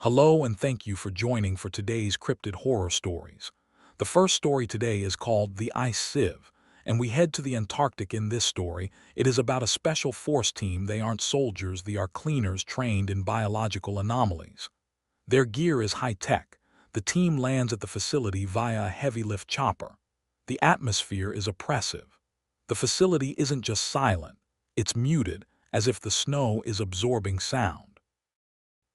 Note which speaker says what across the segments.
Speaker 1: Hello and thank you for joining for today's cryptid horror stories. The first story today is called The Ice-Sieve, and we head to the Antarctic in this story. It is about a special force team. They aren't soldiers, they are cleaners trained in biological anomalies. Their gear is high-tech. The team lands at the facility via a heavy-lift chopper. The atmosphere is oppressive. The facility isn't just silent, it's muted, as if the snow is absorbing sound.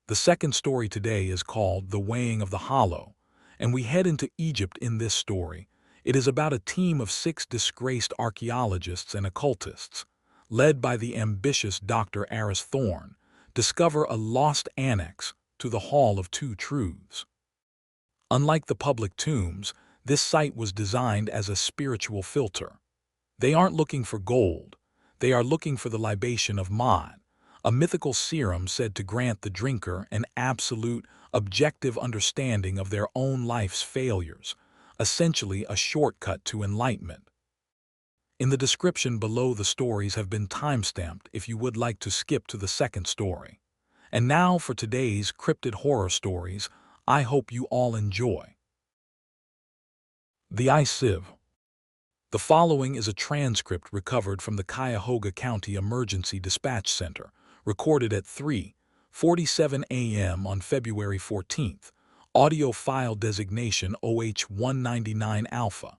Speaker 1: The second story today is called The Weighing of the Hollow, and we head into Egypt in this story. It is about a team of 6 disgraced archaeologists and occultists, led by the ambitious Dr. Aris Thorne, discover a lost annex to the Hall of Two Truths. Unlike the public tombs, this site was designed as a spiritual filter. They aren't looking for gold, they are looking for the libation of Ma, a mythical serum said to grant the drinker an absolute, objective understanding of their own life's failures, essentially a shortcut to enlightenment. In the description below, the stories have been timestamped if you would like to skip to the second story. And now for today's cryptid horror stories. I hope you all enjoy. The Ice-Sieve. The following is a transcript recovered from the Cuyahoga County Emergency Dispatch Center, recorded at 3:47 a.m. on February 14th, audio file designation OH199 Alpha.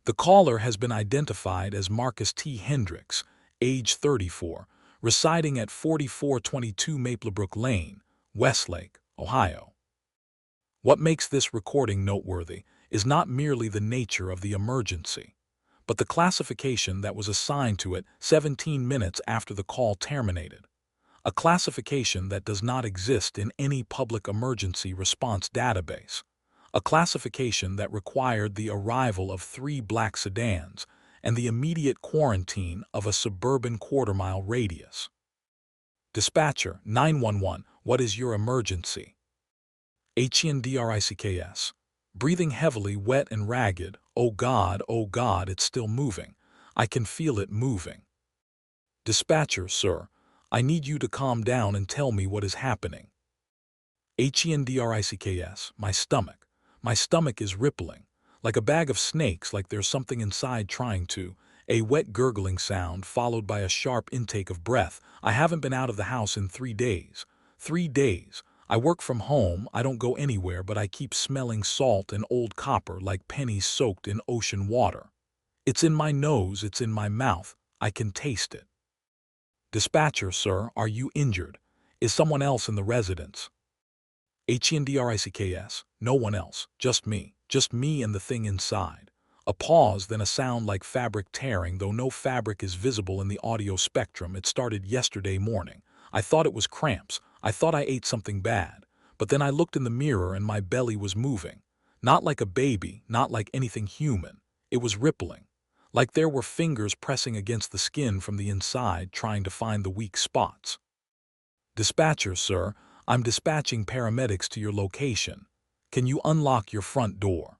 Speaker 1: The caller has been identified as Marcus T. Hendricks, age 34, residing at 4422 Maplebrook Lane, Westlake, Ohio. What makes this recording noteworthy is not merely the nature of the emergency, but the classification that was assigned to it 17 minutes after the call terminated. A classification that does not exist in any public emergency response database. A classification that required the arrival of 3 black sedans and the immediate quarantine of a suburban quarter-mile radius. Dispatcher, 911, what is your emergency? HENDRICKS. Breathing heavily, wet and ragged. Oh God, it's still moving. I can feel it moving. Dispatcher, sir, I need you to calm down and tell me what is happening. HENDRICKS. My stomach is rippling, like a bag of snakes, like there's something inside trying to. A wet gurgling sound followed by a sharp intake of breath. I haven't been out of the house in 3 days. 3 days. I work from home, I don't go anywhere, but I keep smelling salt and old copper like pennies soaked in ocean water. It's in my nose, it's in my mouth, I can taste it. Dispatcher, sir, are you injured? Is someone else in the residence? HENDRICKS. No one else, just me and the thing inside. A pause, then a sound like fabric tearing, though no fabric is visible in the audio spectrum. It started yesterday morning. I thought it was cramps. I thought I ate something bad. But then I looked in the mirror and my belly was moving. Not like a baby, not like anything human. It was rippling. Like there were fingers pressing against the skin from the inside, trying to find the weak spots. Dispatcher, sir, I'm dispatching paramedics to your location. Can you unlock your front door?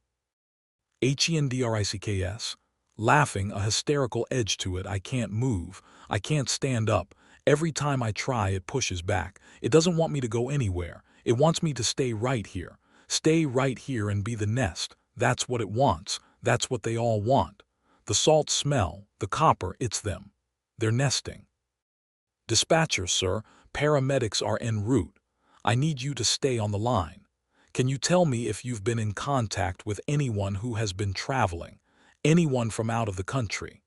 Speaker 1: HENDRICKS. Laughing, a hysterical edge to it. I can't move. I can't stand up. Every time I try, it pushes back. It doesn't want me to go anywhere. It wants me to stay right here. Stay right here and be the nest. That's what it wants. That's what they all want. The salt smell, the copper, it's them. They're nesting. Dispatcher, sir, paramedics are en route. I need you to stay on the line. Can you tell me if you've been in contact with anyone who has been traveling, anyone from out of the country?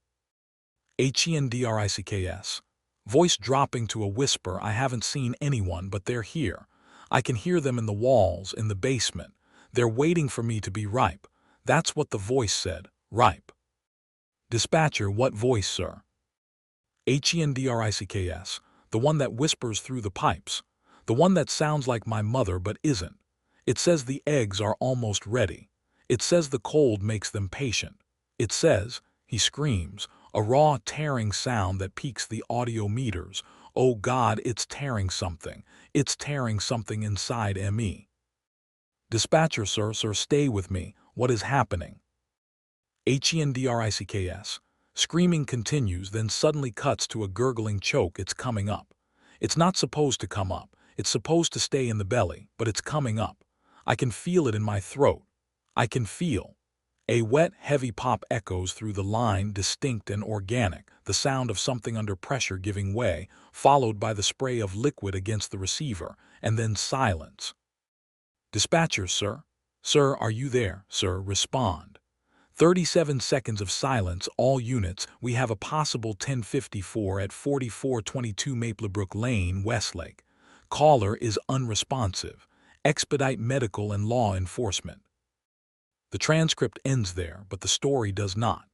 Speaker 1: HENDRICKS. Voice dropping to a whisper. I haven't seen anyone, but they're here. I can hear them in the walls, in the basement. They're waiting for me to be ripe. That's what the voice said, ripe. Dispatcher, what voice, sir? HENDRICKS. The one that whispers through the pipes. The one that sounds like my mother but isn't. It says the eggs are almost ready. It says the cold makes them patient. It says, he screams, a raw tearing sound that peaks the audio meters. Oh God, it's tearing something. It's tearing something inside me. Dispatcher, sir, stay with me. What is happening? HENDRICKS. Screaming continues, then suddenly cuts to a gurgling choke. It's coming up. It's not supposed to come up. It's supposed to stay in the belly, but it's coming up. I can feel it in my throat. I can feel. A wet, heavy pop echoes through the line, distinct and organic, the sound of something under pressure giving way, followed by the spray of liquid against the receiver, and then silence. Dispatcher, sir. Sir, are you there? Sir, respond. 37 seconds of silence, all units. We have a possible 1054 at 4422 Maplebrook Lane, Westlake. Caller is unresponsive. Expedite medical and law enforcement. The transcript ends there, but the story does not.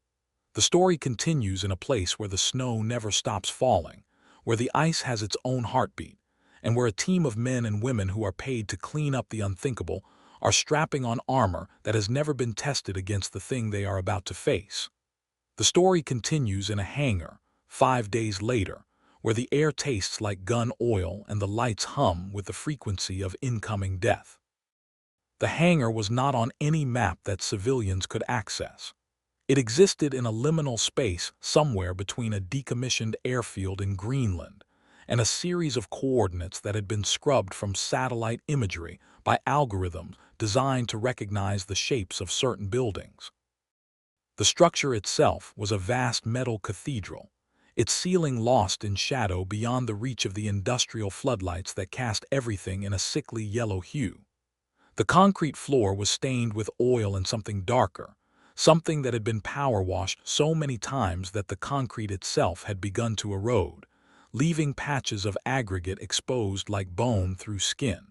Speaker 1: The story continues in a place where the snow never stops falling, where the ice has its own heartbeat, and where a team of men and women who are paid to clean up the unthinkable are strapping on armor that has never been tested against the thing they are about to face. The story continues in a hangar, 5 days later, where the air tastes like gun oil and the lights hum with the frequency of incoming death. The hangar was not on any map that civilians could access. It existed in a liminal space somewhere between a decommissioned airfield in Greenland and a series of coordinates that had been scrubbed from satellite imagery by algorithms designed to recognize the shapes of certain buildings. The structure itself was a vast metal cathedral, its ceiling lost in shadow beyond the reach of the industrial floodlights that cast everything in a sickly yellow hue. The concrete floor was stained with oil and something darker, something that had been power washed so many times that the concrete itself had begun to erode, leaving patches of aggregate exposed like bone through skin.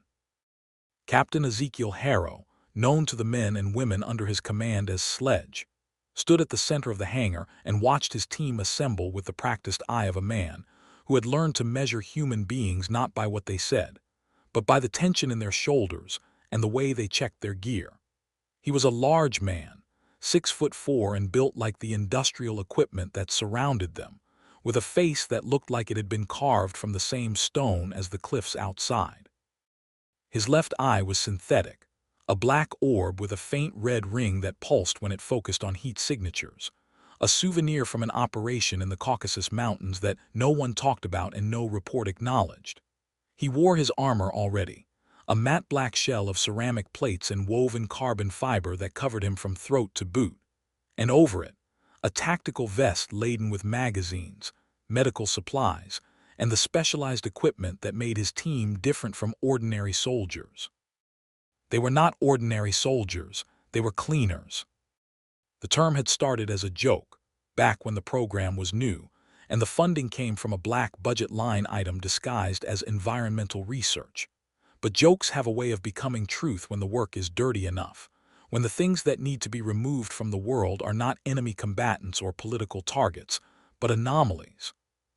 Speaker 1: Captain Ezekiel Harrow, known to the men and women under his command as Sledge, stood at the center of the hangar and watched his team assemble with the practiced eye of a man who had learned to measure human beings not by what they said, but by the tension in their shoulders and the way they checked their gear. He was a large man, 6'4" and built like the industrial equipment that surrounded them, with a face that looked like it had been carved from the same stone as the cliffs outside. His left eye was synthetic, a black orb with a faint red ring that pulsed when it focused on heat signatures, a souvenir from an operation in the Caucasus Mountains that no one talked about and no report acknowledged. He wore his armor already, a matte black shell of ceramic plates and woven carbon fiber that covered him from throat to boot, and over it, a tactical vest laden with magazines, medical supplies, and the specialized equipment that made his team different from ordinary soldiers. They were not ordinary soldiers, they were cleaners. The term had started as a joke, back when the program was new, and the funding came from a black budget line item disguised as environmental research. But jokes have a way of becoming truth when the work is dirty enough, when the things that need to be removed from the world are not enemy combatants or political targets, but anomalies,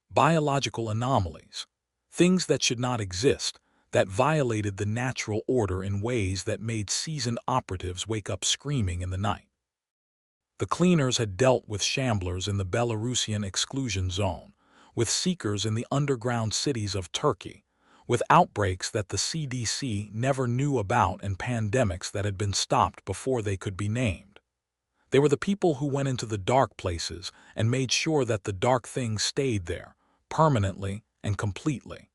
Speaker 1: biological anomalies, things that should not exist, that violated the natural order in ways that made seasoned operatives wake up screaming in the night. The cleaners had dealt with shamblers in the Belarusian exclusion zone, with seekers in the underground cities of Turkey, with outbreaks that the CDC never knew about and pandemics that had been stopped before they could be named. They were the people who went into the dark places and made sure that the dark things stayed there, permanently and completely.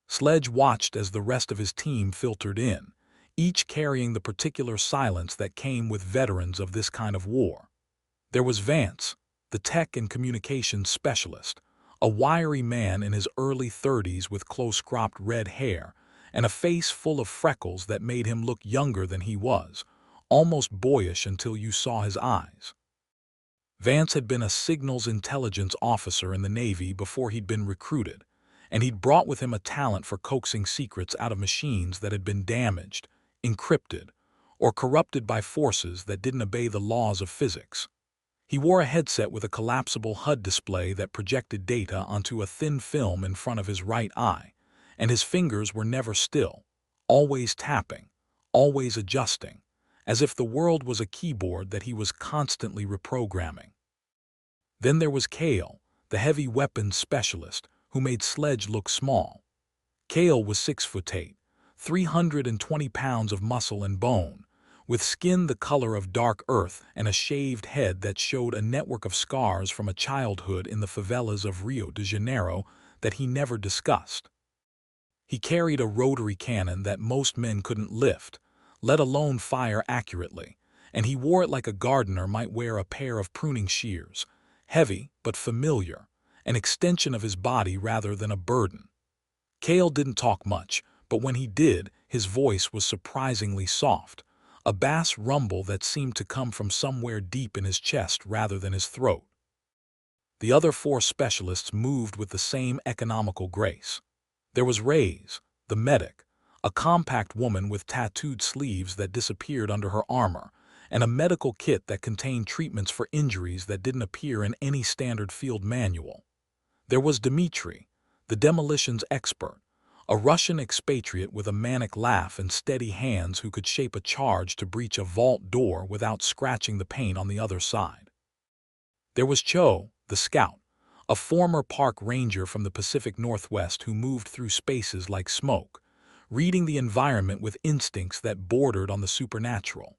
Speaker 1: Sledge watched as the rest of his team filtered in, each carrying the particular silence that came with veterans of this kind of war. There was Vance, the tech and communications specialist, a wiry man in his early 30s with close-cropped red hair and a face full of freckles that made him look younger than he was, almost boyish until you saw his eyes. Vance had been a signals intelligence officer in the Navy before he'd been recruited, and he'd brought with him a talent for coaxing secrets out of machines that had been damaged, encrypted, or corrupted by forces that didn't obey the laws of physics. He wore a headset with a collapsible HUD display that projected data onto a thin film in front of his right eye, and his fingers were never still, always tapping, always adjusting, as if the world was a keyboard that he was constantly reprogramming. Then there was Cale, the heavy weapons specialist, who made Sledge look small. Cale was 6'8", 320 pounds of muscle and bone, with skin the color of dark earth and a shaved head that showed a network of scars from a childhood in the favelas of Rio de Janeiro that he never discussed. He carried a rotary cannon that most men couldn't lift, let alone fire accurately, and he wore it like a gardener might wear a pair of pruning shears, heavy but familiar, an extension of his body rather than a burden. Cale didn't talk much, but when he did, his voice was surprisingly soft, a bass rumble that seemed to come from somewhere deep in his chest rather than his throat. The other four specialists moved with the same economical grace. There was Reyes, the medic, a compact woman with tattooed sleeves that disappeared under her armor, and a medical kit that contained treatments for injuries that didn't appear in any standard field manual. There was Dmitri, the demolitions expert, a Russian expatriate with a manic laugh and steady hands who could shape a charge to breach a vault door without scratching the paint on the other side. There was Cho, the scout, a former park ranger from the Pacific Northwest who moved through spaces like smoke, reading the environment with instincts that bordered on the supernatural.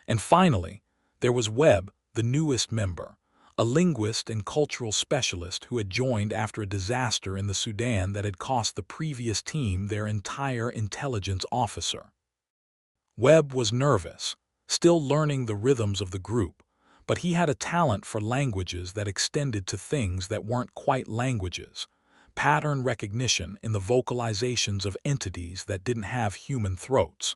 Speaker 1: And finally, there was Webb, the newest member, a linguist and cultural specialist who had joined after a disaster in the Sudan that had cost the previous team their entire intelligence officer. Webb was nervous, still learning the rhythms of the group, but he had a talent for languages that extended to things that weren't quite languages, pattern recognition in the vocalizations of entities that didn't have human throats.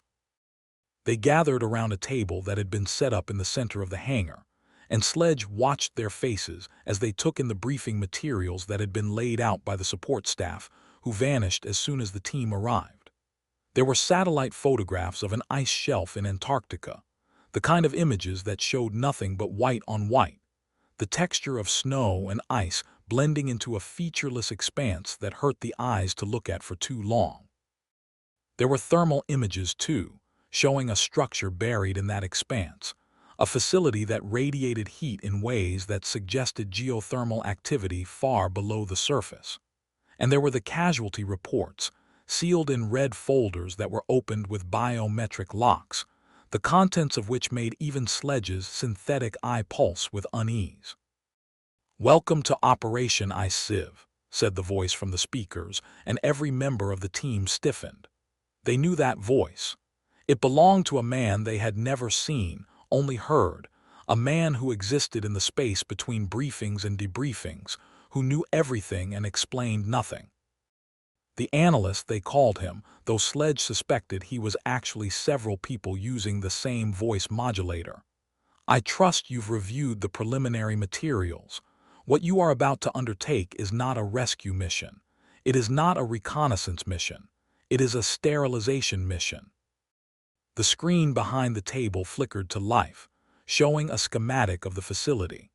Speaker 1: They gathered around a table that had been set up in the center of the hangar, and Sledge watched their faces as they took in the briefing materials that had been laid out by the support staff, who vanished as soon as the team arrived. There were satellite photographs of an ice shelf in Antarctica, the kind of images that showed nothing but white on white, the texture of snow and ice blending into a featureless expanse that hurt the eyes to look at for too long. There were thermal images, too, showing a structure buried in that expanse, a facility that radiated heat in ways that suggested geothermal activity far below the surface. And there were the casualty reports, sealed in red folders that were opened with biometric locks, the contents of which made even Sledge's synthetic eye pulse with unease. "Welcome to Operation Ice-Sieve," said the voice from the speakers, and every member of the team stiffened. They knew that voice. It belonged to a man they had never seen, only heard, a man who existed in the space between briefings and debriefings, who knew everything and explained nothing. The analyst, they called him, though Sledge suspected he was actually several people using the same voice modulator. "I trust you've reviewed the preliminary materials. What you are about to undertake is not a rescue mission. It is not a reconnaissance mission. It is a sterilization mission." The screen behind the table flickered to life, showing a schematic of the facility.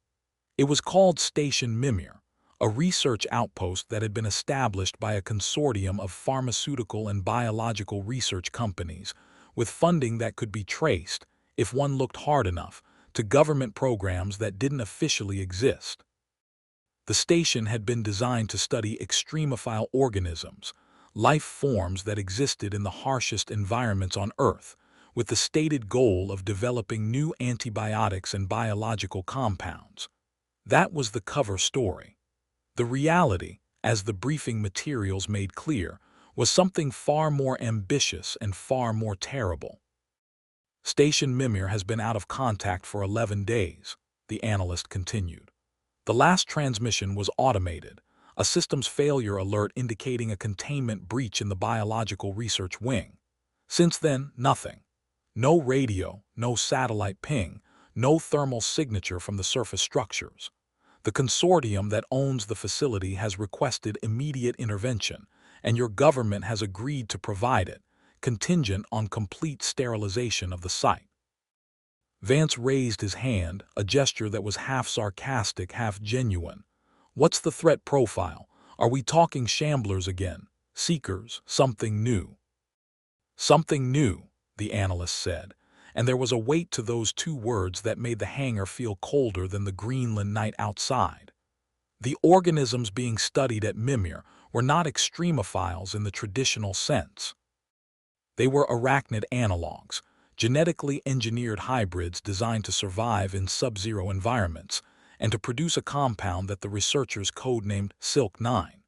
Speaker 1: It was called Station Mimir, a research outpost that had been established by a consortium of pharmaceutical and biological research companies, with funding that could be traced, if one looked hard enough, to government programs that didn't officially exist. The station had been designed to study extremophile organisms, life forms that existed in the harshest environments on Earth, with the stated goal of developing new antibiotics and biological compounds. That was the cover story. The reality, as the briefing materials made clear, was something far more ambitious and far more terrible. "Station Mimir has been out of contact for 11 days, the analyst continued. "The last transmission was automated, a systems failure alert indicating a containment breach in the biological research wing. Since then, nothing. No radio, no satellite ping, no thermal signature from the surface structures. The consortium that owns the facility has requested immediate intervention, and your government has agreed to provide it, contingent on complete sterilization of the site." Vance raised his hand, a gesture that was half sarcastic, half genuine. "What's the threat profile? Are we talking shamblers again? Seekers? Something new?" "Something new," the analyst said, and there was a weight to those two words that made the hangar feel colder than the Greenland night outside. The organisms being studied at Mimir were not extremophiles in the traditional sense. They were arachnid analogs, genetically engineered hybrids designed to survive in sub-zero environments and to produce a compound that the researchers codenamed Silk 9.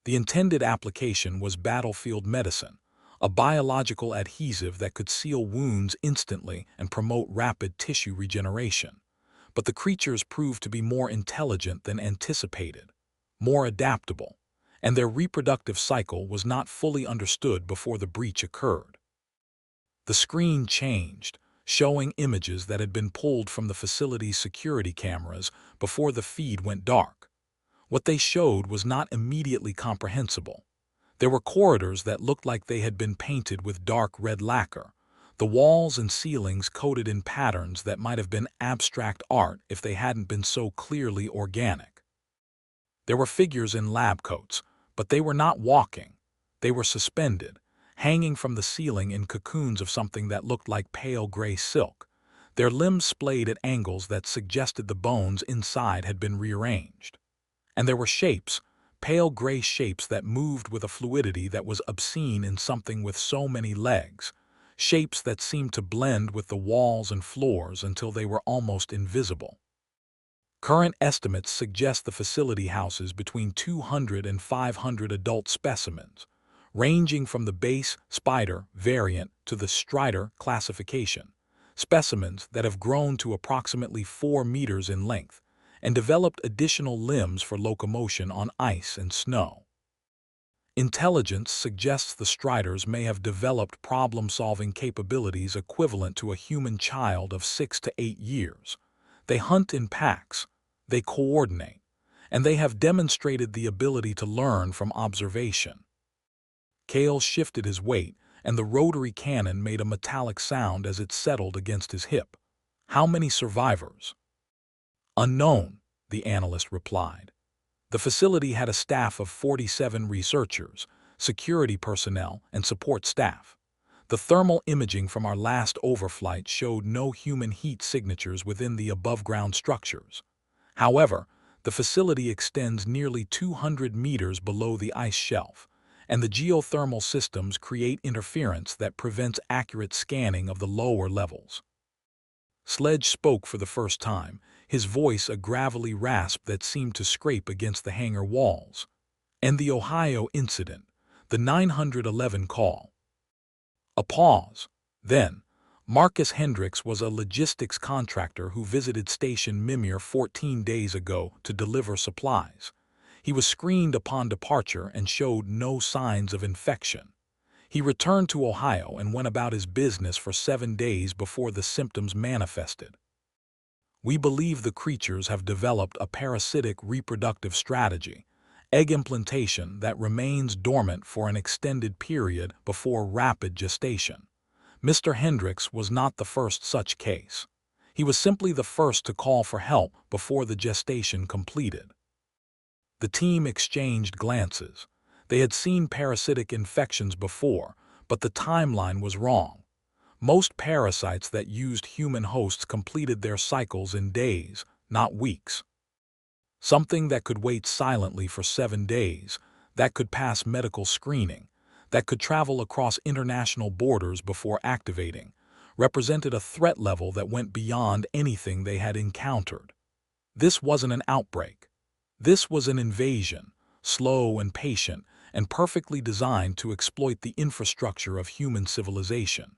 Speaker 1: The intended application was battlefield medicine, a biological adhesive that could seal wounds instantly and promote rapid tissue regeneration. But the creatures proved to be more intelligent than anticipated, more adaptable, and their reproductive cycle was not fully understood before the breach occurred. The screen changed, showing images that had been pulled from the facility's security cameras before the feed went dark. What they showed was not immediately comprehensible. There were corridors that looked like they had been painted with dark red lacquer, the walls and ceilings coated in patterns that might have been abstract art if they hadn't been so clearly organic. There were figures in lab coats, but they were not walking. They were suspended, hanging from the ceiling in cocoons of something that looked like pale gray silk. Their limbs splayed at angles that suggested the bones inside had been rearranged. And there were shapes, pale gray shapes that moved with a fluidity that was obscene in something with so many legs, shapes that seemed to blend with the walls and floors until they were almost invisible. Current estimates suggest the facility houses between 200 and 500 adult specimens, ranging from the base spider variant to the strider classification, specimens that have grown to approximately 4 meters in length and developed additional limbs for locomotion on ice and snow. Intelligence suggests the striders may have developed problem-solving capabilities equivalent to a human child of 6 to 8 years. They hunt in packs, they coordinate, and they have demonstrated the ability to learn from observation. Kale shifted his weight, and the rotary cannon made a metallic sound as it settled against his hip. How many survivors? Unknown, the analyst replied. The facility had a staff of 47 researchers, security personnel, and support staff. The thermal imaging from our last overflight showed no human heat signatures within the above-ground structures. However, the facility extends nearly 200 meters below the ice shelf, and the geothermal systems create interference that prevents accurate scanning of the lower levels. Sledge spoke for the first time, his voice a gravelly rasp that seemed to scrape against the hangar walls. And the Ohio incident, the 911 call. A pause. Then, Marcus Hendricks was a logistics contractor who visited Station Mimir 14 days ago to deliver supplies. He was screened upon departure and showed no signs of infection. He returned to Ohio and went about his business for 7 days before the symptoms manifested. We believe the creatures have developed a parasitic reproductive strategy, egg implantation that remains dormant for an extended period before rapid gestation. Mr. Hendricks was not the first such case. He was simply the first to call for help before the gestation completed. The team exchanged glances. They had seen parasitic infections before, but the timeline was wrong. Most parasites that used human hosts completed their cycles in days, not weeks. Something that could wait silently for 7 days, that could pass medical screening, that could travel across international borders before activating, represented a threat level that went beyond anything they had encountered. This wasn't an outbreak. This was an invasion, slow and patient, and perfectly designed to exploit the infrastructure of human civilization.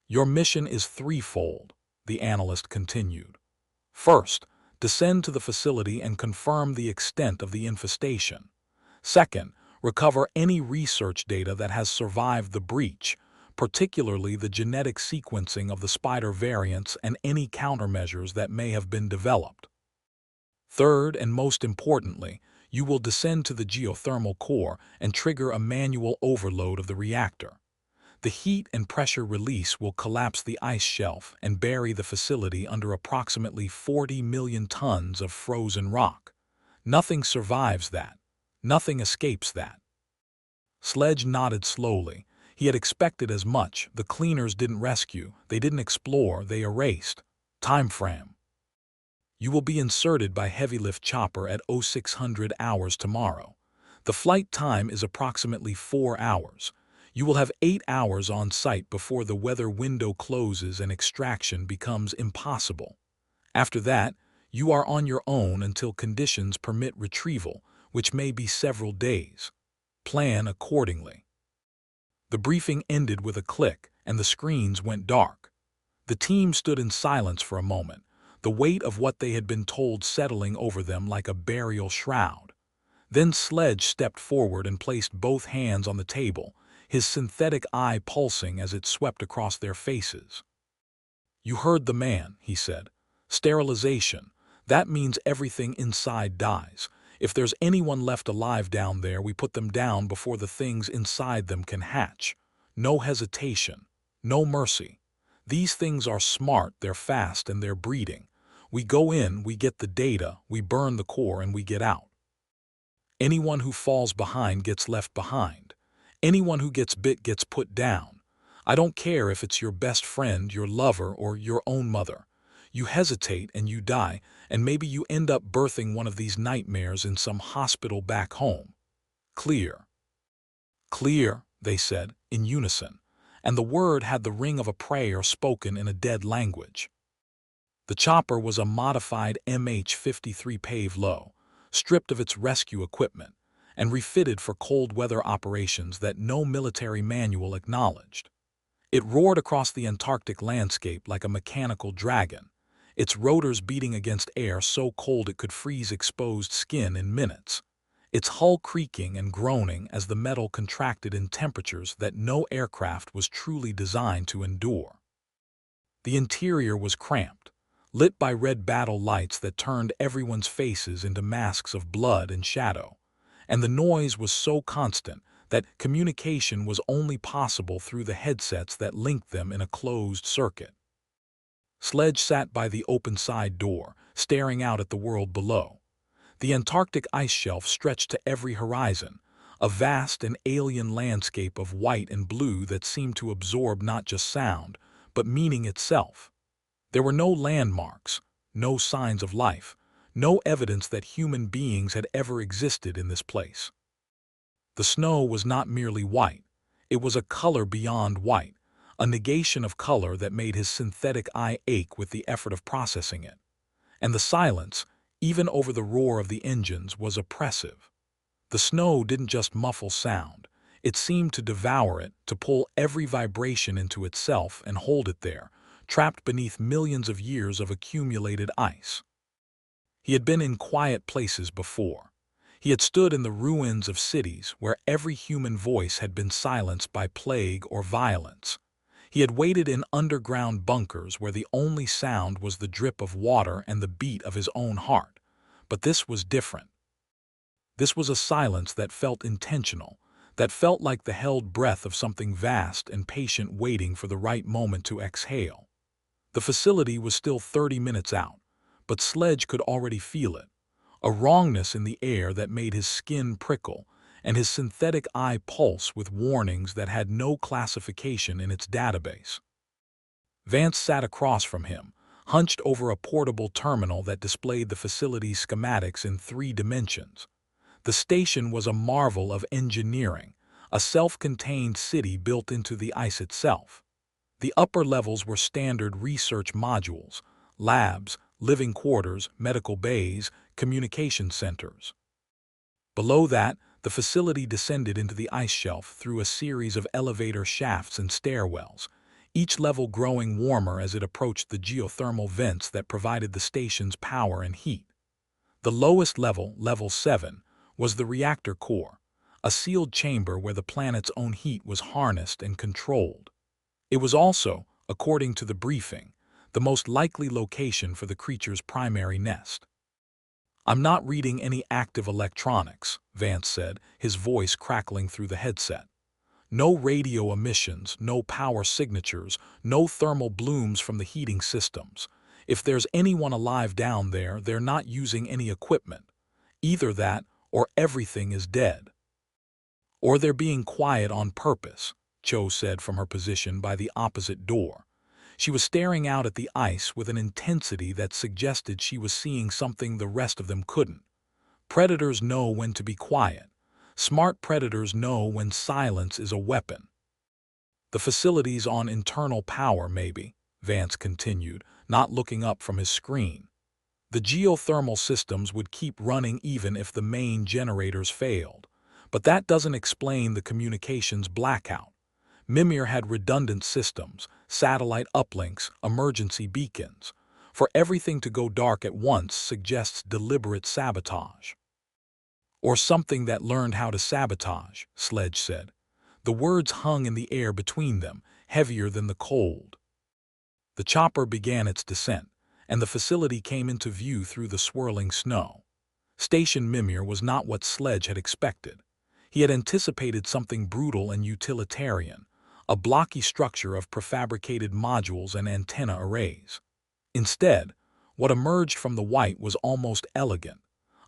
Speaker 1: Your mission is threefold, the analyst continued. First, descend to the facility and confirm the extent of the infestation. Second, recover any research data that has survived the breach, particularly the genetic sequencing of the spider variants and any countermeasures that may have been developed. Third, and most importantly, you will descend to the geothermal core and trigger a manual overload of the reactor. The heat and pressure release will collapse the ice shelf and bury the facility under approximately 40 million tons of frozen rock. Nothing survives that. Nothing escapes that. Sledge nodded slowly. He had expected as much. The cleaners didn't rescue. They didn't explore. They erased. Time frame. You will be inserted by heavy lift chopper at 0600 hours tomorrow. The flight time is approximately 4 hours. You will have 8 hours on site before the weather window closes and extraction becomes impossible. After that, you are on your own until conditions permit retrieval, which may be several days. Plan accordingly. The briefing ended with a click, and the screens went dark. The team stood in silence for a moment, the weight of what they had been told settling over them like a burial shroud. Then Sledge stepped forward and placed both hands on the table, his synthetic eye pulsing as it swept across their faces. "You heard the man," he said. "Sterilization. That means everything inside dies. If there's anyone left alive down there, we put them down before the things inside them can hatch. No hesitation. No mercy. These things are smart, they're fast, and they're breeding. We go in, we get the data, we burn the core, and we get out. Anyone who falls behind gets left behind. Anyone who gets bit gets put down. I don't care if it's your best friend, your lover, or your own mother. You hesitate and you die, and maybe you end up birthing one of these nightmares in some hospital back home. Clear." "Clear," they said, in unison, and the word had the ring of a prayer spoken in a dead language. The chopper was a modified MH-53 Pave Low, stripped of its rescue equipment, and refitted for cold weather operations that no military manual acknowledged. It roared across the Antarctic landscape like a mechanical dragon, its rotors beating against air so cold it could freeze exposed skin in minutes, its hull creaking and groaning as the metal contracted in temperatures that no aircraft was truly designed to endure. The interior was cramped, lit by red battle lights that turned everyone's faces into masks of blood and shadow, and the noise was so constant that communication was only possible through the headsets that linked them in a closed circuit. Sledge sat by the open side door, staring out at the world below. The Antarctic ice shelf stretched to every horizon, a vast and alien landscape of white and blue that seemed to absorb not just sound, but meaning itself. There were no landmarks, no signs of life, no evidence that human beings had ever existed in this place. The snow was not merely white, it was a color beyond white, a negation of color that made his synthetic eye ache with the effort of processing it. And the silence, even over the roar of the engines, was oppressive. The snow didn't just muffle sound, it seemed to devour it, to pull every vibration into itself and hold it there, trapped beneath millions of years of accumulated ice. He had been in quiet places before. He had stood in the ruins of cities where every human voice had been silenced by plague or violence. He had waited in underground bunkers where the only sound was the drip of water and the beat of his own heart. But this was different. This was a silence that felt intentional, that felt like the held breath of something vast and patient waiting for the right moment to exhale. The facility was still 30 minutes out, but Sledge could already feel it. A wrongness in the air that made his skin prickle, and his synthetic eye pulse with warnings that had no classification in its database. Vance sat across from him, hunched over a portable terminal that displayed the facility's schematics in 3 dimensions. The station was a marvel of engineering, a self-contained city built into the ice itself. The upper levels were standard research modules, labs, living quarters, medical bays, communication centers. Below that, the facility descended into the ice shelf through a series of elevator shafts and stairwells, each level growing warmer as it approached the geothermal vents that provided the station's power and heat. The lowest level, level 7, was the reactor core, a sealed chamber where the planet's own heat was harnessed and controlled. It was also, according to the briefing, the most likely location for the creature's primary nest. "I'm not reading any active electronics," Vance said, his voice crackling through the headset. "No radio emissions, no power signatures, no thermal blooms from the heating systems. If there's anyone alive down there, they're not using any equipment. Either that, or everything is dead." "Or they're being quiet on purpose," Cho said from her position by the opposite door. She was staring out at the ice with an intensity that suggested she was seeing something the rest of them couldn't. "Predators know when to be quiet. Smart predators know when silence is a weapon." "The facility's on internal power, maybe," Vance continued, not looking up from his screen. The geothermal systems would keep running even if the main generators failed. But that doesn't explain the communications blackout. Mimir had redundant systems, satellite uplinks, emergency beacons. For everything to go dark at once suggests deliberate sabotage. Or something that learned how to sabotage, Sledge said. The words hung in the air between them, heavier than the cold. The chopper began its descent, and the facility came into view through the swirling snow. Station Mimir was not what Sledge had expected. He had anticipated something brutal and utilitarian, a blocky structure of prefabricated modules and antenna arrays. Instead, what emerged from the white was almost elegant,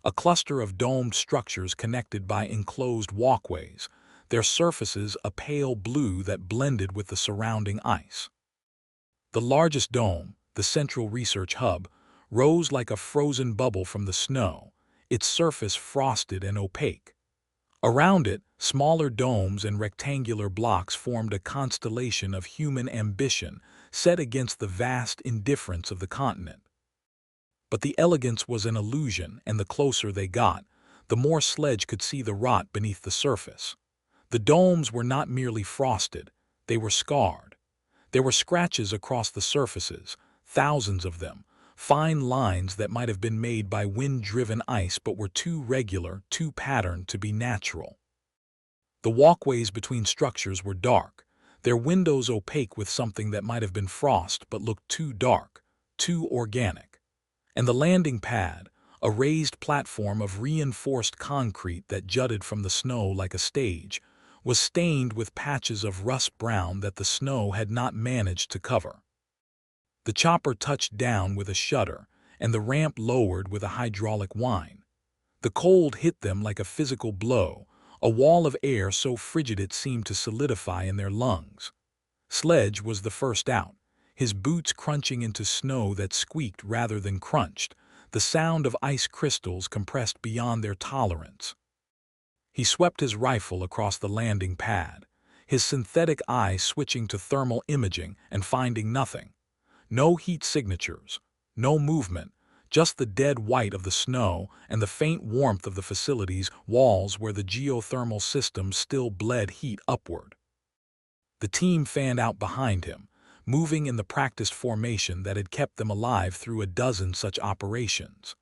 Speaker 1: a cluster of domed structures connected by enclosed walkways, their surfaces a pale blue that blended with the surrounding ice. The largest dome, the central research hub, rose like a frozen bubble from the snow, its surface frosted and opaque. Around it, smaller domes and rectangular blocks formed a constellation of human ambition set against the vast indifference of the continent. But the elegance was an illusion, and the closer they got, the more Sledge could see the rot beneath the surface. The domes were not merely frosted, they were scarred. There were scratches across the surfaces, thousands of them, fine lines that might have been made by wind-driven ice but were too regular, too patterned to be natural. The walkways between structures were dark, their windows opaque with something that might have been frost but looked too dark, too organic. And the landing pad, a raised platform of reinforced concrete that jutted from the snow like a stage, was stained with patches of rust brown that the snow had not managed to cover. The chopper touched down with a shudder, and the ramp lowered with a hydraulic whine. The cold hit them like a physical blow, a wall of air so frigid it seemed to solidify in their lungs. Sledge was the first out, his boots crunching into snow that squeaked rather than crunched, the sound of ice crystals compressed beyond their tolerance. He swept his rifle across the landing pad, his synthetic eye switching to thermal imaging and finding nothing. No heat signatures, no movement, just the dead white of the snow and the faint warmth of the facility's walls where the geothermal system still bled heat upward. The team fanned out behind him, moving in the practiced formation that had kept them alive through a dozen such operations.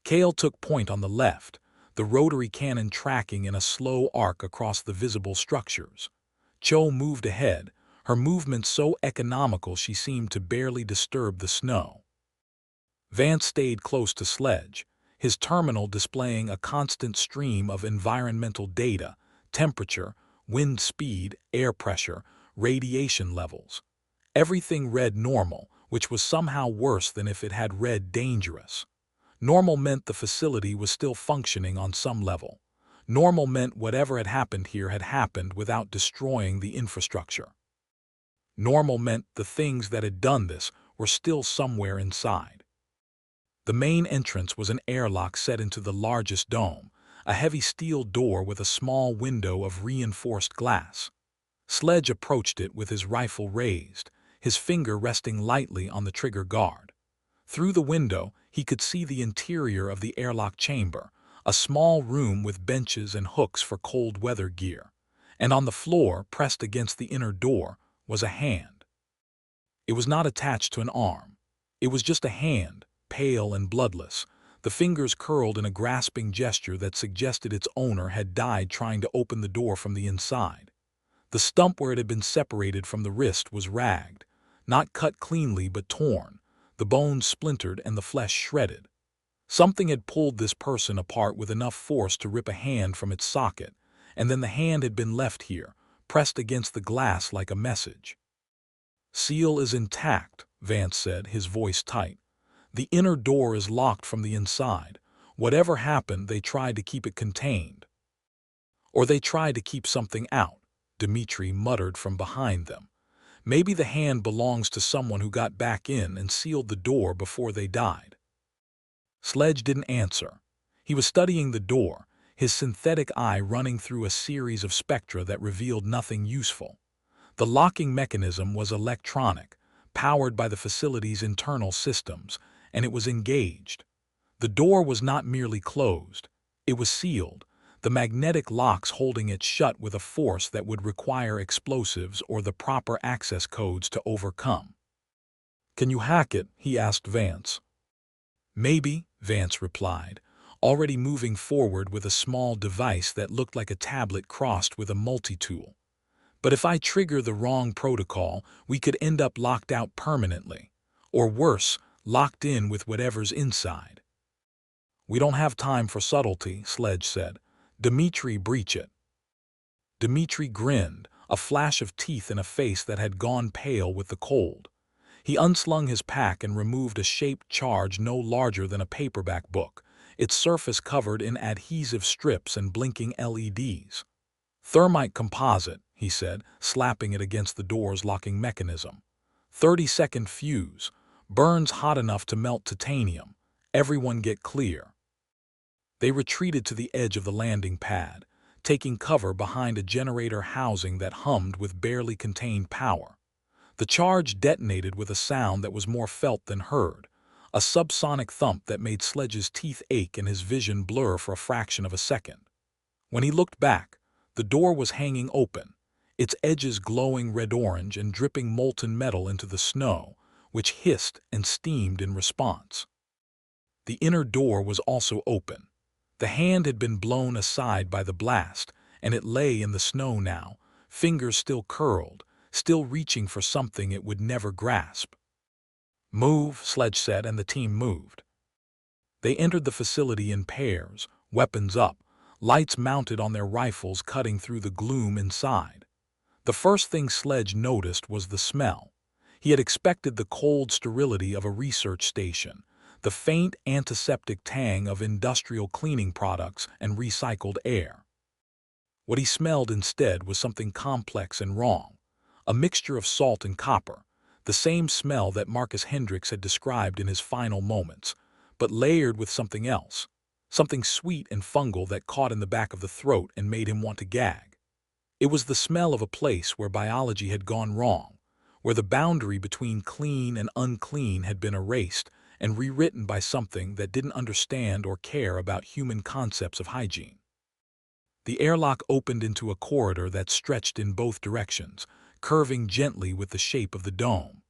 Speaker 1: Kale took point on the left, the rotary cannon tracking in a slow arc across the visible structures. Cho moved ahead, her movements so economical she seemed to barely disturb the snow. Vance stayed close to Sledge, his terminal displaying a constant stream of environmental data, temperature, wind speed, air pressure, radiation levels. Everything read normal, which was somehow worse than if it had read dangerous. Normal meant the facility was still functioning on some level. Normal meant whatever had happened here had happened without destroying the infrastructure. Normal meant the things that had done this were still somewhere inside. The main entrance was an airlock set into the largest dome, a heavy steel door with a small window of reinforced glass. Sledge approached it with his rifle raised, his finger resting lightly on the trigger guard. Through the window, he could see the interior of the airlock chamber, a small room with benches and hooks for cold weather gear. And on the floor, pressed against the inner door, was a hand. It was not attached to an arm. It was just a hand, pale and bloodless, the fingers curled in a grasping gesture that suggested its owner had died trying to open the door from the inside. The stump where it had been separated from the wrist was ragged, not cut cleanly but torn, the bones splintered and the flesh shredded. Something had pulled this person apart with enough force to rip a hand from its socket, and then the hand had been left here, pressed against the glass like a message. "Seal is intact," Vance said, his voice tight. "The inner door is locked from the inside. Whatever happened, they tried to keep it contained." "Or they tried to keep something out," Dmitri muttered from behind them. "Maybe the hand belongs to someone who got back in and sealed the door before they died." Sledge didn't answer. He was studying the door, his synthetic eye running through a series of spectra that revealed nothing useful. The locking mechanism was electronic, powered by the facility's internal systems, and it was engaged. The door was not merely closed, it was sealed, the magnetic locks holding it shut with a force that would require explosives or the proper access codes to overcome. "Can you hack it?" he asked Vance. "Maybe," Vance replied, already moving forward with a small device that looked like a tablet crossed with a multi-tool. "But if I trigger the wrong protocol, we could end up locked out permanently. Or worse, locked in with whatever's inside." "We don't have time for subtlety," Sledge said. "Dmitri, breach it." Dmitri grinned, a flash of teeth in a face that had gone pale with the cold. He unslung his pack and removed a shaped charge no larger than a paperback book, its surface covered in adhesive strips and blinking LEDs. "Thermite composite," he said, slapping it against the door's locking mechanism. 30-second fuse. Burns hot enough to melt titanium. Everyone get clear." They retreated to the edge of the landing pad, taking cover behind a generator housing that hummed with barely contained power. The charge detonated with a sound that was more felt than heard, a subsonic thump that made Sledge's teeth ache and his vision blur for a fraction of a second. When he looked back, the door was hanging open, its edges glowing red-orange and dripping molten metal into the snow, which hissed and steamed in response. The inner door was also open. The hand had been blown aside by the blast, and it lay in the snow now, fingers still curled, still reaching for something it would never grasp. "Move," Sledge said, and the team moved. They entered the facility in pairs, weapons up, lights mounted on their rifles cutting through the gloom inside. The first thing Sledge noticed was the smell. He had expected the cold sterility of a research station, the faint antiseptic tang of industrial cleaning products and recycled air. What he smelled instead was something complex and wrong, a mixture of salt and copper, the same smell that Marcus Hendricks had described in his final moments, but layered with something else, something sweet and fungal that caught in the back of the throat and made him want to gag. It was the smell of a place where biology had gone wrong, where the boundary between clean and unclean had been erased and rewritten by something that didn't understand or care about human concepts of hygiene. The airlock opened into a corridor that stretched in both directions, curving gently with the shape of the dome.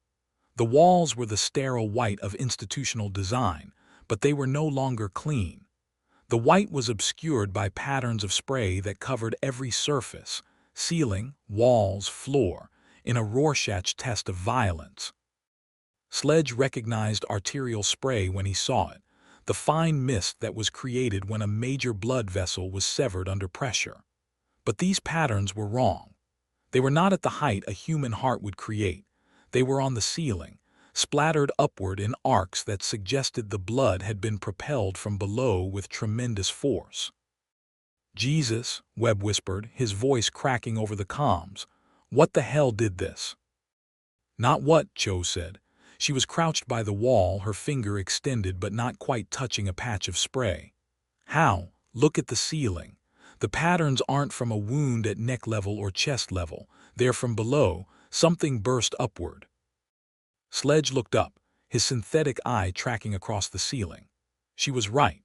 Speaker 1: The walls were the sterile white of institutional design, but they were no longer clean. The white was obscured by patterns of spray that covered every surface, ceiling, walls, floor, in a Rorschach test of violence. Sledge recognized arterial spray when he saw it, the fine mist that was created when a major blood vessel was severed under pressure. But these patterns were wrong. They were not at the height a human heart would create. They were on the ceiling, splattered upward in arcs that suggested the blood had been propelled from below with tremendous force. "Jesus," Webb whispered, his voice cracking over the comms. "What the hell did this?" "Not what," Cho said. She was crouched by the wall, her finger extended but not quite touching a patch of spray. "How? Look at the ceiling. The patterns aren't from a wound at neck level or chest level. They're from below. Something burst upward." Sledge looked up, his synthetic eye tracking across the ceiling. She was right.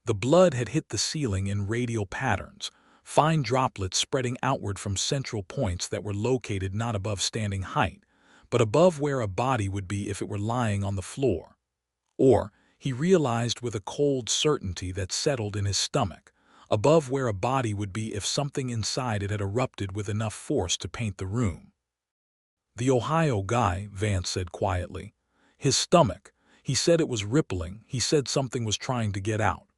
Speaker 1: The blood had hit the ceiling in radial patterns, fine droplets spreading outward from central points that were located not above standing height, but above where a body would be if it were lying on the floor. Or, he realized with a cold certainty that settled in his stomach, above where a body would be if something inside it had erupted with enough force to paint the room. "The Ohio guy," Vance said quietly. "His stomach. He said it was rippling. He said something was trying to get out."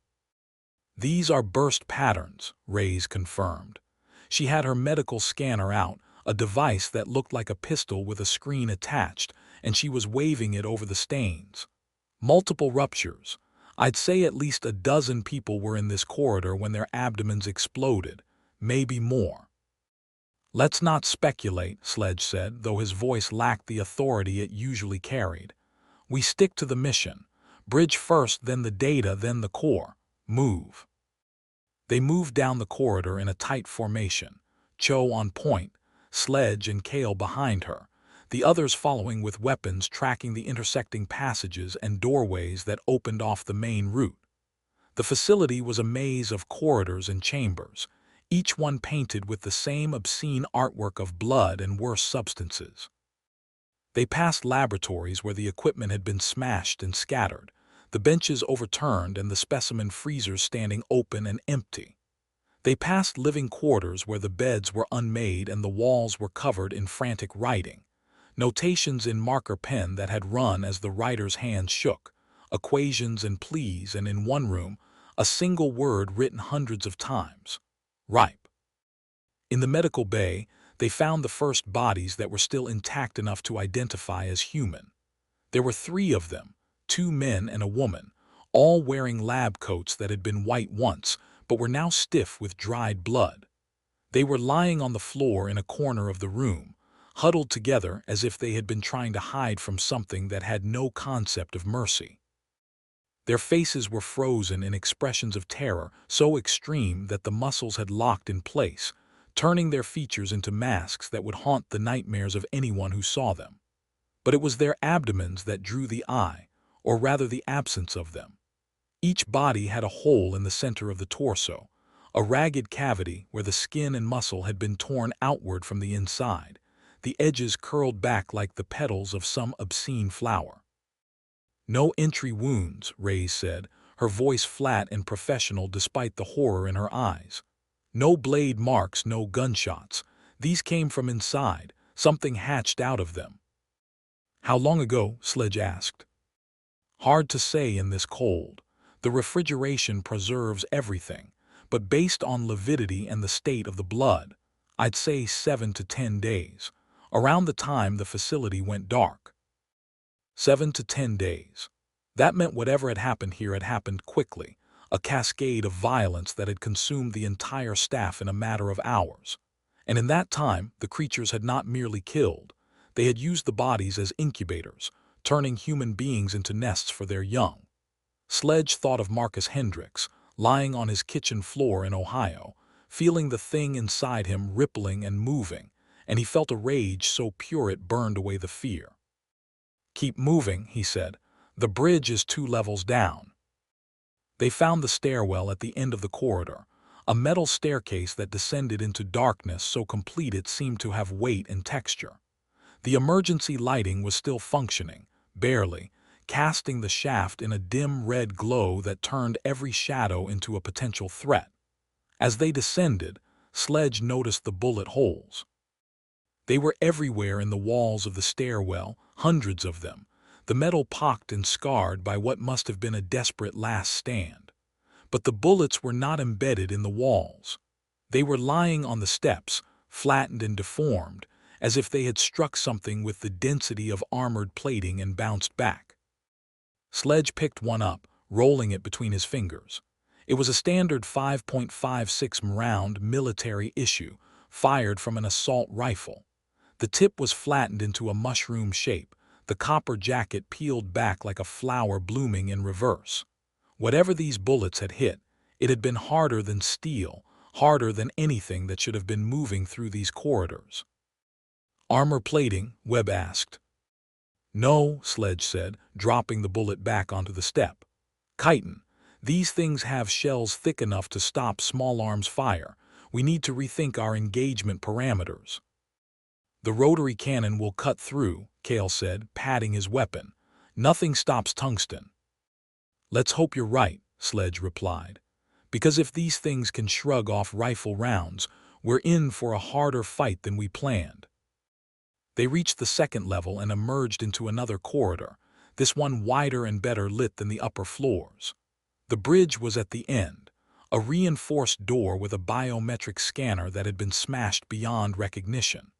Speaker 1: "These are burst patterns," Reyes confirmed. She had her medical scanner out, a device that looked like a pistol with a screen attached, and she was waving it over the stains. "Multiple ruptures. I'd say at least a dozen people were in this corridor when their abdomens exploded, maybe more." "Let's not speculate," Sledge said, though his voice lacked the authority it usually carried. "We stick to the mission. Bridge first, then the data, then the core. Move." They moved down the corridor in a tight formation, Cho on point, Sledge and Kale behind her, the others following with weapons tracking the intersecting passages and doorways that opened off the main route. The facility was a maze of corridors and chambers, each one painted with the same obscene artwork of blood and worse substances. They passed laboratories where the equipment had been smashed and scattered, the benches overturned and the specimen freezers standing open and empty. They passed living quarters where the beds were unmade and the walls were covered in frantic writing, notations in marker pen that had run as the writer's hand shook, equations and pleas, and in one room, a single word written hundreds of times: ripe. In the medical bay, they found the first bodies that were still intact enough to identify as human. There were 3 of them, 2 men and a woman, all wearing lab coats that had been white once, but were now stiff with dried blood. They were lying on the floor in a corner of the room, huddled together as if they had been trying to hide from something that had no concept of mercy. Their faces were frozen in expressions of terror so extreme that the muscles had locked in place, turning their features into masks that would haunt the nightmares of anyone who saw them. But it was their abdomens that drew the eye, or rather the absence of them. Each body had a hole in the center of the torso, a ragged cavity where the skin and muscle had been torn outward from the inside, the edges curled back like the petals of some obscene flower. "No entry wounds," Reyes said, her voice flat and professional despite the horror in her eyes. "No blade marks, no gunshots. These came from inside. Something hatched out of them." "How long ago?" Sledge asked. "Hard to say in this cold. The refrigeration preserves everything, but based on lividity and the state of the blood, I'd say 7 to 10 days, around the time the facility went dark." 7 to 10 days. That meant whatever had happened here had happened quickly, a cascade of violence that had consumed the entire staff in a matter of hours. And in that time, the creatures had not merely killed, they had used the bodies as incubators, turning human beings into nests for their young. Sledge thought of Marcus Hendricks, lying on his kitchen floor in Ohio, feeling the thing inside him rippling and moving, and he felt a rage so pure it burned away the fear. "Keep moving," he said. "The bridge is 2 levels down." They found the stairwell at the end of the corridor, a metal staircase that descended into darkness so complete it seemed to have weight and texture. The emergency lighting was still functioning, barely, casting the shaft in a dim red glow that turned every shadow into a potential threat. As they descended, Sledge noticed the bullet holes. They were everywhere in the walls of the stairwell, hundreds of them, the metal pocked and scarred by what must have been a desperate last stand. But the bullets were not embedded in the walls. They were lying on the steps, flattened and deformed, as if they had struck something with the density of armored plating and bounced back. Sledge picked one up, rolling it between his fingers. It was a standard 5.56 round military issue, fired from an assault rifle. The tip was flattened into a mushroom shape, the copper jacket peeled back like a flower blooming in reverse. Whatever these bullets had hit, it had been harder than steel, harder than anything that should have been moving through these corridors. "Armor plating?" Webb asked. "No," Sledge said, dropping the bullet back onto the step. "Chitin, these things have shells thick enough to stop small arms fire. We need to rethink our engagement parameters." "The rotary cannon will cut through," Cale said, patting his weapon. "Nothing stops tungsten." "Let's hope you're right," Sledge replied. "Because if these things can shrug off rifle rounds, we're in for a harder fight than we planned." They reached the second level and emerged into another corridor, this one wider and better lit than the upper floors. The bridge was at the end, a reinforced door with a biometric scanner that had been smashed beyond recognition.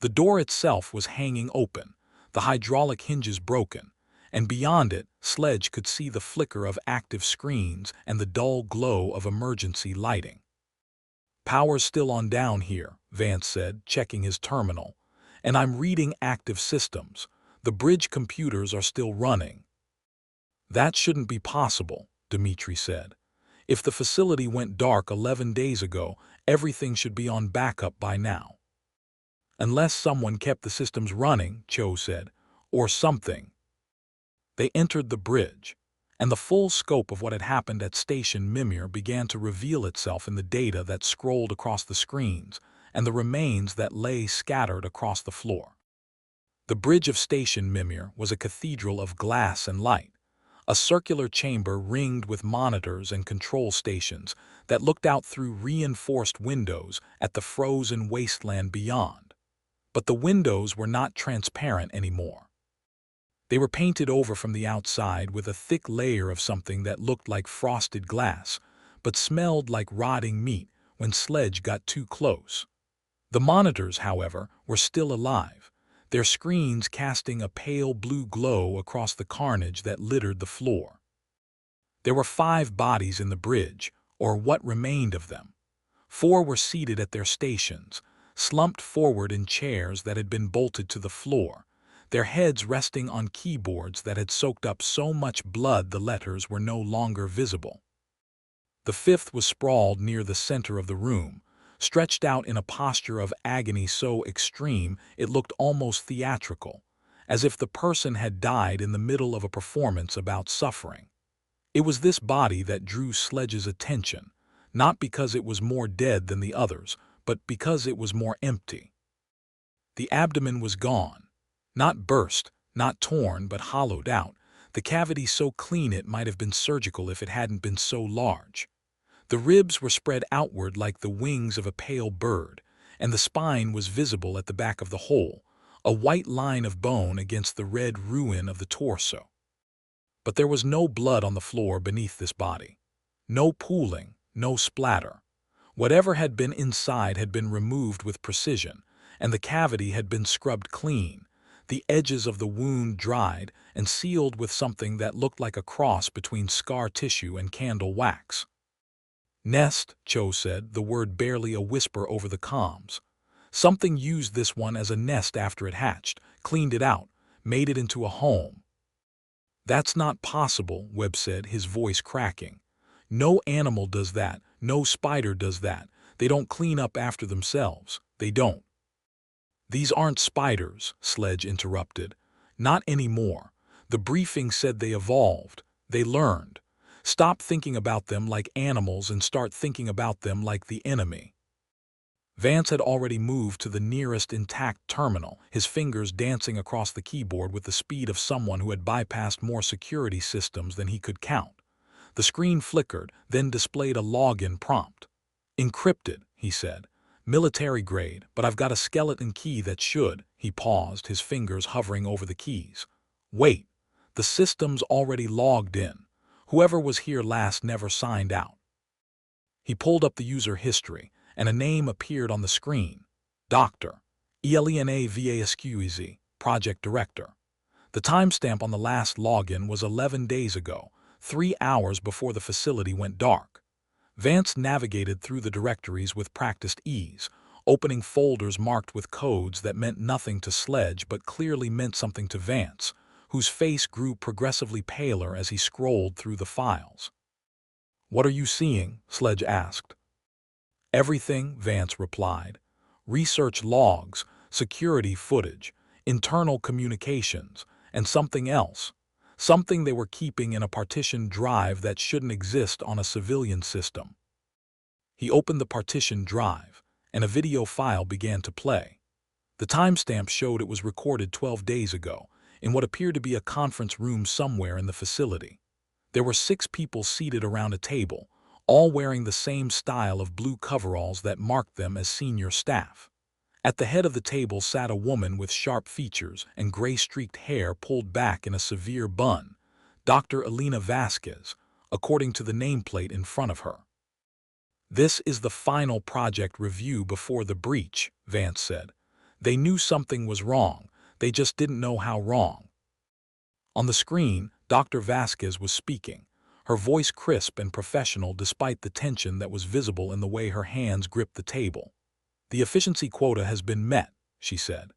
Speaker 1: The door itself was hanging open, the hydraulic hinges broken, and beyond it, Sledge could see the flicker of active screens and the dull glow of emergency lighting. "Power's still on down here," Vance said, checking his terminal. "And I'm reading active systems. The bridge computers are still running." "That shouldn't be possible," Dimitri said. "If the facility went dark 11 days ago, everything should be on backup by now." "Unless someone kept the systems running," Cho said, "or something." They entered the bridge. and the full scope of what had happened at Station Mimir began to reveal itself in the data that scrolled across the screens and the remains that lay scattered across the floor. The bridge of Station Mimir was a cathedral of glass and light, a circular chamber ringed with monitors and control stations that looked out through reinforced windows at the frozen wasteland beyond. But the windows were not transparent anymore. They were painted over from the outside with a thick layer of something that looked like frosted glass, but smelled like rotting meat when Sledge got too close. The monitors, however, were still alive, their screens casting a pale blue glow across the carnage that littered the floor. There were 5 bodies in the bridge, or what remained of them. 4 were seated at their stations, slumped forward in chairs that had been bolted to the floor, their heads resting on keyboards that had soaked up so much blood the letters were no longer visible. The 5th was sprawled near the center of the room, stretched out in a posture of agony so extreme it looked almost theatrical, as if the person had died in the middle of a performance about suffering. It was this body that drew Sledge's attention, not because it was more dead than the others, but because it was more empty. The abdomen was gone, not burst, not torn, but hollowed out, the cavity so clean it might have been surgical if it hadn't been so large. The ribs were spread outward like the wings of a pale bird, and the spine was visible at the back of the hole, a white line of bone against the red ruin of the torso. But there was no blood on the floor beneath this body. No pooling, no splatter. Whatever had been inside had been removed with precision, and the cavity had been scrubbed clean, the edges of the wound dried and sealed with something that looked like a cross between scar tissue and candle wax. Nest, Cho said, the word barely a whisper over the comms. Something used this one as a nest after it hatched, cleaned it out, made it into a home. That's not possible, Webb said, his voice cracking. No animal does that, no spider does that. They don't clean up after themselves. They don't. These aren't spiders, Sledge interrupted. Not anymore. The briefing said they evolved. They learned. Stop thinking about them like animals and start thinking about them like the enemy. Vance had already moved to the nearest intact terminal, his fingers dancing across the keyboard with the speed of someone who had bypassed more security systems than he could count. The screen flickered, then displayed a login prompt. Encrypted, he said. Military grade, but I've got a skeleton key that should. He paused, his fingers hovering over the keys. Wait, the system's already logged in. Whoever was here last never signed out. He pulled up the user history, and a name appeared on the screen. Dr. Elena Vasquez, Project Director. The timestamp on the last login was 11 days ago, 3 hours before the facility went dark. Vance navigated through the directories with practiced ease, opening folders marked with codes that meant nothing to Sledge but clearly meant something to Vance, whose face grew progressively paler as he scrolled through the files. What are you seeing? Sledge asked. Everything, Vance replied. Research logs, security footage, internal communications, and something else. Something they were keeping in a partitioned drive that shouldn't exist on a civilian system. He opened the partitioned drive, and a video file began to play. The timestamp showed it was recorded 12 days ago, in what appeared to be a conference room somewhere in the facility. There were 6 people seated around a table, all wearing the same style of blue coveralls that marked them as senior staff. At the head of the table sat a woman with sharp features and gray-streaked hair pulled back in a severe bun, Dr. Elena Vasquez, according to the nameplate in front of her. This is the final project review before the breach, Vance said. They knew something was wrong, they just didn't know how wrong. On the screen, Dr. Vasquez was speaking, her voice crisp and professional despite the tension that was visible in the way her hands gripped the table. The efficiency quota has been met, she said.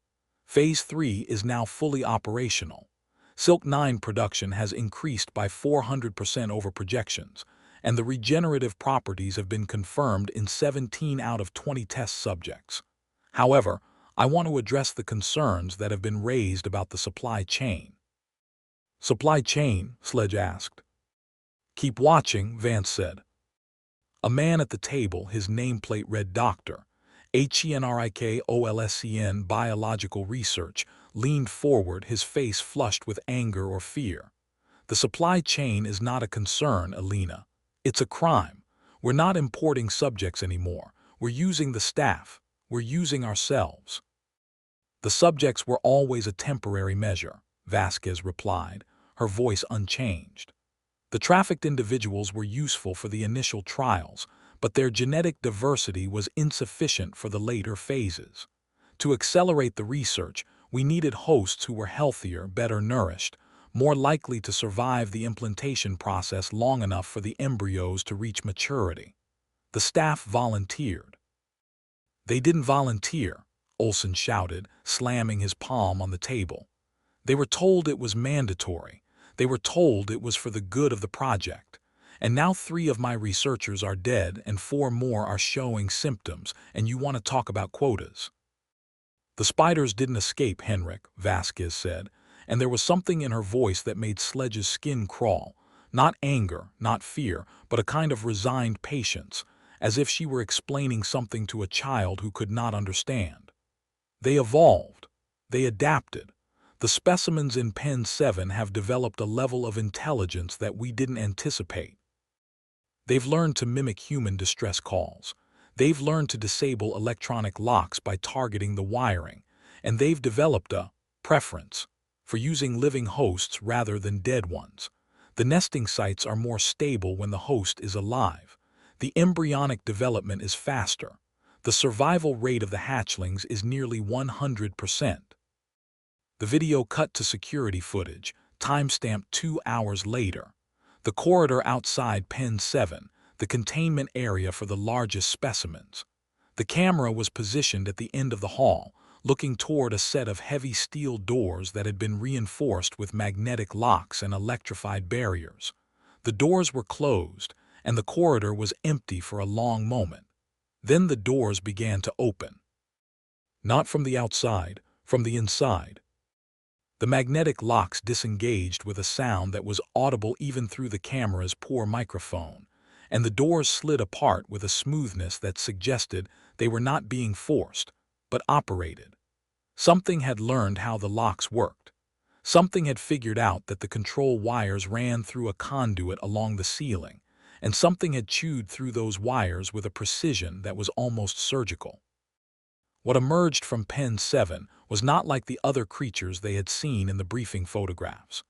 Speaker 1: Phase 3 is now fully operational. Silk 9 production has increased by 400% over projections, and the regenerative properties have been confirmed in 17 out of 20 test subjects. However, I want to address the concerns that have been raised about the supply chain. Supply chain? Sledge asked. Keep watching, Vance said. A man at the table, his nameplate read Dr. Henrikolscn Biological Research, leaned forward, his face flushed with anger or fear. The supply chain is not a concern, Alina. It's a crime. We're not importing subjects anymore. We're using the staff. We're using ourselves. The subjects were always a temporary measure, Vasquez replied, her voice unchanged. The trafficked individuals were useful for the initial trials, but their genetic diversity was insufficient for the later phases. To accelerate the research, we needed hosts who were healthier, better nourished, more likely to survive the implantation process long enough for the embryos to reach maturity. The staff volunteered. They didn't volunteer, Olson shouted, slamming his palm on the table. They were told it was mandatory. They were told it was for the good of the project. And now 3 of my researchers are dead and 4 more are showing symptoms, and you want to talk about quotas. The spiders didn't escape, Henrik, Vasquez said, and there was something in her voice that made Sledge's skin crawl. Not anger, not fear, but a kind of resigned patience, as if she were explaining something to a child who could not understand. They evolved. They adapted. The specimens in Pen 7 have developed a level of intelligence that we didn't anticipate. They've learned to mimic human distress calls. They've learned to disable electronic locks by targeting the wiring, and they've developed a preference for using living hosts rather than dead ones. The nesting sites are more stable when the host is alive. The embryonic development is faster. The survival rate of the hatchlings is nearly 100%. The video cut to security footage, timestamped 2 hours later. The corridor outside Pen 7, the containment area for the largest specimens. The camera was positioned at the end of the hall, looking toward a set of heavy steel doors that had been reinforced with magnetic locks and electrified barriers. The doors were closed, and the corridor was empty for a long moment. Then the doors began to open. Not from the outside, from the inside. The magnetic locks disengaged with a sound that was audible even through the camera's poor microphone, and the doors slid apart with a smoothness that suggested they were not being forced, but operated. Something had learned how the locks worked. Something had figured out that the control wires ran through a conduit along the ceiling, and something had chewed through those wires with a precision that was almost surgical. What emerged from Pen 7 was not like the other creatures they had seen in the briefing photographs.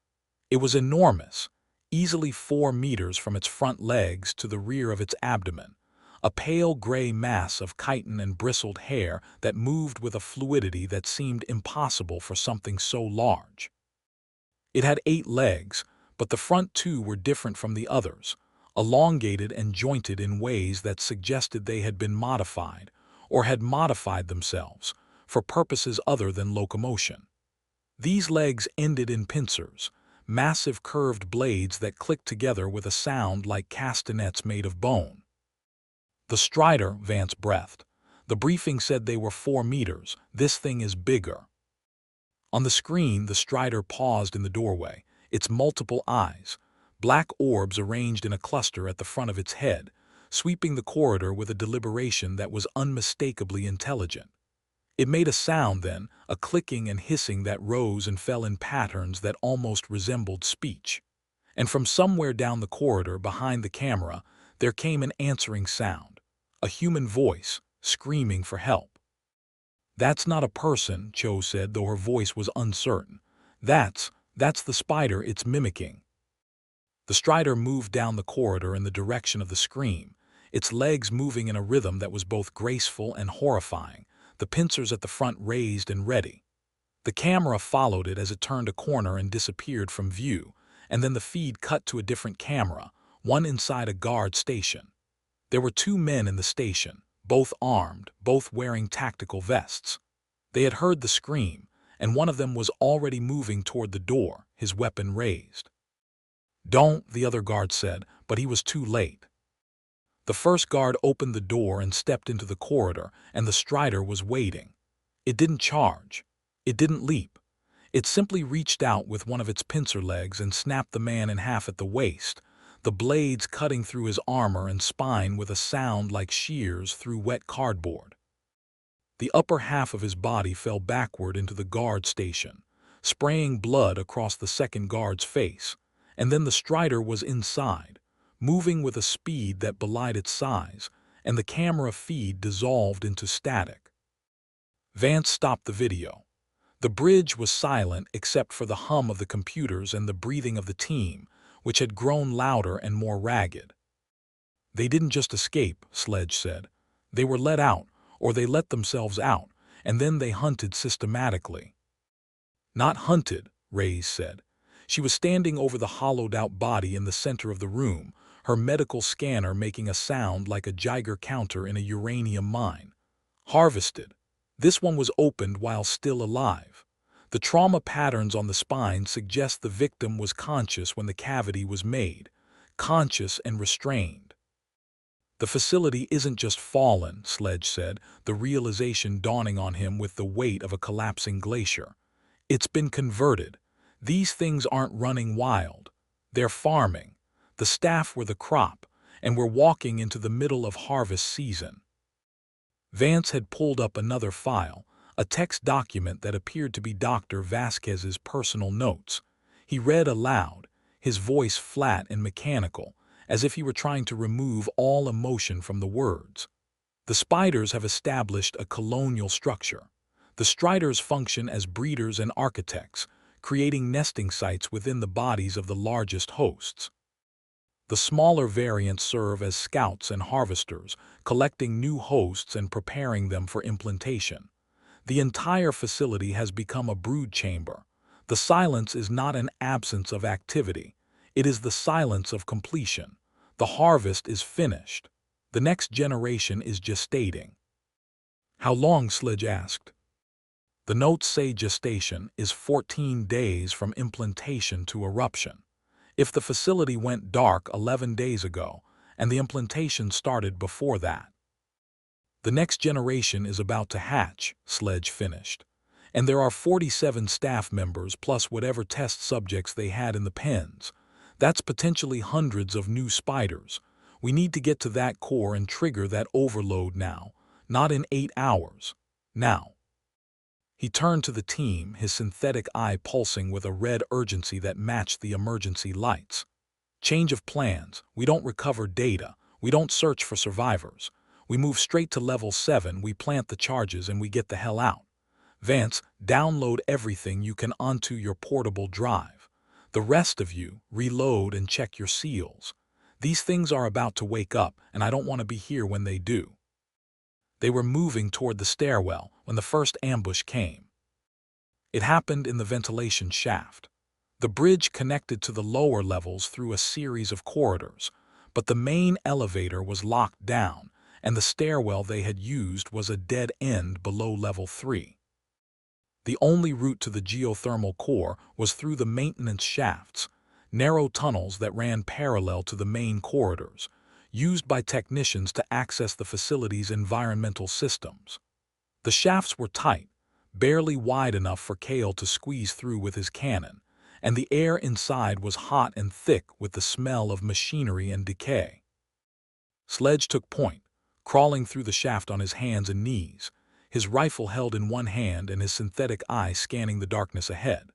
Speaker 1: It was enormous, easily 4 meters from its front legs to the rear of its abdomen, a pale gray mass of chitin and bristled hair that moved with a fluidity that seemed impossible for something so large. It had 8 legs, but the front 2 were different from the others, elongated and jointed in ways that suggested they had been modified, or had modified themselves, for purposes other than locomotion. These legs ended in pincers, massive curved blades that clicked together with a sound like castanets made of bone. The Strider, Vance breathed. The briefing said they were 4 meters. This thing is bigger. On the screen, the Strider paused in the doorway, its multiple eyes, black orbs arranged in a cluster at the front of its head, sweeping the corridor with a deliberation that was unmistakably intelligent. It made a sound then, a clicking and hissing that rose and fell in patterns that almost resembled speech. And from somewhere down the corridor behind the camera, there came an answering sound, a human voice, screaming for help. "That's not a person," Cho said, though her voice was uncertain. That's the spider it's mimicking." The Strider moved down the corridor in the direction of the scream, its legs moving in a rhythm that was both graceful and horrifying, the pincers at the front raised and ready. The camera followed it as it turned a corner and disappeared from view, and then the feed cut to a different camera, one inside a guard station. There were 2 men in the station, both armed, both wearing tactical vests. They had heard the scream, and one of them was already moving toward the door, his weapon raised. "Don't," the other guard said, but he was too late. The first guard opened the door and stepped into the corridor, and the Strider was waiting. It didn't charge. It didn't leap. It simply reached out with one of its pincer legs and snapped the man in half at the waist, the blades cutting through his armor and spine with a sound like shears through wet cardboard. The upper half of his body fell backward into the guard station, spraying blood across the second guard's face, and then the Strider was inside, moving with a speed that belied its size, and the camera feed dissolved into static. Vance stopped the video. The bridge was silent except for the hum of the computers and the breathing of the team, which had grown louder and more ragged. "They didn't just escape," Sledge said. "They were let out, or they let themselves out, and then they hunted systematically." "Not hunted," Reyes said. She was standing over the hollowed-out body in the center of the room, her medical scanner making a sound like a Geiger counter in a uranium mine. "Harvested. This one was opened while still alive. The trauma patterns on the spine suggest the victim was conscious when the cavity was made, conscious and restrained." "The facility isn't just fallen," Sledge said, the realization dawning on him with the weight of a collapsing glacier. "It's been converted. These things aren't running wild. They're farming. The staff were the crop, and we're walking into the middle of harvest season." Vance had pulled up another file, a text document that appeared to be Dr. Vasquez's personal notes. He read aloud, his voice flat and mechanical, as if he were trying to remove all emotion from the words. "The spiders have established a colonial structure. The Striders function as breeders and architects, creating nesting sites within the bodies of the largest hosts. The smaller variants serve as scouts and harvesters, collecting new hosts and preparing them for implantation. The entire facility has become a brood chamber. The silence is not an absence of activity. It is the silence of completion. The harvest is finished. The next generation is gestating." "How long?" Sledge asked. "The notes say gestation is 14 days from implantation to eruption. If the facility went dark 11 days ago, and the implantation started before that." "The next generation is about to hatch," Sledge finished. "And there are 47 staff members plus whatever test subjects they had in the pens. That's potentially hundreds of new spiders. We need to get to that core and trigger that overload now, not in 8 hours. Now." He turned to the team, his synthetic eye pulsing with a red urgency that matched the emergency lights. "Change of plans. We don't recover data. We don't search for survivors. We move straight to level 7, we plant the charges, and we get the hell out. Vance, download everything you can onto your portable drive. The rest of you, reload and check your seals. These things are about to wake up, and I don't want to be here when they do." They were moving toward the stairwell when the first ambush came. It happened in the ventilation shaft. The bridge connected to the lower levels through a series of corridors, but the main elevator was locked down, and the stairwell they had used was a dead end below level 3. The only route to the geothermal core was through the maintenance shafts, narrow tunnels that ran parallel to the main corridors, used by technicians to access the facility's environmental systems. The shafts were tight, barely wide enough for Kale to squeeze through with his cannon, and the air inside was hot and thick with the smell of machinery and decay. Sledge took point, crawling through the shaft on his hands and knees, his rifle held in one hand and his synthetic eye scanning the darkness ahead.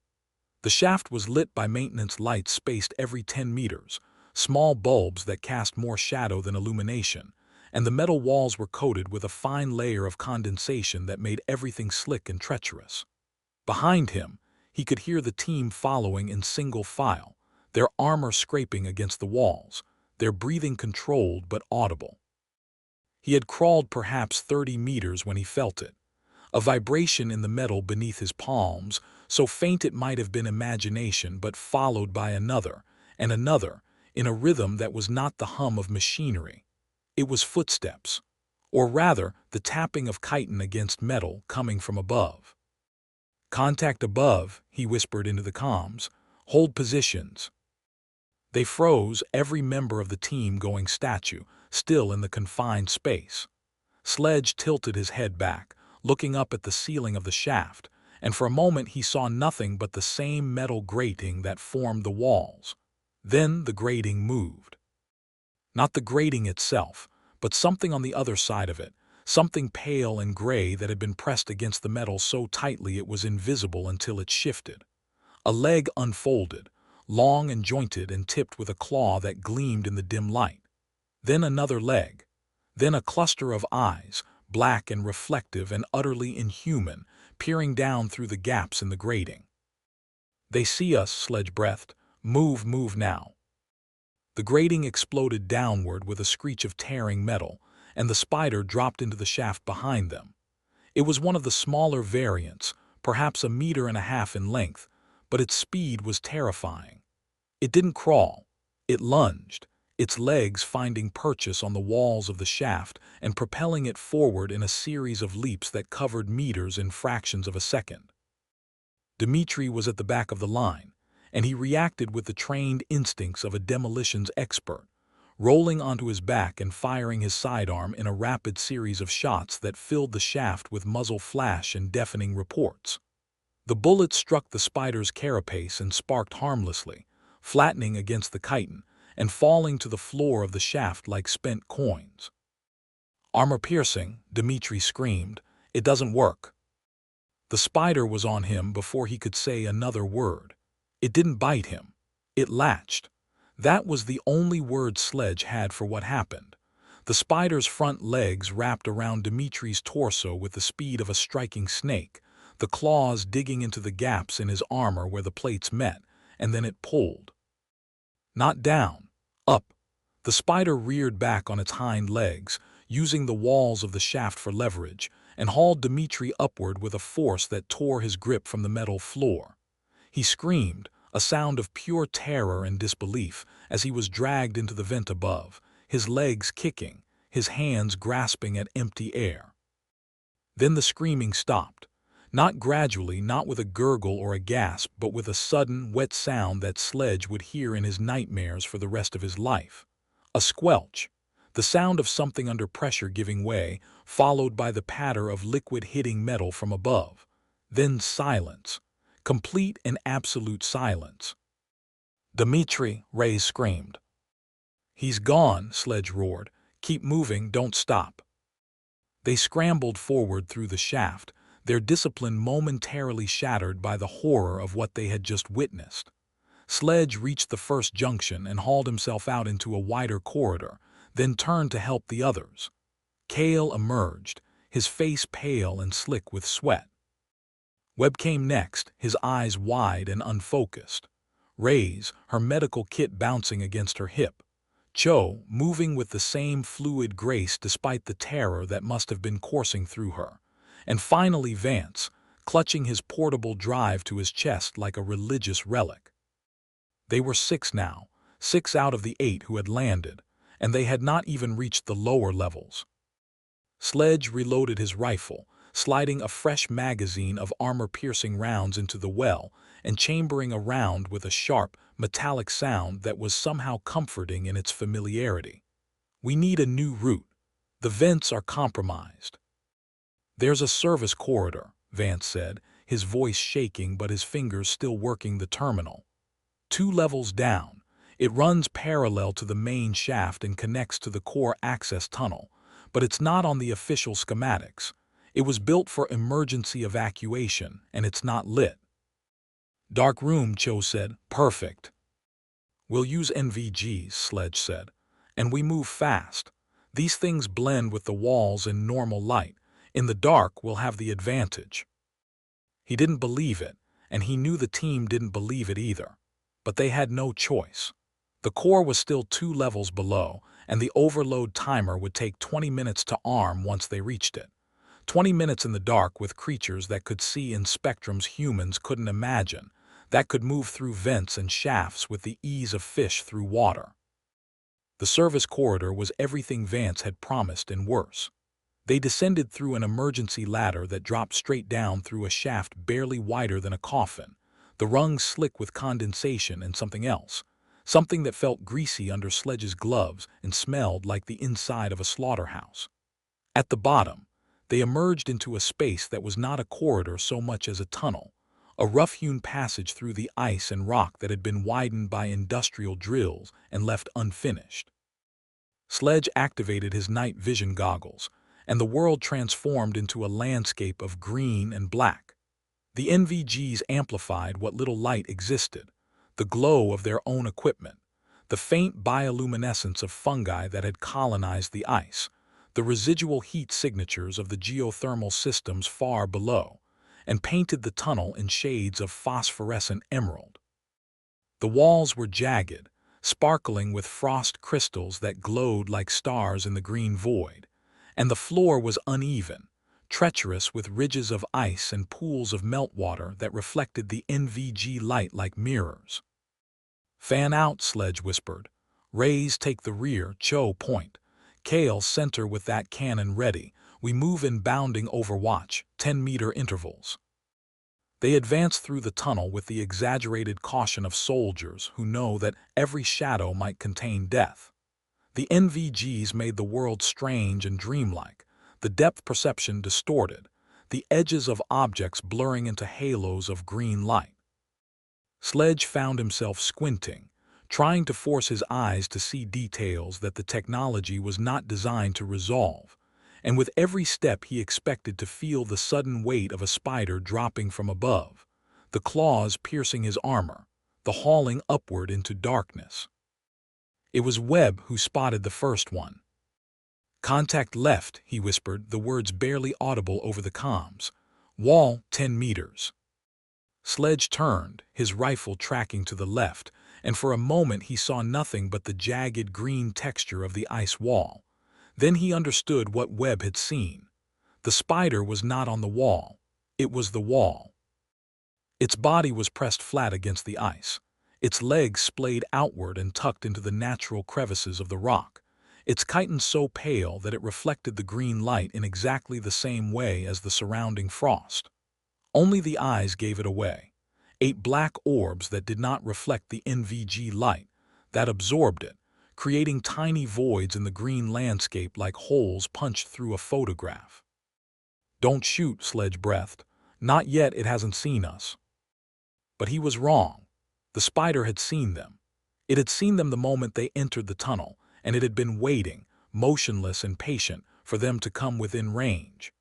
Speaker 1: The shaft was lit by maintenance lights spaced every 10 meters, small bulbs that cast more shadow than illumination, and the metal walls were coated with a fine layer of condensation that made everything slick and treacherous. Behind him, he could hear the team following in single file, their armor scraping against the walls, their breathing controlled but audible. He had crawled perhaps 30 meters when he felt it, a vibration in the metal beneath his palms, so faint it might have been imagination, but followed by another, and another, in a rhythm that was not the hum of machinery. It was footsteps, or rather, the tapping of chitin against metal coming from above. "Contact above," he whispered into the comms. "Hold positions." They froze, every member of the team going statue, still in the confined space. Sledge tilted his head back, looking up at the ceiling of the shaft, and for a moment he saw nothing but the same metal grating that formed the walls. Then the grating moved. Not the grating itself, but something on the other side of it, something pale and gray that had been pressed against the metal so tightly it was invisible until it shifted. A leg unfolded, long and jointed and tipped with a claw that gleamed in the dim light. Then another leg. Then a cluster of eyes, black and reflective and utterly inhuman, peering down through the gaps in the grating. "They see us," Sledge breathed. "Move, move now." The grating exploded downward with a screech of tearing metal, and the spider dropped into the shaft behind them. It was one of the smaller variants, perhaps 1.5 meters in length, but its speed was terrifying. It didn't crawl. It lunged, its legs finding purchase on the walls of the shaft and propelling it forward in a series of leaps that covered meters in fractions of a second. Dmitri was at the back of the line, and he reacted with the trained instincts of a demolitions expert, rolling onto his back and firing his sidearm in a rapid series of shots that filled the shaft with muzzle flash and deafening reports. The bullets struck the spider's carapace and sparked harmlessly, flattening against the chitin and falling to the floor of the shaft like spent coins. "Armor-piercing," Dmitri screamed. "It doesn't work." The spider was on him before he could say another word. It didn't bite him. It latched. That was the only word Sledge had for what happened. The spider's front legs wrapped around Dmitri's torso with the speed of a striking snake, the claws digging into the gaps in his armor where the plates met, and then it pulled. Not down, up. The spider reared back on its hind legs, using the walls of the shaft for leverage, and hauled Dmitri upward with a force that tore his grip from the metal floor. He screamed, a sound of pure terror and disbelief, as he was dragged into the vent above, his legs kicking, his hands grasping at empty air. Then the screaming stopped. Not gradually, not with a gurgle or a gasp, but with a sudden, wet sound that Sledge would hear in his nightmares for the rest of his life. A squelch, the sound of something under pressure giving way, followed by the patter of liquid hitting metal from above. Then silence. Complete and absolute silence. "Dmitri," Ray screamed. "He's gone," Sledge roared. "Keep moving, don't stop." They scrambled forward through the shaft, their discipline momentarily shattered by the horror of what they had just witnessed. Sledge reached the first junction and hauled himself out into a wider corridor, then turned to help the others. Kale emerged, his face pale and slick with sweat. Webb came next, his eyes wide and unfocused. Ray's, her medical kit bouncing against her hip. Cho, moving with the same fluid grace despite the terror that must have been coursing through her. And finally Vance, clutching his portable drive to his chest like a religious relic. They were 6 now, 6 out of the 8 who had landed, and they had not even reached the lower levels. Sledge reloaded his rifle, sliding a fresh magazine of armor-piercing rounds into the well and chambering a round with a sharp, metallic sound that was somehow comforting in its familiarity. "We need a new route. The vents are compromised." "There's a service corridor," Vance said, his voice shaking but his fingers still working the terminal. 2 levels down. It runs parallel to the main shaft and connects to the core access tunnel, but it's not on the official schematics. It was built for emergency evacuation, and it's not lit. "Dark room," Cho said. "Perfect." "We'll use NVGs," Sledge said. "And we move fast. These things blend with the walls in normal light. In the dark, we'll have the advantage." He didn't believe it, and he knew the team didn't believe it either. But they had no choice. The core was still 2 levels below, and the overload timer would take 20 minutes to arm once they reached it. 20 minutes in the dark with creatures that could see in spectrums humans couldn't imagine, that could move through vents and shafts with the ease of fish through water. The service corridor was everything Vance had promised and worse. They descended through an emergency ladder that dropped straight down through a shaft barely wider than a coffin, the rungs slick with condensation and something else, something that felt greasy under Sledge's gloves and smelled like the inside of a slaughterhouse. At the bottom, they emerged into a space that was not a corridor so much as a tunnel, a rough-hewn passage through the ice and rock that had been widened by industrial drills and left unfinished. Sledge activated his night vision goggles, and the world transformed into a landscape of green and black. The NVGs amplified what little light existed, the glow of their own equipment, the faint bioluminescence of fungi that had colonized the ice, the residual heat signatures of the geothermal systems far below, and painted the tunnel in shades of phosphorescent emerald. The walls were jagged, sparkling with frost crystals that glowed like stars in the green void, and the floor was uneven, treacherous with ridges of ice and pools of meltwater that reflected the NVG light like mirrors. "Fan out," Sledge whispered. "Rays take the rear, Cho point. Kale center with that cannon ready. We move in bounding overwatch, 10-meter intervals." They advanced through the tunnel with the exaggerated caution of soldiers who know that every shadow might contain death. The NVGs made the world strange and dreamlike, the depth perception distorted, the edges of objects blurring into halos of green light. Sledge found himself squinting, trying to force his eyes to see details that the technology was not designed to resolve, and with every step he expected to feel the sudden weight of a spider dropping from above, the claws piercing his armor, the hauling upward into darkness. It was Webb who spotted the first one. "Contact left," he whispered, the words barely audible over the comms. "Wall, 10 meters." Sledge turned, his rifle tracking to the left, and for a moment he saw nothing but the jagged green texture of the ice wall. Then he understood what Webb had seen. The spider was not on the wall. It was the wall. Its body was pressed flat against the ice. Its legs splayed outward and tucked into the natural crevices of the rock. Its chitin so pale that it reflected the green light in exactly the same way as the surrounding frost. Only the eyes gave it away. 8 black orbs that did not reflect the NVG light, that absorbed it, creating tiny voids in the green landscape like holes punched through a photograph. "Don't shoot," Sledge breathed. "Not yet, it hasn't seen us." But he was wrong. The spider had seen them. It had seen them the moment they entered the tunnel, and it had been waiting, motionless and patient, for them to come within range.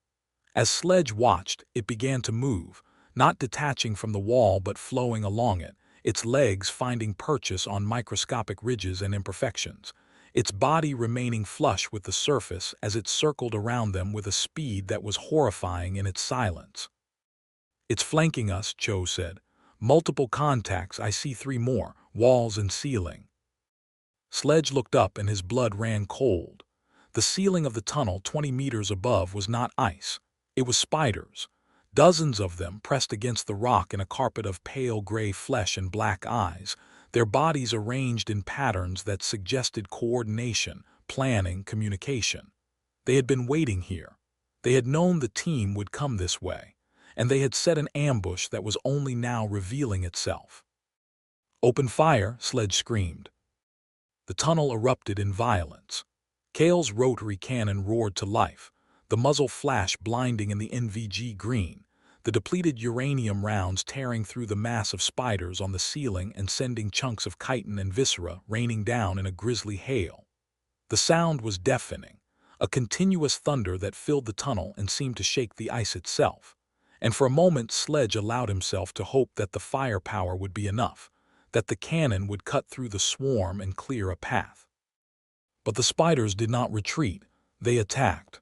Speaker 1: As Sledge watched, it began to move, not detaching from the wall but flowing along it, its legs finding purchase on microscopic ridges and imperfections, its body remaining flush with the surface as it circled around them with a speed that was horrifying in its silence. "It's flanking us," Cho said. "Multiple contacts, I see 3 more, walls and ceiling." Sledge looked up and his blood ran cold. The ceiling of the tunnel 20 meters above was not ice. It was spiders. Dozens of them pressed against the rock in a carpet of pale gray flesh and black eyes, their bodies arranged in patterns that suggested coordination, planning, communication. They had been waiting here. They had known the team would come this way, and they had set an ambush that was only now revealing itself. "Open fire," Sledge screamed. The tunnel erupted in violence. Kale's rotary cannon roared to life, the muzzle flash blinding in the NVG green, the depleted uranium rounds tearing through the mass of spiders on the ceiling and sending chunks of chitin and viscera raining down in a grisly hail. The sound was deafening, a continuous thunder that filled the tunnel and seemed to shake the ice itself. And for a moment Sledge allowed himself to hope that the firepower would be enough, that the cannon would cut through the swarm and clear a path. But the spiders did not retreat, they attacked.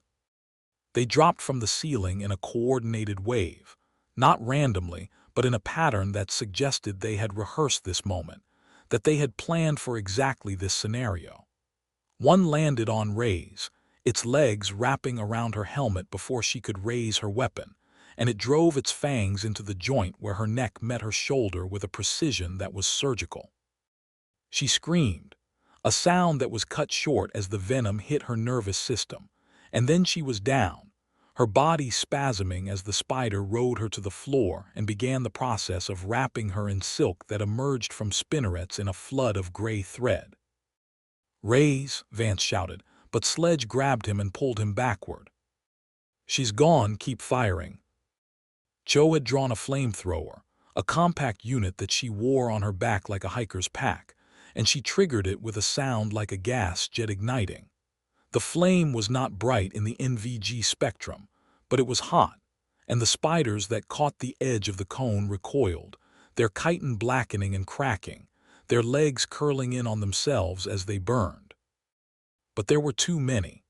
Speaker 1: They dropped from the ceiling in a coordinated wave, not randomly, but in a pattern that suggested they had rehearsed this moment, that they had planned for exactly this scenario. One landed on Ray's, its legs wrapping around her helmet before she could raise her weapon, and it drove its fangs into the joint where her neck met her shoulder with a precision that was surgical. She screamed, a sound that was cut short as the venom hit her nervous system, and then she was down, her body spasming as the spider rode her to the floor and began the process of wrapping her in silk that emerged from spinnerets in a flood of gray thread. "Rays," Vance shouted, but Sledge grabbed him and pulled him backward. "She's gone, keep firing." Cho had drawn a flamethrower, a compact unit that she wore on her back like a hiker's pack, and she triggered it with a sound like a gas jet igniting. The flame was not bright in the NVG spectrum, but it was hot, and the spiders that caught the edge of the cone recoiled, their chitin blackening and cracking, their legs curling in on themselves as they burned. But there were too many.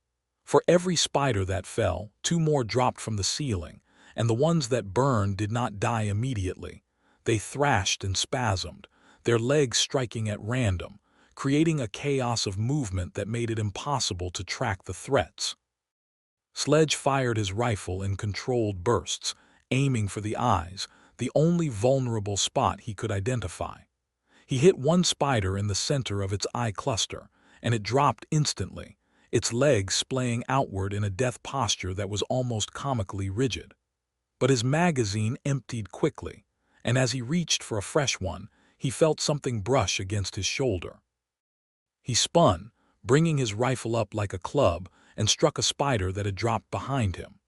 Speaker 1: For every spider that fell, 2 more dropped from the ceiling, and the ones that burned did not die immediately. They thrashed and spasmed, their legs striking at random, creating a chaos of movement that made it impossible to track the threats. Sledge fired his rifle in controlled bursts, aiming for the eyes, the only vulnerable spot he could identify. He hit one spider in the center of its eye cluster, and it dropped instantly, its legs splaying outward in a death posture that was almost comically rigid. But his magazine emptied quickly, and as he reached for a fresh one, he felt something brush against his shoulder. He spun, bringing his rifle up like a club, and struck a spider that had dropped behind him.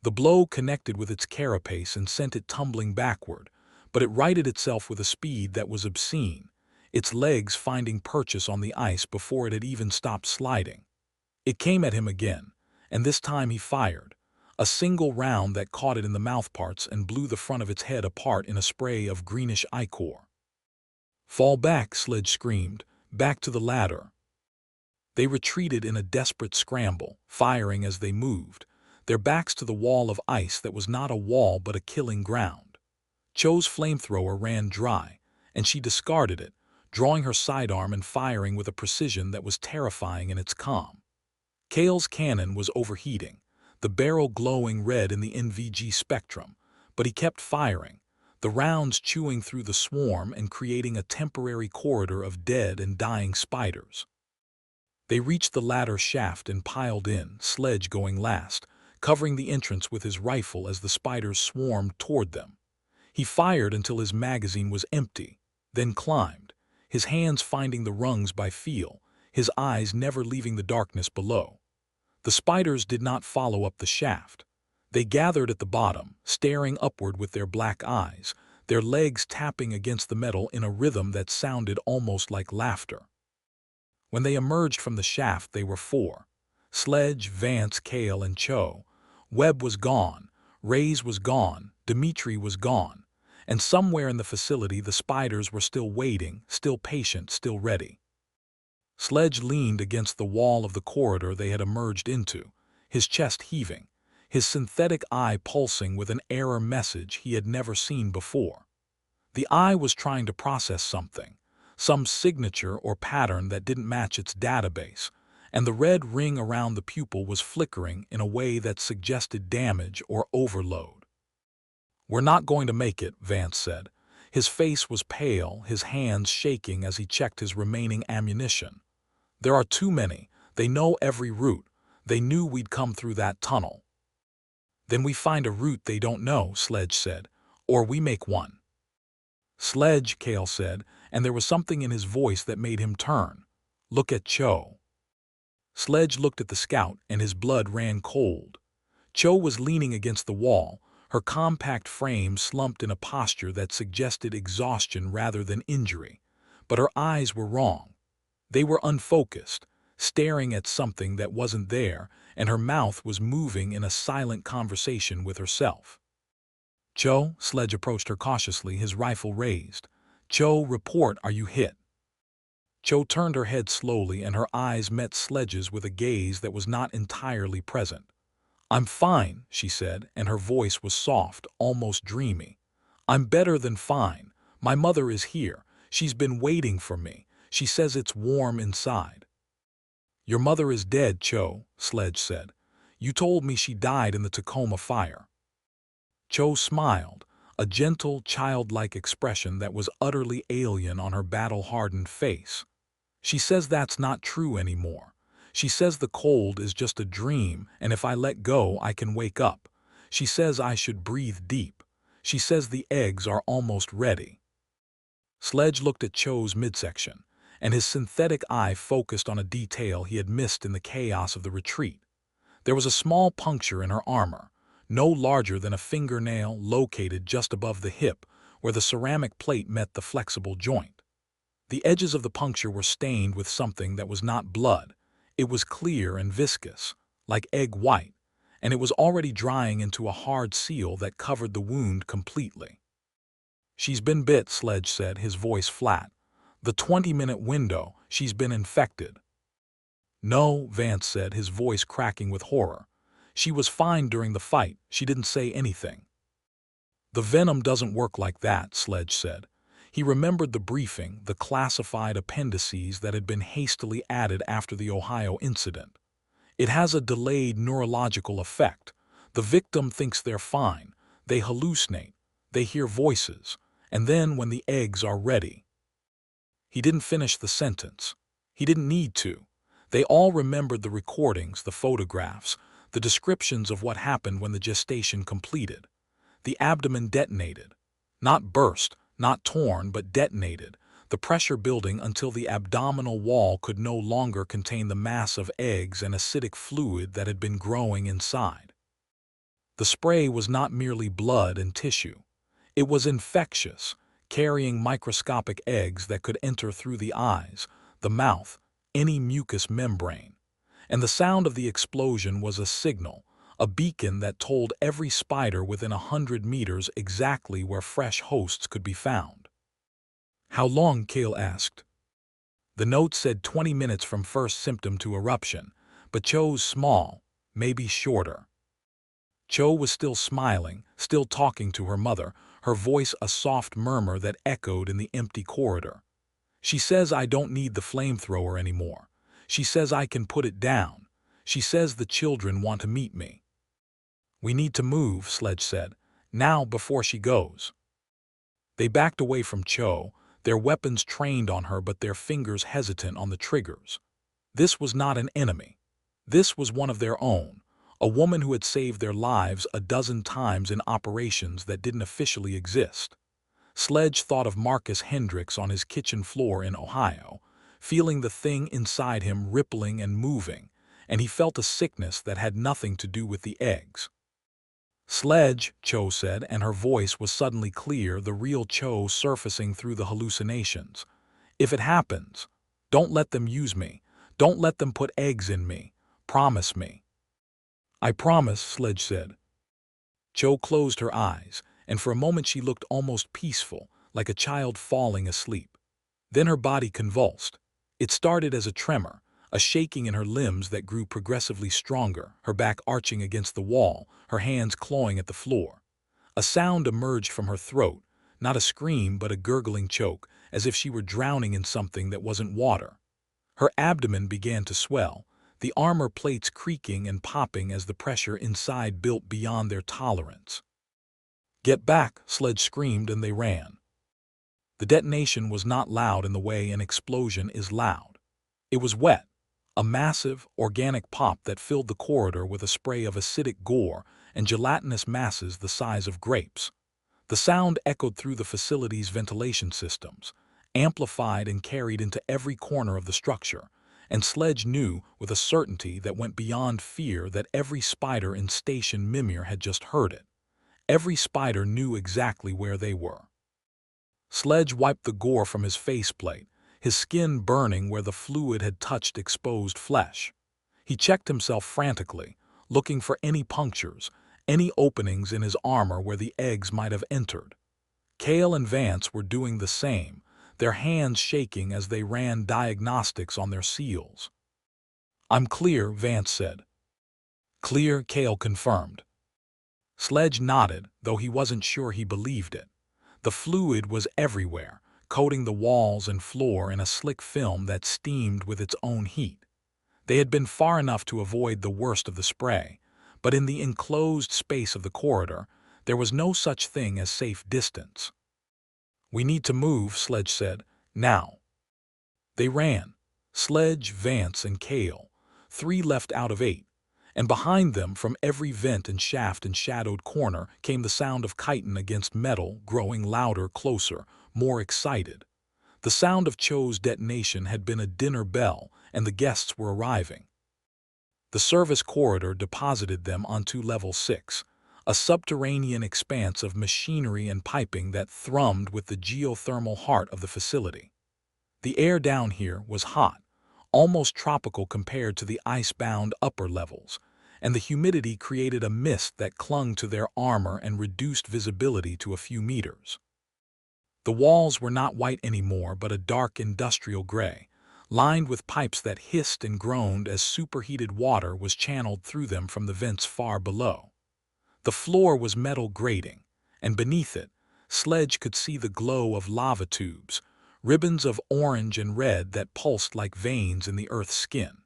Speaker 1: The blow connected with its carapace and sent it tumbling backward, but it righted itself with a speed that was obscene, its legs finding purchase on the ice before it had even stopped sliding. It came at him again, and this time he fired, a single round that caught it in the mouthparts and blew the front of its head apart in a spray of greenish ichor. "Fall back," Sledge screamed, "back to the ladder." They retreated in a desperate scramble, firing as they moved, their backs to the wall of ice that was not a wall but a killing ground. Cho's flamethrower ran dry, and she discarded it, drawing her sidearm and firing with a precision that was terrifying in its calm. Kale's cannon was overheating, the barrel glowing red in the NVG spectrum, but he kept firing, the rounds chewing through the swarm and creating a temporary corridor of dead and dying spiders. They reached the ladder shaft and piled in, Sledge going last, covering the entrance with his rifle as the spiders swarmed toward them. He fired until his magazine was empty, then climbed, his hands finding the rungs by feel, his eyes never leaving the darkness below. The spiders did not follow up the shaft. They gathered at the bottom, staring upward with their black eyes, their legs tapping against the metal in a rhythm that sounded almost like laughter. When they emerged from the shaft, they were 4. Sledge, Vance, Kale, and Cho. Webb was gone, Reyes was gone, Dimitri was gone, and somewhere in the facility the spiders were still waiting, still patient, still ready. Sledge leaned against the wall of the corridor they had emerged into, his chest heaving, his synthetic eye pulsing with an error message he had never seen before. The eye was trying to process something, some signature or pattern that didn't match its database, and the red ring around the pupil was flickering in a way that suggested damage or overload. "We're not going to make it," Vance said. His face was pale, his hands shaking as he checked his remaining ammunition. "There are too many. They know every route. They knew we'd come through that tunnel." "Then we find a route they don't know," Sledge said, "or we make one." "Sledge," Kale said, and there was something in his voice that made him turn. "Look at Cho." Sledge looked at the scout, and his blood ran cold. Cho was leaning against the wall, her compact frame slumped in a posture that suggested exhaustion rather than injury. But her eyes were wrong. They were unfocused, staring at something that wasn't there, and her mouth was moving in a silent conversation with herself. "Cho," Sledge approached her cautiously, his rifle raised. "Cho, report, are you hit?" Cho turned her head slowly, and her eyes met Sledge's with a gaze that was not entirely present. "I'm fine," she said, and her voice was soft, almost dreamy. "I'm better than fine. My mother is here. She's been waiting for me. She says it's warm inside." "Your mother is dead, Cho," Sledge said. "You told me she died in the Tacoma fire." Cho smiled, a gentle, childlike expression that was utterly alien on her battle-hardened face. "She says that's not true anymore. She says the cold is just a dream, and if I let go, I can wake up. She says I should breathe deep. She says the eggs are almost ready." Sledge looked at Cho's midsection, and his synthetic eye focused on a detail he had missed in the chaos of the retreat. There was a small puncture in her armor, no larger than a fingernail, located just above the hip, where the ceramic plate met the flexible joint. The edges of the puncture were stained with something that was not blood. It was clear and viscous, like egg white, and it was already drying into a hard seal that covered the wound completely. "She's been bit," Sledge said, his voice flat. "The 20-minute window, she's been infected." "No," Vance said, his voice cracking with horror. "She was fine during the fight. She didn't say anything." "The venom doesn't work like that," Sledge said. He remembered the briefing, the classified appendices that had been hastily added after the Ohio incident. "It has a delayed neurological effect. The victim thinks they're fine. They hallucinate. They hear voices. And then when the eggs are ready—" He didn't finish the sentence. He didn't need to. They all remembered the recordings, the photographs, the descriptions of what happened when the gestation completed. The abdomen detonated. Not burst, not torn, but detonated, the pressure building until the abdominal wall could no longer contain the mass of eggs and acidic fluid that had been growing inside. The spray was not merely blood and tissue. It was infectious, carrying microscopic eggs that could enter through the eyes, the mouth, any mucous membrane. And the sound of the explosion was a signal, a beacon that told every spider within 100 meters exactly where fresh hosts could be found. "How long?" Cale asked. The note said 20 minutes from first symptom to eruption, but chose small, maybe shorter. Cho was still smiling, still talking to her mother, her voice a soft murmur that echoed in the empty corridor. "She says I don't need the flamethrower anymore. She says I can put it down. She says the children want to meet me." "We need to move," Sledge said. "Now, before she goes." They backed away from Cho, their weapons trained on her but their fingers hesitant on the triggers. This was not an enemy. This was one of their own, a woman who had saved their lives a dozen times in operations that didn't officially exist. Sledge thought of Marcus Hendricks on his kitchen floor in Ohio, feeling the thing inside him rippling and moving, and he felt a sickness that had nothing to do with the eggs. "Sledge," Cho said, and her voice was suddenly clear, the real Cho surfacing through the hallucinations. "If it happens, don't let them use me. Don't let them put eggs in me. Promise me." "I promise," Sledge said. Cho closed her eyes, and for a moment she looked almost peaceful, like a child falling asleep. Then her body convulsed. It started as a tremor, a shaking in her limbs that grew progressively stronger, her back arching against the wall, her hands clawing at the floor. A sound emerged from her throat, not a scream but a gurgling choke, as if she were drowning in something that wasn't water. Her abdomen began to swell, the armor plates creaking and popping as the pressure inside built beyond their tolerance. "Get back," Sledge screamed, and they ran. The detonation was not loud in the way an explosion is loud. It was wet, a massive, organic pop that filled the corridor with a spray of acidic gore and gelatinous masses the size of grapes. The sound echoed through the facility's ventilation systems, amplified and carried into every corner of the structure, and Sledge knew with a certainty that went beyond fear that every spider in Station Mimir had just heard it. Every spider knew exactly where they were. Sledge wiped the gore from his faceplate, his skin burning where the fluid had touched exposed flesh. He checked himself frantically, looking for any punctures, any openings in his armor where the eggs might have entered. Cale and Vance were doing the same, their hands shaking as they ran diagnostics on their seals. "I'm clear," Vance said. "Clear," Cale confirmed. Sledge nodded, though he wasn't sure he believed it. The fluid was everywhere, coating the walls and floor in a slick film that steamed with its own heat. They had been far enough to avoid the worst of the spray, but in the enclosed space of the corridor, there was no such thing as safe distance. "We need to move," Sledge said. "Now." They ran. Sledge, Vance, and Cale, 3 left out of 8. And behind them, from every vent and shaft and shadowed corner, came the sound of chitin against metal, growing louder, closer, more excited. The sound of Cho's detonation had been a dinner bell, and the guests were arriving. The service corridor deposited them onto level 6, a subterranean expanse of machinery and piping that thrummed with the geothermal heart of the facility. The air down here was hot, almost tropical compared to the ice-bound upper levels, and the humidity created a mist that clung to their armor and reduced visibility to a few meters. The walls were not white anymore but a dark industrial gray, lined with pipes that hissed and groaned as superheated water was channeled through them from the vents far below. The floor was metal grating, and beneath it, Sledge could see the glow of lava tubes, ribbons of orange and red that pulsed like veins in the Earth's skin.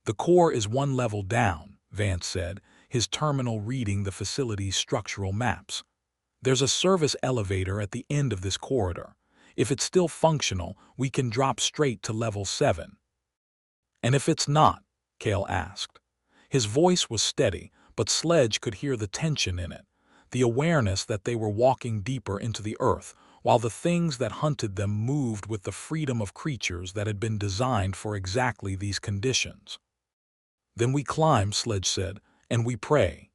Speaker 1: "The core is one level down," Vance said, his terminal reading the facility's structural maps. "There's a service elevator at the end of this corridor. If it's still functional, we can drop straight to level 7. "And if it's not?" Cale asked. His voice was steady, but Sledge could hear the tension in it, the awareness that they were walking deeper into the Earth, while the things that hunted them moved with the freedom of creatures that had been designed for exactly these conditions. "Then we climb," Sledge said, "and we pray."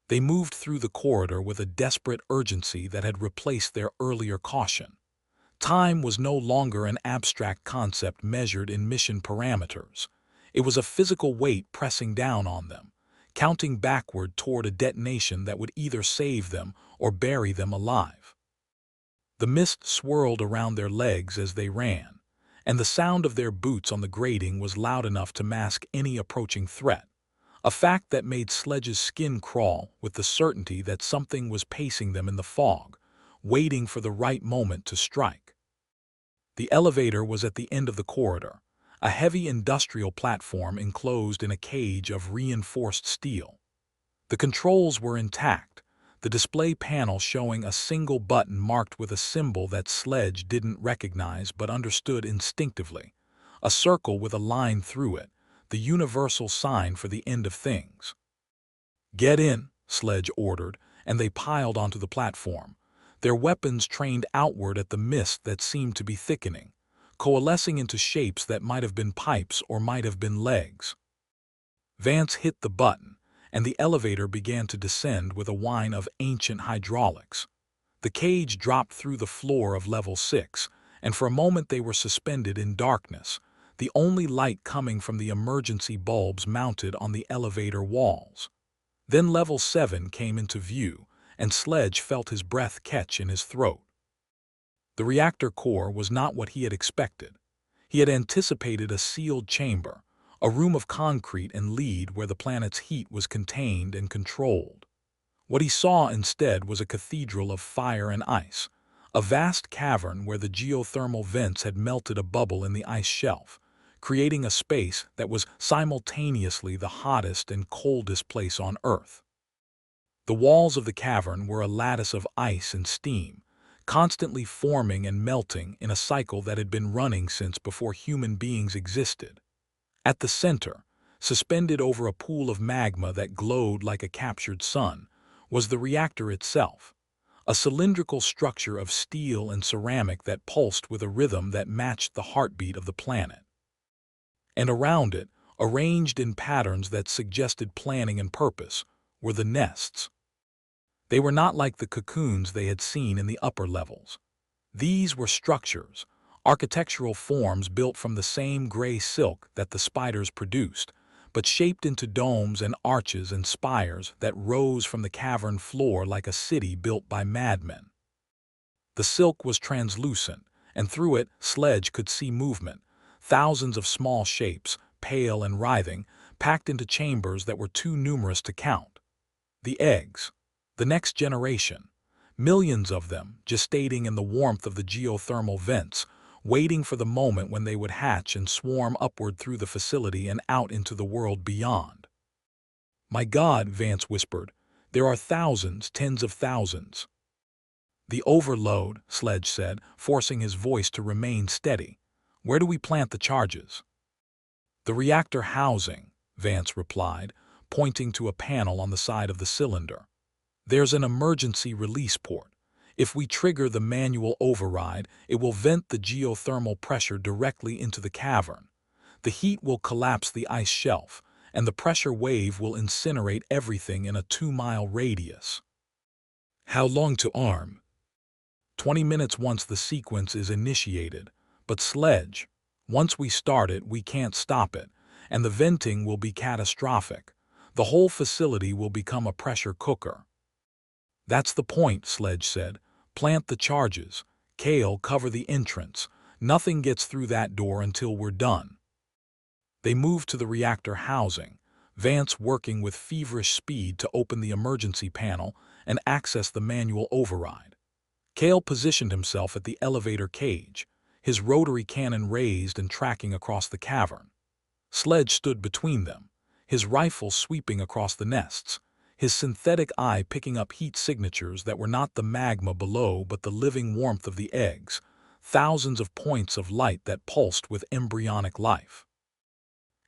Speaker 1: They moved through the corridor with a desperate urgency that had replaced their earlier caution. Time was no longer an abstract concept measured in mission parameters. It was a physical weight pressing down on them, counting backward toward a detonation that would either save them or bury them alive. The mist swirled around their legs as they ran, and the sound of their boots on the grating was loud enough to mask any approaching threat, a fact that made Sledge's skin crawl with the certainty that something was pacing them in the fog, waiting for the right moment to strike. The elevator was at the end of the corridor, a heavy industrial platform enclosed in a cage of reinforced steel. The controls were intact, the display panel showing a single button marked with a symbol that Sledge didn't recognize but understood instinctively, a circle with a line through it, the universal sign for the end of things. "Get in," Sledge ordered, and they piled onto the platform, their weapons trained outward at the mist that seemed to be thickening, coalescing into shapes that might have been pipes or might have been legs. Vance hit the button, and the elevator began to descend with a whine of ancient hydraulics. The cage dropped through the floor of level 6, and for a moment they were suspended in darkness, the only light coming from the emergency bulbs mounted on the elevator walls. Then level 7 came into view, and Sledge felt his breath catch in his throat. The reactor core was not what he had expected. He had anticipated a sealed chamber, a room of concrete and lead where the planet's heat was contained and controlled. What he saw instead was a cathedral of fire and ice, a vast cavern where the geothermal vents had melted a bubble in the ice shelf, creating a space that was simultaneously the hottest and coldest place on Earth. The walls of the cavern were a lattice of ice and steam, constantly forming and melting in a cycle that had been running since before human beings existed. At the center, suspended over a pool of magma that glowed like a captured sun, was the reactor itself, a cylindrical structure of steel and ceramic that pulsed with a rhythm that matched the heartbeat of the planet. And around it, arranged in patterns that suggested planning and purpose, were the nests. They were not like the cocoons they had seen in the upper levels. These were structures, architectural forms built from the same gray silk that the spiders produced, but shaped into domes and arches and spires that rose from the cavern floor like a city built by madmen. The silk was translucent, and through it Sledge could see movement, thousands of small shapes, pale and writhing, packed into chambers that were too numerous to count. The eggs. The next generation, millions of them gestating in the warmth of the geothermal vents, waiting for the moment when they would hatch and swarm upward through the facility and out into the world beyond. "My God," Vance whispered, "there are thousands, tens of thousands." "The overload," Sledge said, forcing his voice to remain steady. "Where do we plant the charges?" "The reactor housing," Vance replied, pointing to a panel on the side of the cylinder. "There's an emergency release port. If we trigger the manual override, it will vent the geothermal pressure directly into the cavern. The heat will collapse the ice shelf, and the pressure wave will incinerate everything in a 2-mile radius." "How long to arm?" 20 minutes once the sequence is initiated, but Sledge, Once we start it, we can't stop it, and the venting will be catastrophic. The whole facility will become a pressure cooker. That's the point, Sledge said. Plant the charges. Kale, cover the entrance. Nothing gets through that door until we're done. They moved to the reactor housing, Vance working with feverish speed to open the emergency panel and access the manual override. Kale positioned himself at the elevator cage, his rotary cannon raised and tracking across the cavern. Sledge stood between them, his rifle sweeping across the nests, his synthetic eye picking up heat signatures that were not the magma below but the living warmth of the eggs, thousands of points of light that pulsed with embryonic life.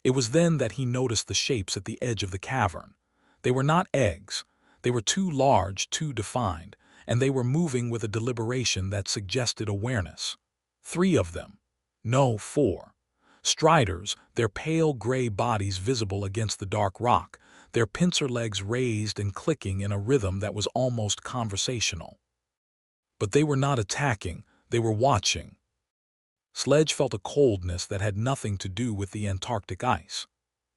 Speaker 1: It was then that he noticed the shapes at the edge of the cavern. They were not eggs. They were too large, too defined, and they were moving with a deliberation that suggested awareness. 3 of them. No, 4. Striders, their pale gray bodies visible against the dark rock, their pincer legs raised and clicking in a rhythm that was almost conversational. But they were not attacking, they were watching. Sledge felt a coldness that had nothing to do with the Antarctic ice.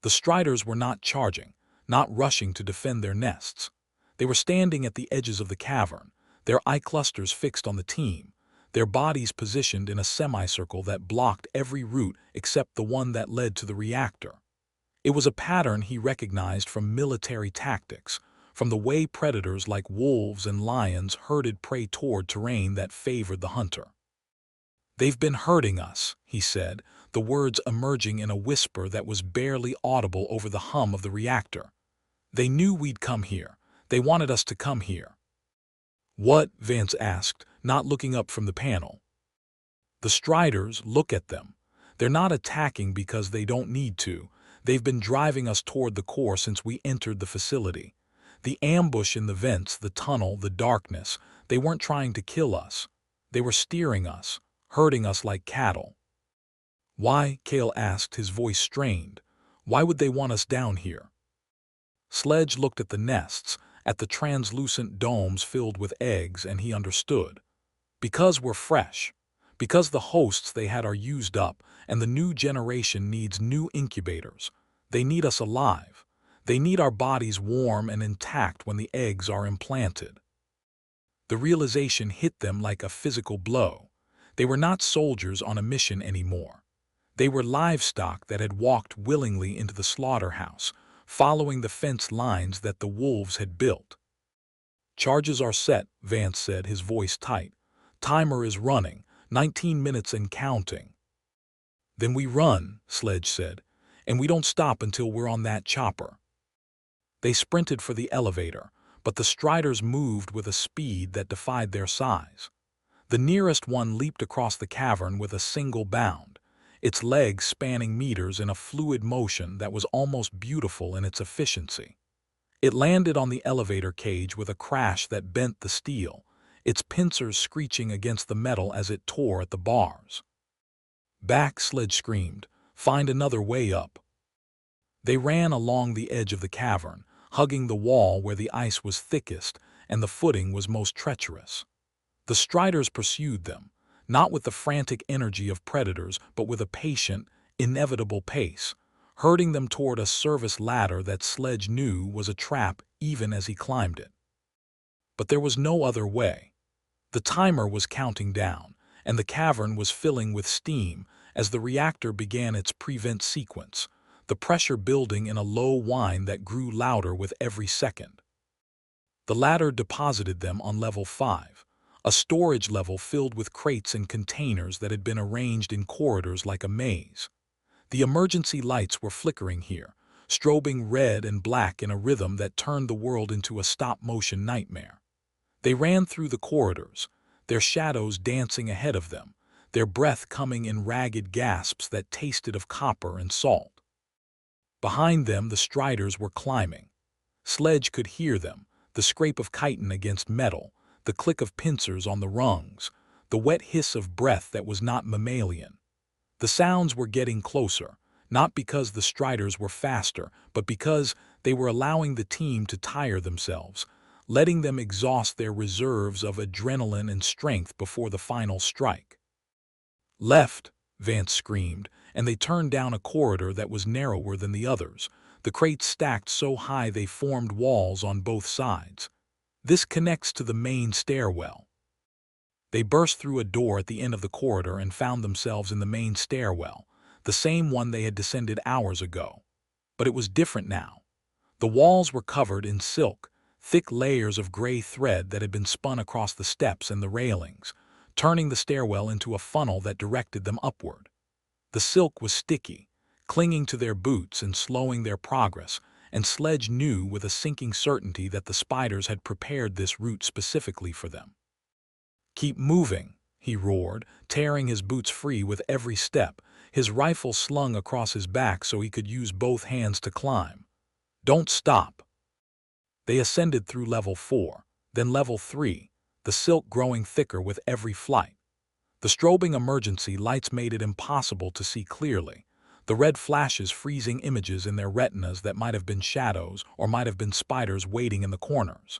Speaker 1: The Striders were not charging, not rushing to defend their nests. They were standing at the edges of the cavern, their eye clusters fixed on the team, their bodies positioned in a semicircle that blocked every route except the one that led to the reactor. It was a pattern he recognized from military tactics, from the way predators like wolves and lions herded prey toward terrain that favored the hunter. "They've been hurting us," he said, the words emerging in a whisper that was barely audible over the hum of the reactor. "They knew we'd come here. They wanted us to come here." "What?" Vance asked, not looking up from the panel. "The Striders, look at them. They're not attacking because they don't need to. They've been driving us toward the core since we entered the facility. The ambush in the vents, the tunnel, the darkness, they weren't trying to kill us. They were steering us, herding us like cattle." "Why?" Kale asked, his voice strained. "Why would they want us down here?" Sledge looked at the nests, at the translucent domes filled with eggs, and he understood. "Because we're fresh. Because the hosts they had are used up, and the new generation needs new incubators. They need us alive. They need our bodies warm and intact when the eggs are implanted." The realization hit them like a physical blow. They were not soldiers on a mission anymore. They were livestock that had walked willingly into the slaughterhouse, following the fence lines that the wolves had built. "Charges are set," Vance said, his voice tight. "Timer is running, 19 minutes and counting." "Then we run," Sledge said, "and we don't stop until we're on that chopper." They sprinted for the elevator, but the Striders moved with a speed that defied their size. The nearest one leaped across the cavern with a single bound, its legs spanning meters in a fluid motion that was almost beautiful in its efficiency. It landed on the elevator cage with a crash that bent the steel, its pincers screeching against the metal as it tore at the bars. "Back," Sledge screamed. "Find another way up." They ran along the edge of the cavern, hugging the wall where the ice was thickest and the footing was most treacherous. The Striders pursued them, not with the frantic energy of predators, but with a patient, inevitable pace, herding them toward a service ladder that Sledge knew was a trap even as he climbed it. But there was no other way. The timer was counting down, and the cavern was filling with steam as the reactor began its prevent sequence, the pressure building in a low whine that grew louder with every second. The ladder deposited them on level 5, a storage level filled with crates and containers that had been arranged in corridors like a maze. The emergency lights were flickering here, strobing red and black in a rhythm that turned the world into a stop-motion nightmare. They ran through the corridors, their shadows dancing ahead of them, their breath coming in ragged gasps that tasted of copper and salt. Behind them the Striders were climbing. Sledge could hear them, the scrape of chitin against metal, the click of pincers on the rungs, the wet hiss of breath that was not mammalian. The sounds were getting closer, not because the Striders were faster, but because they were allowing the team to tire themselves, letting them exhaust their reserves of adrenaline and strength before the final strike. "Left," Vance screamed, and they turned down a corridor that was narrower than the others, the crates stacked so high they formed walls on both sides. This connects to the main stairwell. They burst through a door at the end of the corridor and found themselves in the main stairwell, the same one they had descended hours ago. But it was different now. The walls were covered in silk, thick layers of gray thread that had been spun across the steps and the railings, turning the stairwell into a funnel that directed them upward. The silk was sticky, clinging to their boots and slowing their progress, and Sledge knew with a sinking certainty that the spiders had prepared this route specifically for them. "Keep moving," he roared, tearing his boots free with every step, his rifle slung across his back so he could use both hands to climb. "Don't stop." They ascended through level 4, then level 3, the silk growing thicker with every flight. The strobing emergency lights made it impossible to see clearly, the red flashes freezing images in their retinas that might have been shadows or might have been spiders waiting in the corners.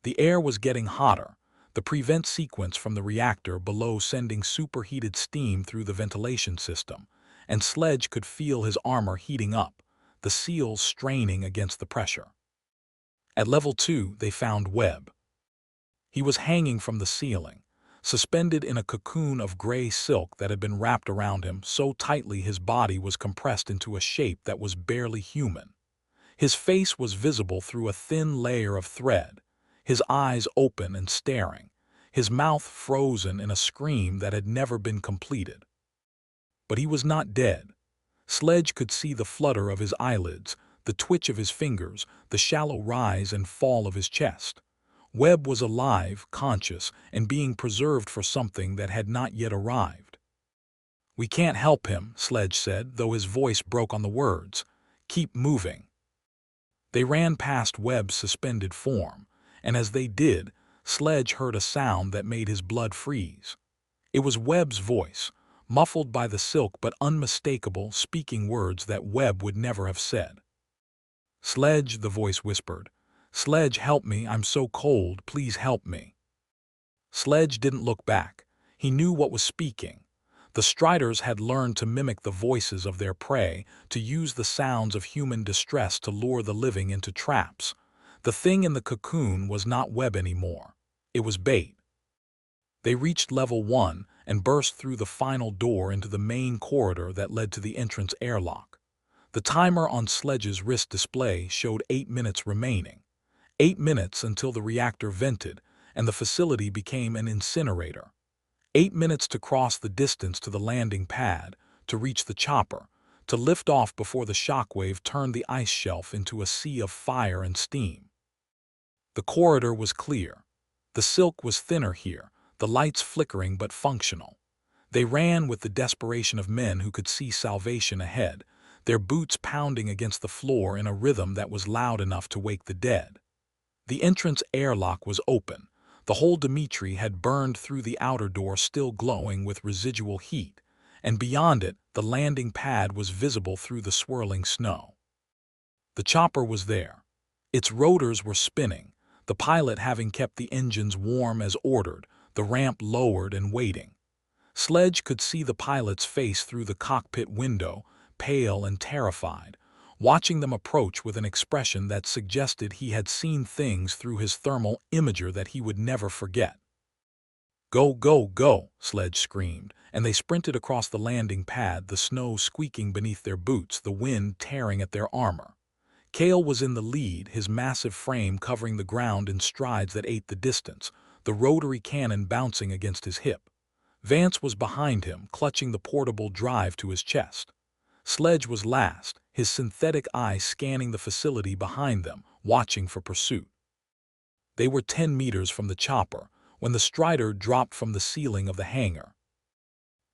Speaker 1: The air was getting hotter, the prevent sequence from the reactor below sending superheated steam through the ventilation system, and Sledge could feel his armor heating up, the seals straining against the pressure. At level 2, they found Webb. He was hanging from the ceiling, suspended in a cocoon of gray silk that had been wrapped around him so tightly his body was compressed into a shape that was barely human. His face was visible through a thin layer of thread, his eyes open and staring, his mouth frozen in a scream that had never been completed. But he was not dead. Sledge could see the flutter of his eyelids, the twitch of his fingers, the shallow rise and fall of his chest. Webb was alive, conscious, and being preserved for something that had not yet arrived. "We can't help him," Sledge said, though his voice broke on the words. "Keep moving." They ran past Webb's suspended form, and as they did, Sledge heard a sound that made his blood freeze. It was Webb's voice, muffled by the silk but unmistakable, speaking words that Webb would never have said. "Sledge," the voice whispered. "Sledge, help me, I'm so cold, please help me." Sledge didn't look back. He knew what was speaking. The Striders had learned to mimic the voices of their prey, to use the sounds of human distress to lure the living into traps. The thing in the cocoon was not Webb anymore. It was bait. They reached level 1 and burst through the final door into the main corridor that led to the entrance airlock. The timer on Sledge's wrist display showed 8 minutes remaining. 8 minutes until the reactor vented and the facility became an incinerator. 8 minutes to cross the distance to the landing pad, to reach the chopper, to lift off before the shockwave turned the ice shelf into a sea of fire and steam. The corridor was clear. The silk was thinner here, the lights flickering but functional. They ran with the desperation of men who could see salvation ahead, their boots pounding against the floor in a rhythm that was loud enough to wake the dead. The entrance airlock was open. The whole Dimitri had burned through the outer door still glowing with residual heat, and beyond it the landing pad was visible through the swirling snow. The chopper was there. Its rotors were spinning, the pilot having kept the engines warm as ordered, the ramp lowered and waiting. Sledge could see the pilot's face through the cockpit window, pale and terrified, watching them approach with an expression that suggested he had seen things through his thermal imager that he would never forget. "Go, go, go," Sledge screamed, and they sprinted across the landing pad, the snow squeaking beneath their boots, the wind tearing at their armor. Cale was in the lead, his massive frame covering the ground in strides that ate the distance, the rotary cannon bouncing against his hip. Vance was behind him, clutching the portable drive to his chest. Sledge was last, his synthetic eye scanning the facility behind them, watching for pursuit. They were 10 meters from the chopper when the Strider dropped from the ceiling of the hangar.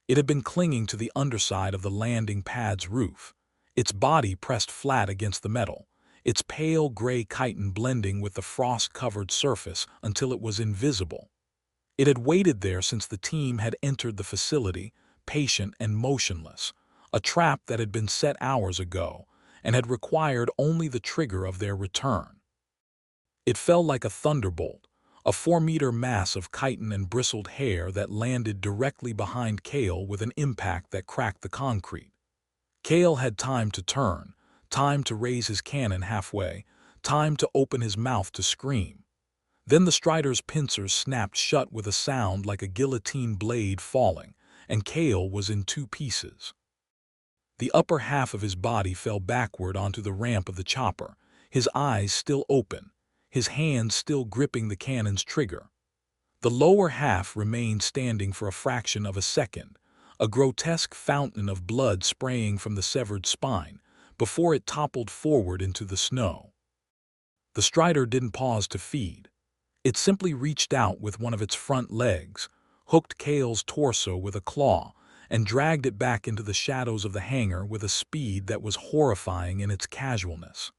Speaker 1: It had been clinging to the underside of the landing pad's roof, its body pressed flat against the metal, its pale gray chitin blending with the frost-covered surface until it was invisible. It had waited there since the team had entered the facility, patient and motionless, a trap that had been set hours ago and had required only the trigger of their return. It fell like a thunderbolt, a 4-meter mass of chitin and bristled hair that landed directly behind Cale with an impact that cracked the concrete. Cale had time to turn, time to raise his cannon halfway, time to open his mouth to scream. Then the Strider's pincers snapped shut with a sound like a guillotine blade falling, and Cale was in 2 pieces. The upper half of his body fell backward onto the ramp of the chopper, his eyes still open, his hands still gripping the cannon's trigger. The lower half remained standing for a fraction of a second, a grotesque fountain of blood spraying from the severed spine, before it toppled forward into the snow. The Strider didn't pause to feed. It simply reached out with one of its front legs, hooked Cale's torso with a claw, and dragged it back into the shadows of the hangar with a speed that was horrifying in its casualness.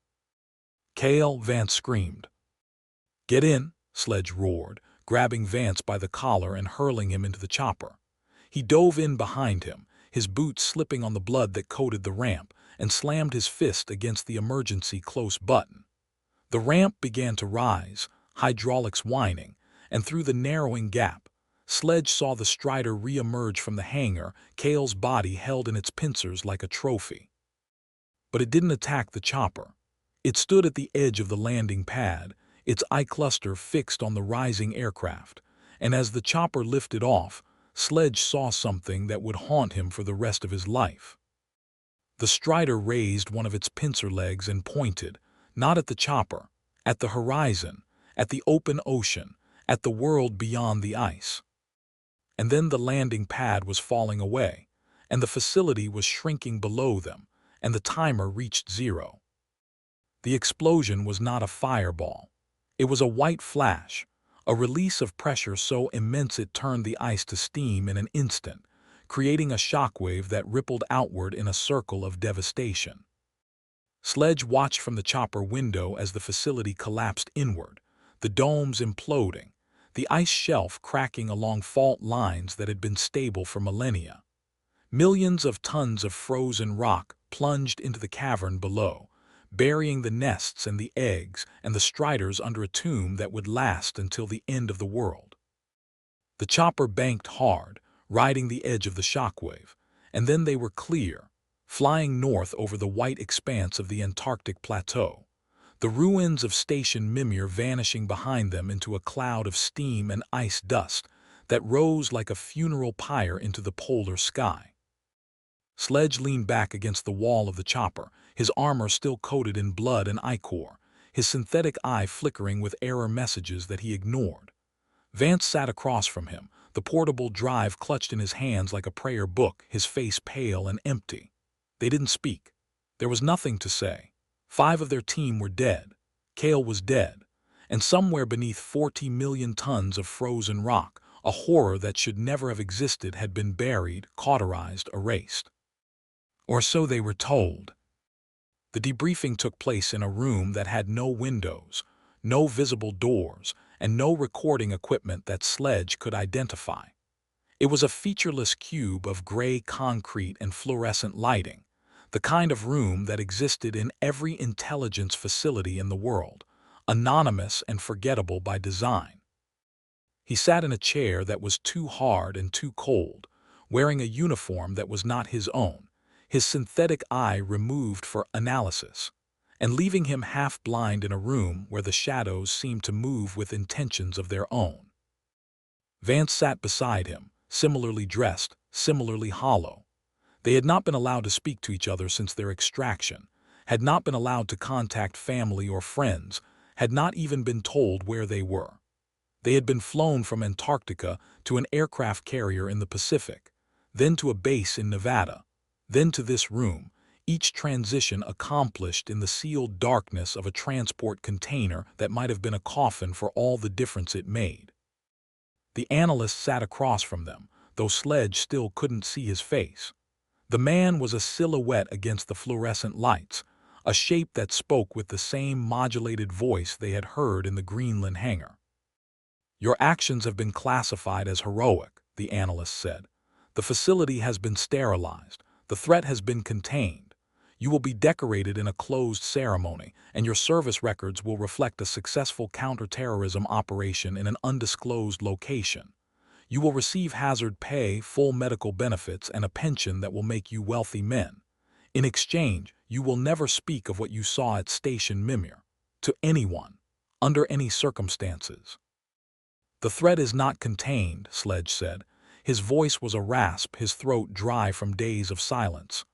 Speaker 1: "Cale," Vance screamed. "Get in," Sledge roared, grabbing Vance by the collar and hurling him into the chopper. He dove in behind him, his boots slipping on the blood that coated the ramp, and slammed his fist against the emergency close button. The ramp began to rise, hydraulics whining, and through the narrowing gap, Sledge saw the Strider re-emerge from the hangar, Cale's body held in its pincers like a trophy. But it didn't attack the chopper. It stood at the edge of the landing pad, its eye cluster fixed on the rising aircraft, and as the chopper lifted off, Sledge saw something that would haunt him for the rest of his life. The Strider raised one of its pincer legs and pointed, not at the chopper, at the horizon, at the open ocean, at the world beyond the ice. And then the landing pad was falling away, and the facility was shrinking below them, and the timer reached 0. The explosion was not a fireball. It was a white flash, a release of pressure so immense it turned the ice to steam in an instant, creating a shockwave that rippled outward in a circle of devastation. Sledge watched from the chopper window as the facility collapsed inward, the domes imploding, the ice shelf cracking along fault lines that had been stable for millennia. Millions of tons of frozen rock plunged into the cavern below, burying the nests and the eggs and the Striders under a tomb that would last until the end of the world. The chopper banked hard, riding the edge of the shockwave, and then they were clear, flying north over the white expanse of the Antarctic plateau, the ruins of Station Mimir vanishing behind them into a cloud of steam and ice dust that rose like a funeral pyre into the polar sky. Sledge leaned back against the wall of the chopper, his armor still coated in blood and ichor, his synthetic eye flickering with error messages that he ignored. Vance sat across from him, the portable drive clutched in his hands like a prayer book, his face pale and empty. They didn't speak. There was nothing to say. 5 of their team were dead. Cale was dead. And somewhere beneath 40 million tons of frozen rock, a horror that should never have existed had been buried, cauterized, erased. Or so they were told. The debriefing took place in a room that had no windows, no visible doors, and no recording equipment that Sledge could identify. It was a featureless cube of gray concrete and fluorescent lighting, the kind of room that existed in every intelligence facility in the world, anonymous and forgettable by design. He sat in a chair that was too hard and too cold, wearing a uniform that was not his own, his synthetic eye removed for analysis, and leaving him half-blind in a room where the shadows seemed to move with intentions of their own. Vance sat beside him, similarly dressed, similarly hollow. They had not been allowed to speak to each other since their extraction, had not been allowed to contact family or friends, had not even been told where they were. They had been flown from Antarctica to an aircraft carrier in the Pacific, then to a base in Nevada, then to this room, each transition accomplished in the sealed darkness of a transport container that might have been a coffin for all the difference it made. The analyst sat across from them, though Sledge still couldn't see his face. The man was a silhouette against the fluorescent lights, a shape that spoke with the same modulated voice they had heard in the Greenland hangar. "Your actions have been classified as heroic," the analyst said. "The facility has been sterilized. The threat has been contained. You will be decorated in a closed ceremony, and your service records will reflect a successful counterterrorism operation in an undisclosed location. You will receive hazard pay, full medical benefits, and a pension that will make you wealthy men. In exchange, you will never speak of what you saw at Station Mimir to anyone, under any circumstances. The threat is not contained, Sledge said. His voice was a rasp, his throat dry from days of silence.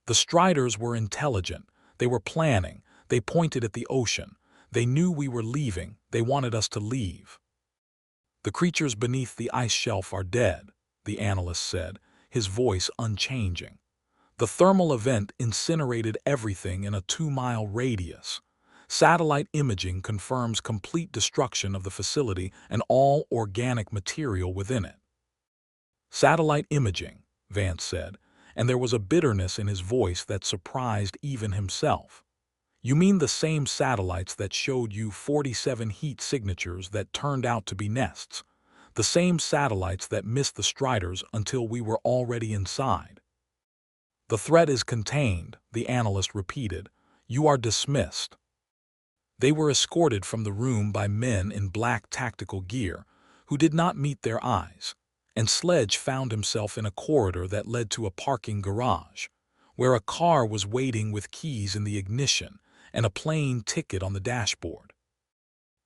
Speaker 1: The Striders were intelligent. They were planning. They pointed at the ocean. They knew we were leaving. They wanted us to leave. The creatures beneath the ice shelf are dead, the analyst said, his voice unchanging. The thermal event incinerated everything in a 2-mile radius. Satellite imaging confirms complete destruction of the facility and all organic material within it. Satellite imaging, Vance said, and there was a bitterness in his voice that surprised even himself. You mean the same satellites that showed you 47 heat signatures that turned out to be nests? The same satellites that missed the Striders until we were already inside? The threat is contained, the analyst repeated. You are dismissed. They were escorted from the room by men in black tactical gear, who did not meet their eyes, and Sledge found himself in a corridor that led to a parking garage, where a car was waiting with keys in the ignition and a plane ticket on the dashboard.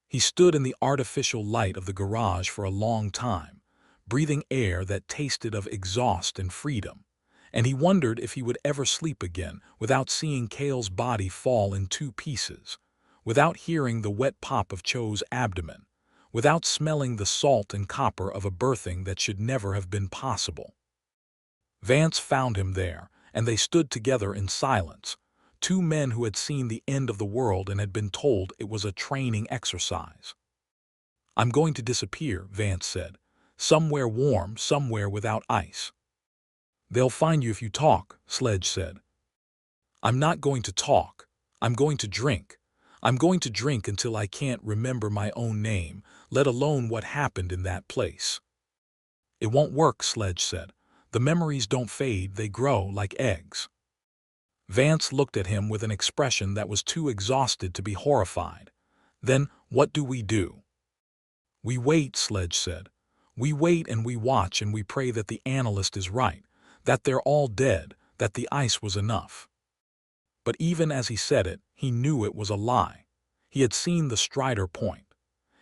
Speaker 1: He stood in the artificial light of the garage for a long time, breathing air that tasted of exhaust and freedom, and he wondered if he would ever sleep again without seeing Kale's body fall in 2 pieces, without hearing the wet pop of Cho's abdomen, without smelling the salt and copper of a birthing that should never have been possible. Vance found him there, and they stood together in silence, 2 men who had seen the end of the world and had been told it was a training exercise. I'm going to disappear, Vance said. Somewhere warm, somewhere without ice. They'll find you if you talk, Sledge said. I'm not going to talk. I'm going to drink. I'm going to drink until I can't remember my own name, let alone what happened in that place. It won't work, Sledge said. The memories don't fade, they grow like eggs. Vance looked at him with an expression that was too exhausted to be horrified. Then, what do? We wait, Sledge said. We wait and we watch and we pray that the analyst is right, that they're all dead, that the ice was enough. But even as he said it, he knew it was a lie. He had seen the Strider point.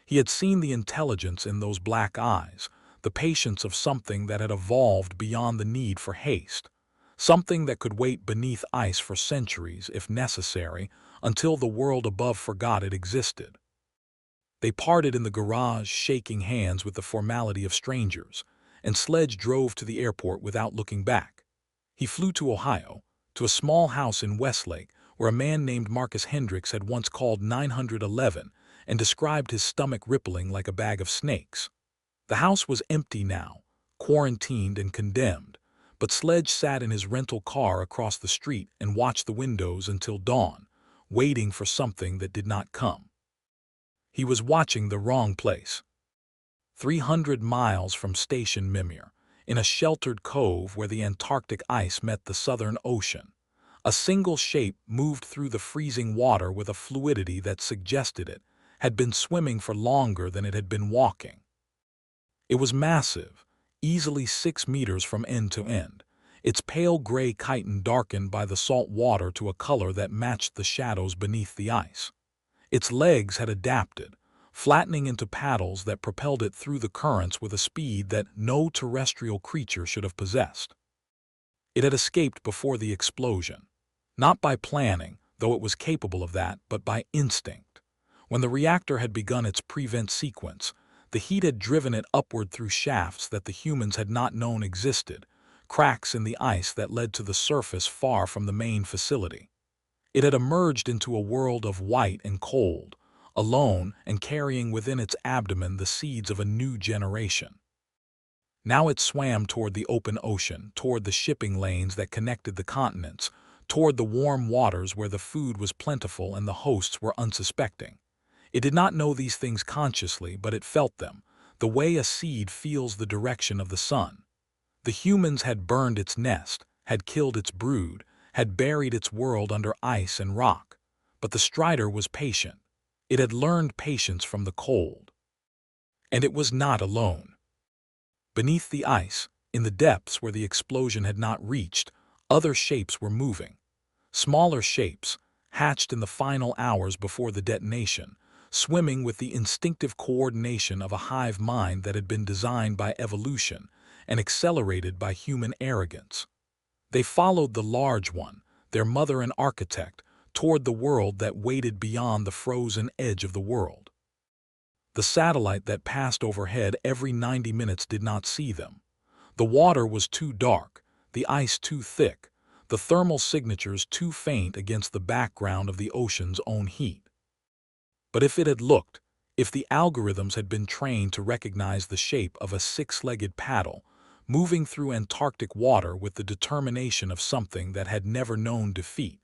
Speaker 1: He had seen the intelligence in those black eyes, the patience of something that had evolved beyond the need for haste, something that could wait beneath ice for centuries, if necessary, until the world above forgot it existed. They parted in the garage, shaking hands with the formality of strangers, and Sledge drove to the airport without looking back. He flew to Ohio, to a small house in Westlake where a man named Marcus Hendricks had once called 911 and described his stomach rippling like a bag of snakes. The house was empty now, quarantined and condemned, but Sledge sat in his rental car across the street and watched the windows until dawn, waiting for something that did not come. He was watching the wrong place. 300 miles from Station Mimir, in a sheltered cove where the Antarctic ice met the Southern Ocean, a single shape moved through the freezing water with a fluidity that suggested it had been swimming for longer than it had been walking. It was massive, easily 6 meters from end to end, its pale gray chitin darkened by the salt water to a color that matched the shadows beneath the ice. Its legs had adapted, flattening into paddles that propelled it through the currents with a speed that no terrestrial creature should have possessed. It had escaped before the explosion, not by planning, though it was capable of that, but by instinct. When the reactor had begun its prevent sequence, the heat had driven it upward through shafts that the humans had not known existed, cracks in the ice that led to the surface far from the main facility. It had emerged into a world of white and cold, alone and carrying within its abdomen the seeds of a new generation. Now it swam toward the open ocean, toward the shipping lanes that connected the continents, toward the warm waters where the food was plentiful and the hosts were unsuspecting. It did not know these things consciously, but it felt them, the way a seed feels the direction of the sun. The humans had burned its nest, had killed its brood, had buried its world under ice and rock. But the Strider was patient. It had learned patience from the cold. And it was not alone. Beneath the ice, in the depths where the explosion had not reached, other shapes were moving. Smaller shapes, hatched in the final hours before the detonation, swimming with the instinctive coordination of a hive mind that had been designed by evolution and accelerated by human arrogance. They followed the large one, their mother and architect, toward the world that waited beyond the frozen edge of the world. The satellite that passed overhead every 90 minutes did not see them. The water was too dark, the ice too thick, the thermal signatures too faint against the background of the ocean's own heat. But if it had looked, if the algorithms had been trained to recognize the shape of a six-legged paddle, moving through Antarctic water with the determination of something that had never known defeat,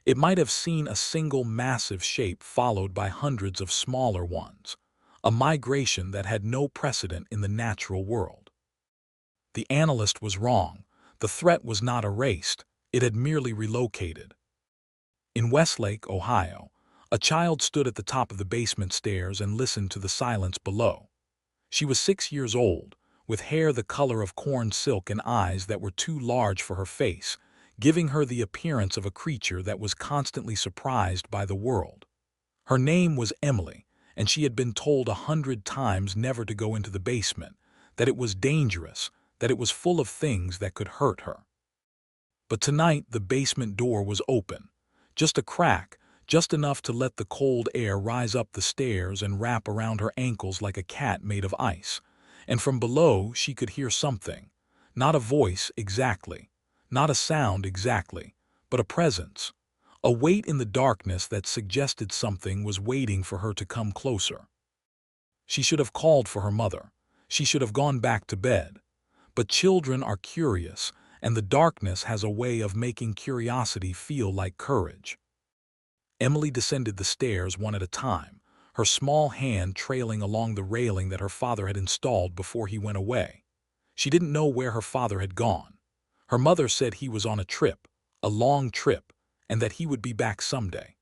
Speaker 1: it might have seen a single massive shape followed by hundreds of smaller ones, a migration that had no precedent in the natural world. The analyst was wrong. The threat was not erased, it had merely relocated. In Westlake, Ohio, a child stood at the top of the basement stairs and listened to the silence below. She was 6 years old, with hair the color of corn silk and eyes that were too large for her face, giving her the appearance of a creature that was constantly surprised by the world. Her name was Emily, and she had been told 100 times never to go into the basement, that it was dangerous, that it was full of things that could hurt her. But tonight the basement door was open, just a crack, just enough to let the cold air rise up the stairs and wrap around her ankles like a cat made of ice, and from below she could hear something, not a voice exactly, not a sound exactly, but a presence, a weight in the darkness that suggested something was waiting for her to come closer. She should have called for her mother. She should have gone back to bed. But children are curious, and the darkness has a way of making curiosity feel like courage. Emily descended the stairs one at a time, her small hand trailing along the railing that her father had installed before he went away. She didn't know where her father had gone. Her mother said he was on a trip, a long trip, and that he would be back someday.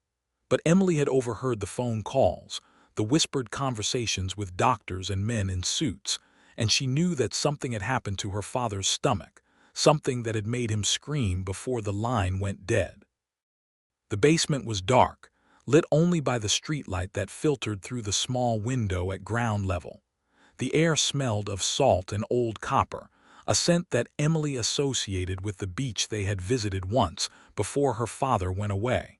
Speaker 1: But Emily had overheard the phone calls, the whispered conversations with doctors and men in suits, and she knew that something had happened to her father's stomach, something that had made him scream before the line went dead. The basement was dark, lit only by the streetlight that filtered through the small window at ground level. The air smelled of salt and old copper, a scent that Emily associated with the beach they had visited once before her father went away.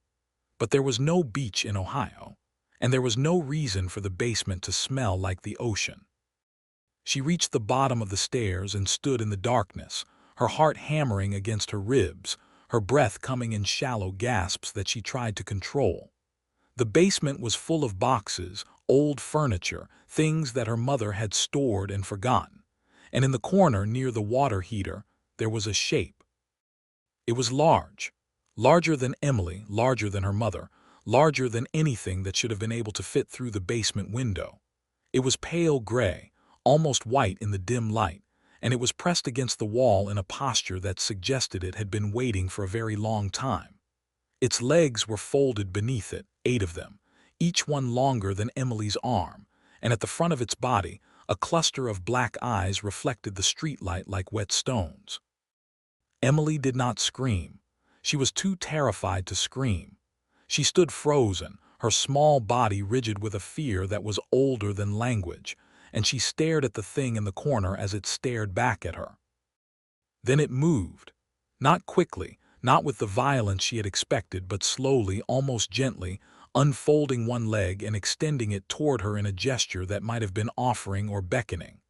Speaker 1: But there was no beach in Ohio, and there was no reason for the basement to smell like the ocean. She reached the bottom of the stairs and stood in the darkness, her heart hammering against her ribs, her breath coming in shallow gasps that she tried to control. The basement was full of boxes, old furniture, things that her mother had stored and forgotten. And in the corner near the water heater, there was a shape. It was large, larger than Emily, larger than her mother, larger than anything that should have been able to fit through the basement window. It was pale gray, almost white in the dim light, and it was pressed against the wall in a posture that suggested it had been waiting for a very long time. Its legs were folded beneath it, 8 of them, each one longer than Emily's arm, and at the front of its body, a cluster of black eyes reflected the streetlight like wet stones. Emily did not scream. She was too terrified to scream. She stood frozen, her small body rigid with a fear that was older than language, and she stared at the thing in the corner as it stared back at her. Then it moved. Not quickly, not with the violence she had expected, but slowly, almost gently, unfolding one leg and extending it toward her in a gesture that might have been offering or beckoning.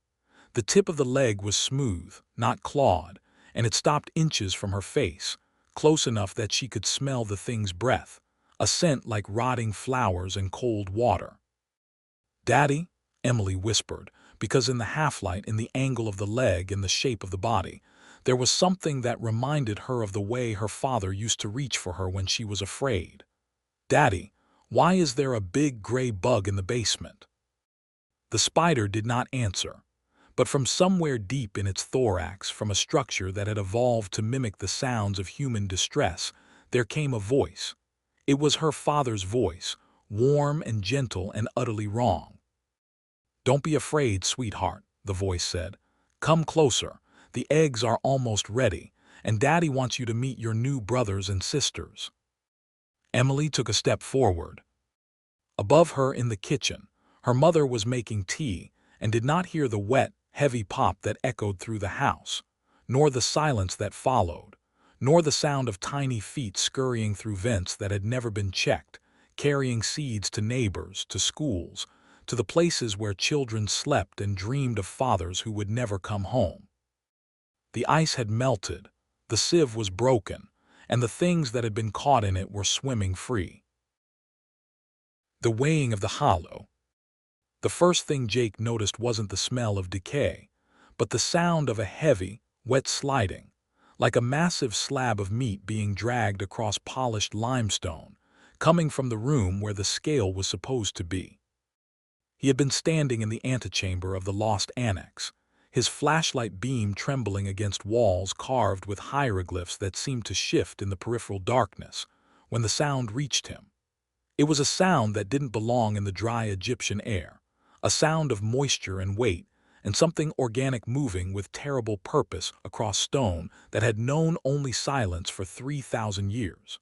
Speaker 1: The tip of the leg was smooth, not clawed, and it stopped inches from her face, close enough that she could smell the thing's breath, a scent like rotting flowers and cold water. "Daddy?" Emily whispered, because in the half-light, in the angle of the leg and the shape of the body, there was something that reminded her of the way her father used to reach for her when she was afraid. "Daddy, why is there a big gray bug in the basement?" The spider did not answer, But from somewhere deep in its thorax, from a structure that had evolved to mimic the sounds of human distress, there came a voice. It was her father's voice, warm and gentle and utterly wrong. "Don't be afraid, sweetheart," the voice said. "Come closer. The eggs are almost ready, and Daddy wants you to meet your new brothers and sisters." Emily took a step forward. Above her in the kitchen, her mother was making tea and did not hear the wet, heavy pop that echoed through the house, nor the silence that followed, nor the sound of tiny feet scurrying through vents that had never been checked, carrying seeds to neighbors, to schools, to the places where children slept and dreamed of fathers who would never come home. The ice had melted, the sieve was broken, and the things that had been caught in it were swimming free. The weighing of the hollow. The first thing Jake noticed wasn't the smell of decay, but the sound of a heavy, wet sliding, like a massive slab of meat being dragged across polished limestone, coming from the room where the scale was supposed to be. He had been standing in the antechamber of the lost Annex, his flashlight beam trembling against walls carved with hieroglyphs that seemed to shift in the peripheral darkness, when the sound reached him. It was a sound that didn't belong in the dry Egyptian air, a sound of moisture and weight, and something organic moving with terrible purpose across stone that had known only silence for 3,000 years.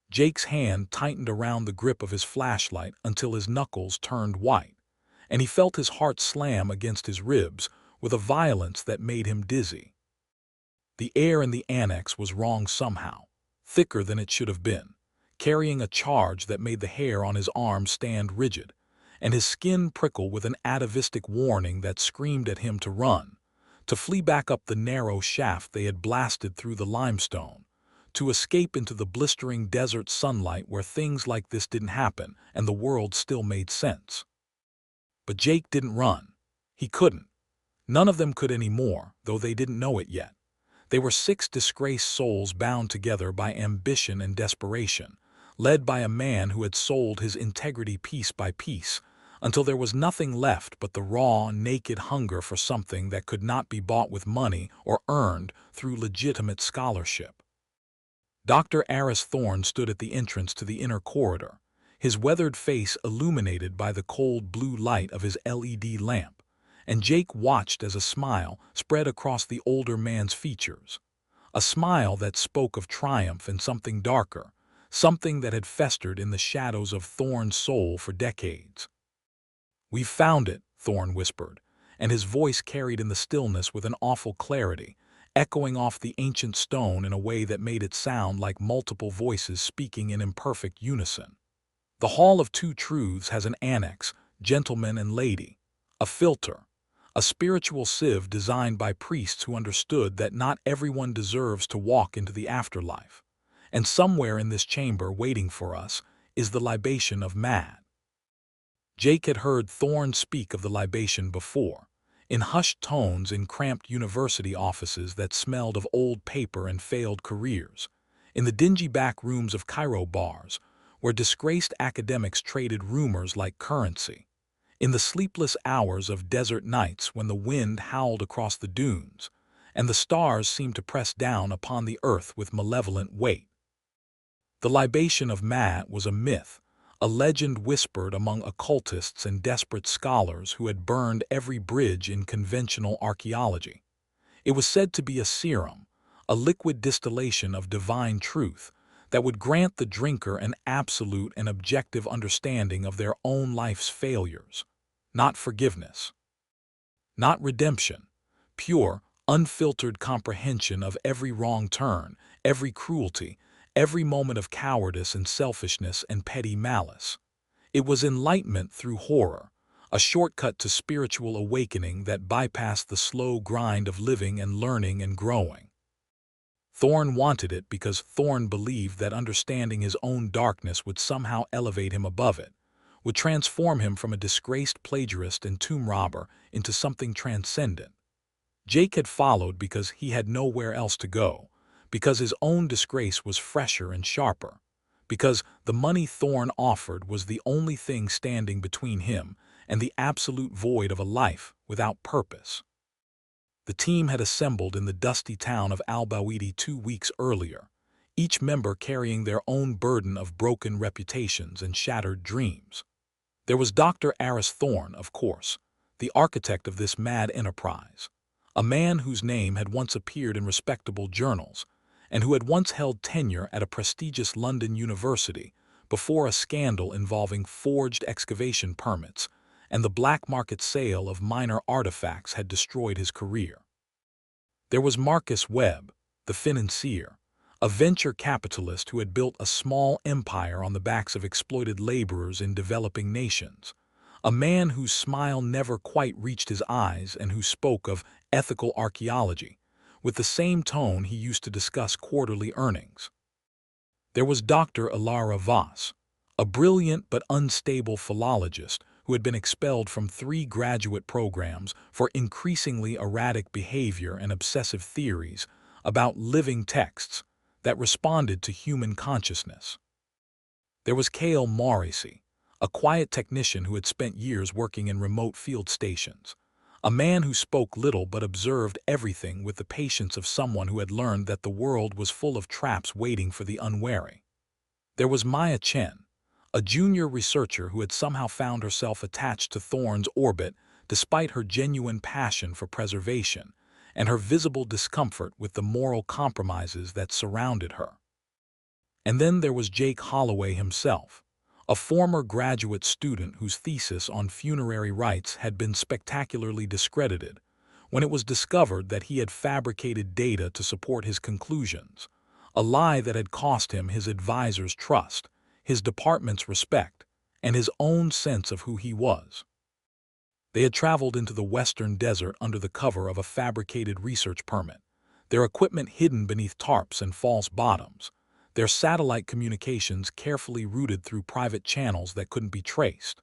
Speaker 1: Jake's hand tightened around the grip of his flashlight until his knuckles turned white, and he felt his heart slam against his ribs with a violence that made him dizzy. The air in the Annex was wrong somehow, thicker than it should have been, carrying a charge that made the hair on his arm stand rigid, and his skin prickle with an atavistic warning that screamed at him to run, to flee back up the narrow shaft they had blasted through the limestone, to escape into the blistering desert sunlight where things like this didn't happen and the world still made sense. But Jake didn't run. He couldn't. None of them could anymore, though they didn't know it yet. They were 6 disgraced souls bound together by ambition and desperation, led by a man who had sold his integrity piece by piece, until there was nothing left but the raw, naked hunger for something that could not be bought with money or earned through legitimate scholarship. Dr. Aris Thorne stood at the entrance to the inner corridor, his weathered face illuminated by the cold blue light of his LED lamp, and Jake watched as a smile spread across the older man's features, a smile that spoke of triumph and something darker, something that had festered in the shadows of Thorne's soul for decades. "We've found it," Thorne whispered, and his voice carried in the stillness with an awful clarity, echoing off the ancient stone in a way that made it sound like multiple voices speaking in imperfect unison. "The Hall of Two Truths has an annex, gentleman and lady, a filter, a spiritual sieve designed by priests who understood that not everyone deserves to walk into the afterlife. And somewhere in this chamber waiting for us is the Libation of Ma." Jake had heard Thorne speak of the libation before, in hushed tones in cramped university offices that smelled of old paper and failed careers, in the dingy back rooms of Cairo bars, where disgraced academics traded rumors like currency, in the sleepless hours of desert nights when the wind howled across the dunes, and the stars seemed to press down upon the earth with malevolent weight. The libation of Ma was a myth, a legend whispered among occultists and desperate scholars who had burned every bridge in conventional archaeology. It was said to be a serum, a liquid distillation of divine truth that would grant the drinker an absolute and objective understanding of their own life's failures, not forgiveness, not redemption, pure, unfiltered comprehension of every wrong turn, every cruelty, every moment of cowardice and selfishness and petty malice. It was enlightenment through horror, a shortcut to spiritual awakening that bypassed the slow grind of living and learning and growing. Thorne wanted it because Thorne believed that understanding his own darkness would somehow elevate him above it, would transform him from a disgraced plagiarist and tomb robber into something transcendent. Jake had followed because he had nowhere else to go, because his own disgrace was fresher and sharper, because the money Thorne offered was the only thing standing between him and the absolute void of a life without purpose. The team had assembled in the dusty town of Albawidi 2 weeks earlier, each member carrying their own burden of broken reputations and shattered dreams. There was Dr. Aris Thorne, of course, the architect of this mad enterprise, a man whose name had once appeared in respectable journals, and who had once held tenure at a prestigious London university before a scandal involving forged excavation permits and the black market sale of minor artifacts had destroyed his career. There was Marcus Webb, the financier, a venture capitalist who had built a small empire on the backs of exploited laborers in developing nations, a man whose smile never quite reached his eyes and who spoke of ethical archaeology with the same tone he used to discuss quarterly earnings. There was Dr. Ilara Voss, a brilliant but unstable philologist who had been expelled from 3 graduate programs for increasingly erratic behavior and obsessive theories about living texts that responded to human consciousness. There was Cale Morrissey, a quiet technician who had spent years working in remote field stations, a man who spoke little but observed everything with the patience of someone who had learned that the world was full of traps waiting for the unwary. There was Maya Chen, a junior researcher who had somehow found herself attached to Thorne's orbit despite her genuine passion for preservation and her visible discomfort with the moral compromises that surrounded her. And then there was Jake Holloway himself, a former graduate student whose thesis on funerary rites had been spectacularly discredited when it was discovered that he had fabricated data to support his conclusions, a lie that had cost him his advisor's trust, his department's respect, and his own sense of who he was. They had traveled into the western desert under the cover of a fabricated research permit, their equipment hidden beneath tarps and false bottoms, their satellite communications carefully routed through private channels that couldn't be traced.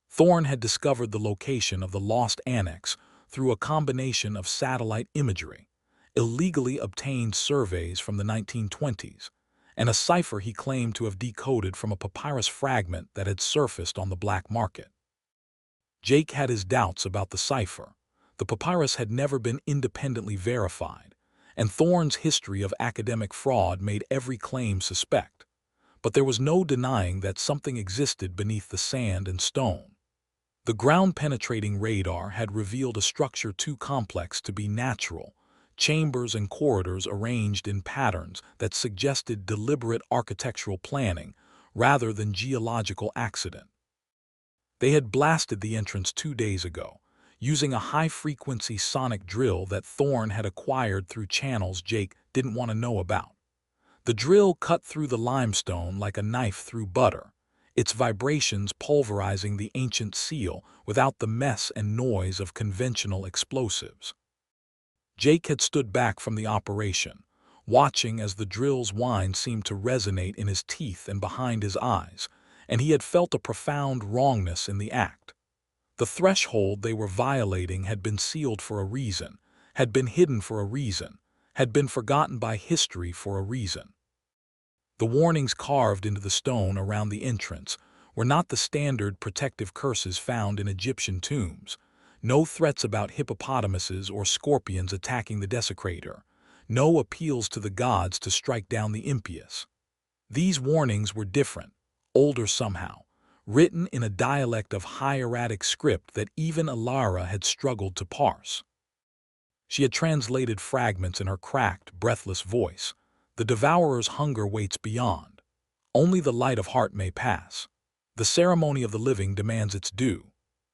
Speaker 1: Thorne had discovered the location of the lost Annex through a combination of satellite imagery, illegally obtained surveys from the 1920s, and a cipher he claimed to have decoded from a papyrus fragment that had surfaced on the black market. Jake had his doubts about the cipher. The papyrus had never been independently verified, and Thorne's history of academic fraud made every claim suspect. But there was no denying that something existed beneath the sand and stone. The ground-penetrating radar had revealed a structure too complex to be natural, chambers and corridors arranged in patterns that suggested deliberate architectural planning rather than geological accident. They had blasted the entrance 2 days ago, using a high-frequency sonic drill that Thorne had acquired through channels Jake didn't want to know about. The drill cut through the limestone like a knife through butter, its vibrations pulverizing the ancient seal without the mess and noise of conventional explosives. Jake had stood back from the operation, watching as the drill's whine seemed to resonate in his teeth and behind his eyes, and he had felt a profound wrongness in the act. The threshold they were violating had been sealed for a reason, had been hidden for a reason, had been forgotten by history for a reason. The warnings carved into the stone around the entrance were not the standard protective curses found in Egyptian tombs, no threats about hippopotamuses or scorpions attacking the desecrator, no appeals to the gods to strike down the impious. These warnings were different, older somehow, written in a dialect of hieratic script that even Ilara had struggled to parse. She had translated fragments in her cracked, breathless voice. The devourer's hunger waits beyond. Only the light of heart may pass. The ceremony of the living demands its due.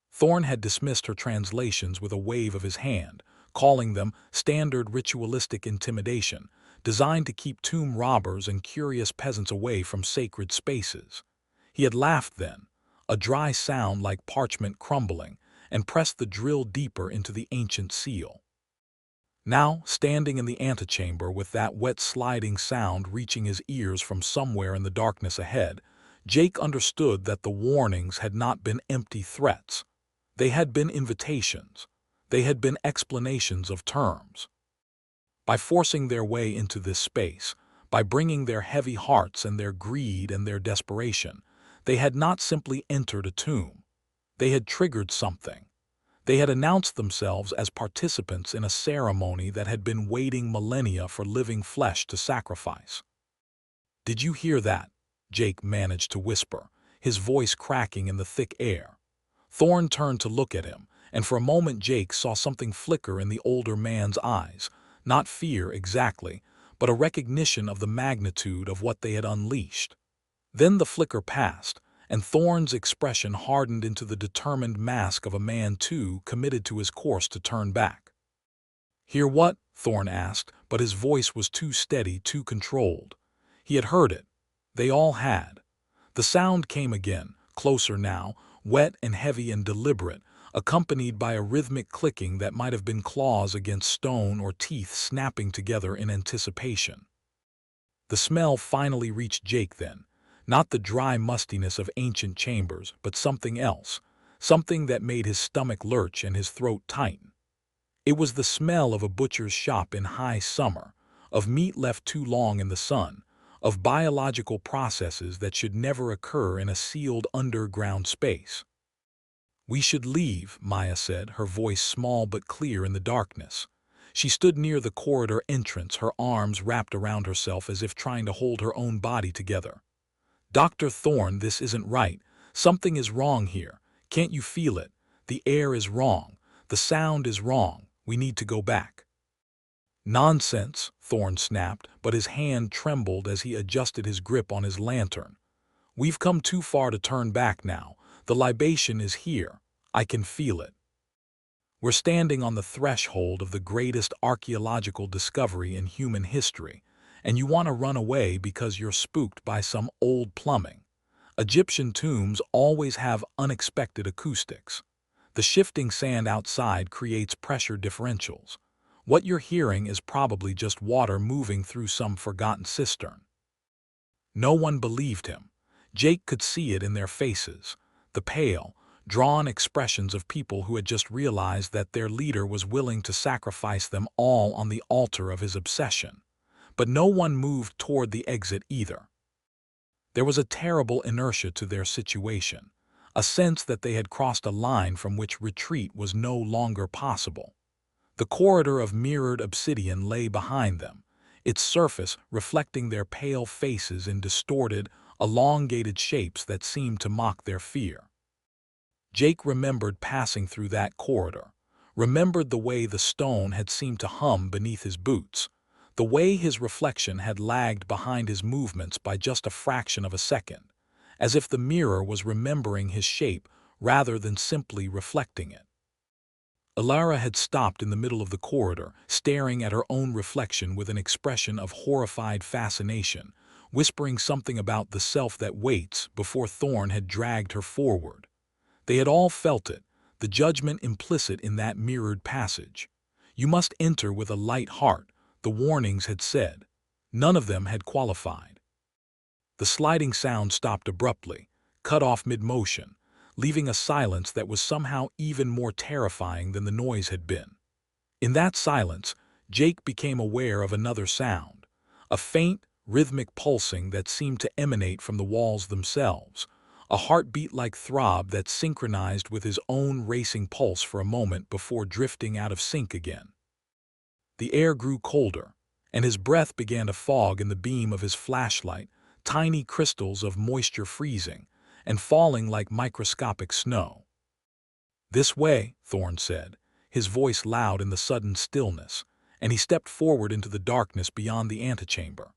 Speaker 1: Thorne had dismissed her translations with a wave of his hand, calling them standard ritualistic intimidation, designed to keep tomb robbers and curious peasants away from sacred spaces. He had laughed then, a dry sound like parchment crumbling, and pressed the drill deeper into the ancient seal. Now, standing in the antechamber with that wet sliding sound reaching his ears from somewhere in the darkness ahead, Jake understood that the warnings had not been empty threats. They had been invitations. They had been explanations of terms. By forcing their way into this space, by bringing their heavy hearts and their greed and their desperation, they had not simply entered a tomb. They had triggered something. They had announced themselves as participants in a ceremony that had been waiting millennia for living flesh to sacrifice. "Did you hear that?" Jake managed to whisper, his voice cracking in the thick air. Thorne turned to look at him, and for a moment Jake saw something flicker in the older man's eyes, not fear exactly, but a recognition of the magnitude of what they had unleashed. Then the flicker passed, and Thorne's expression hardened into the determined mask of a man too committed to his course to turn back. "Hear what?" Thorne asked, but his voice was too steady, too controlled. He had heard it. They all had. The sound came again, closer now, wet and heavy and deliberate, accompanied by a rhythmic clicking that might have been claws against stone or teeth snapping together in anticipation. The smell finally reached Jake then, not the dry mustiness of ancient chambers, but something else, something that made his stomach lurch and his throat tighten. It was the smell of a butcher's shop in high summer, of meat left too long in the sun, of biological processes that should never occur in a sealed underground space. "We should leave," Maya said, her voice small but clear in the darkness. She stood near the corridor entrance, her arms wrapped around herself as if trying to hold her own body together. "Dr. Thorne, this isn't right. Something is wrong here. Can't you feel it? The air is wrong. The sound is wrong. We need to go back." "Nonsense," Thorne snapped, but his hand trembled as he adjusted his grip on his lantern. "We've come too far to turn back now. The libation is here. I can feel it. We're standing on the threshold of the greatest archaeological discovery in human history, and you want to run away because you're spooked by some old plumbing. Egyptian tombs always have unexpected acoustics. The shifting sand outside creates pressure differentials. What you're hearing is probably just water moving through some forgotten cistern." No one believed him. Jake could see it in their faces, the pale, drawn expressions of people who had just realized that their leader was willing to sacrifice them all on the altar of his obsession. But no one moved toward the exit either. There was a terrible inertia to their situation, a sense that they had crossed a line from which retreat was no longer possible. The corridor of mirrored obsidian lay behind them, its surface reflecting their pale faces in distorted, elongated shapes that seemed to mock their fear. Jake remembered passing through that corridor, remembered the way the stone had seemed to hum beneath his boots, the way his reflection had lagged behind his movements by just a fraction of a second, as if the mirror was remembering his shape rather than simply reflecting it. Alara had stopped in the middle of the corridor, staring at her own reflection with an expression of horrified fascination, whispering something about the self that waits before Thorne had dragged her forward. They had all felt it, the judgment implicit in that mirrored passage. You must enter with a light heart, the warnings had said. None of them had qualified. The sliding sound stopped abruptly, cut off mid-motion, leaving a silence that was somehow even more terrifying than the noise had been. In that silence, Jake became aware of another sound, a faint, rhythmic pulsing that seemed to emanate from the walls themselves, a heartbeat-like throb that synchronized with his own racing pulse for a moment before drifting out of sync again. The air grew colder, and his breath began to fog in the beam of his flashlight, tiny crystals of moisture freezing and falling like microscopic snow. "This way," Thorne said, his voice loud in the sudden stillness, and he stepped forward into the darkness beyond the antechamber.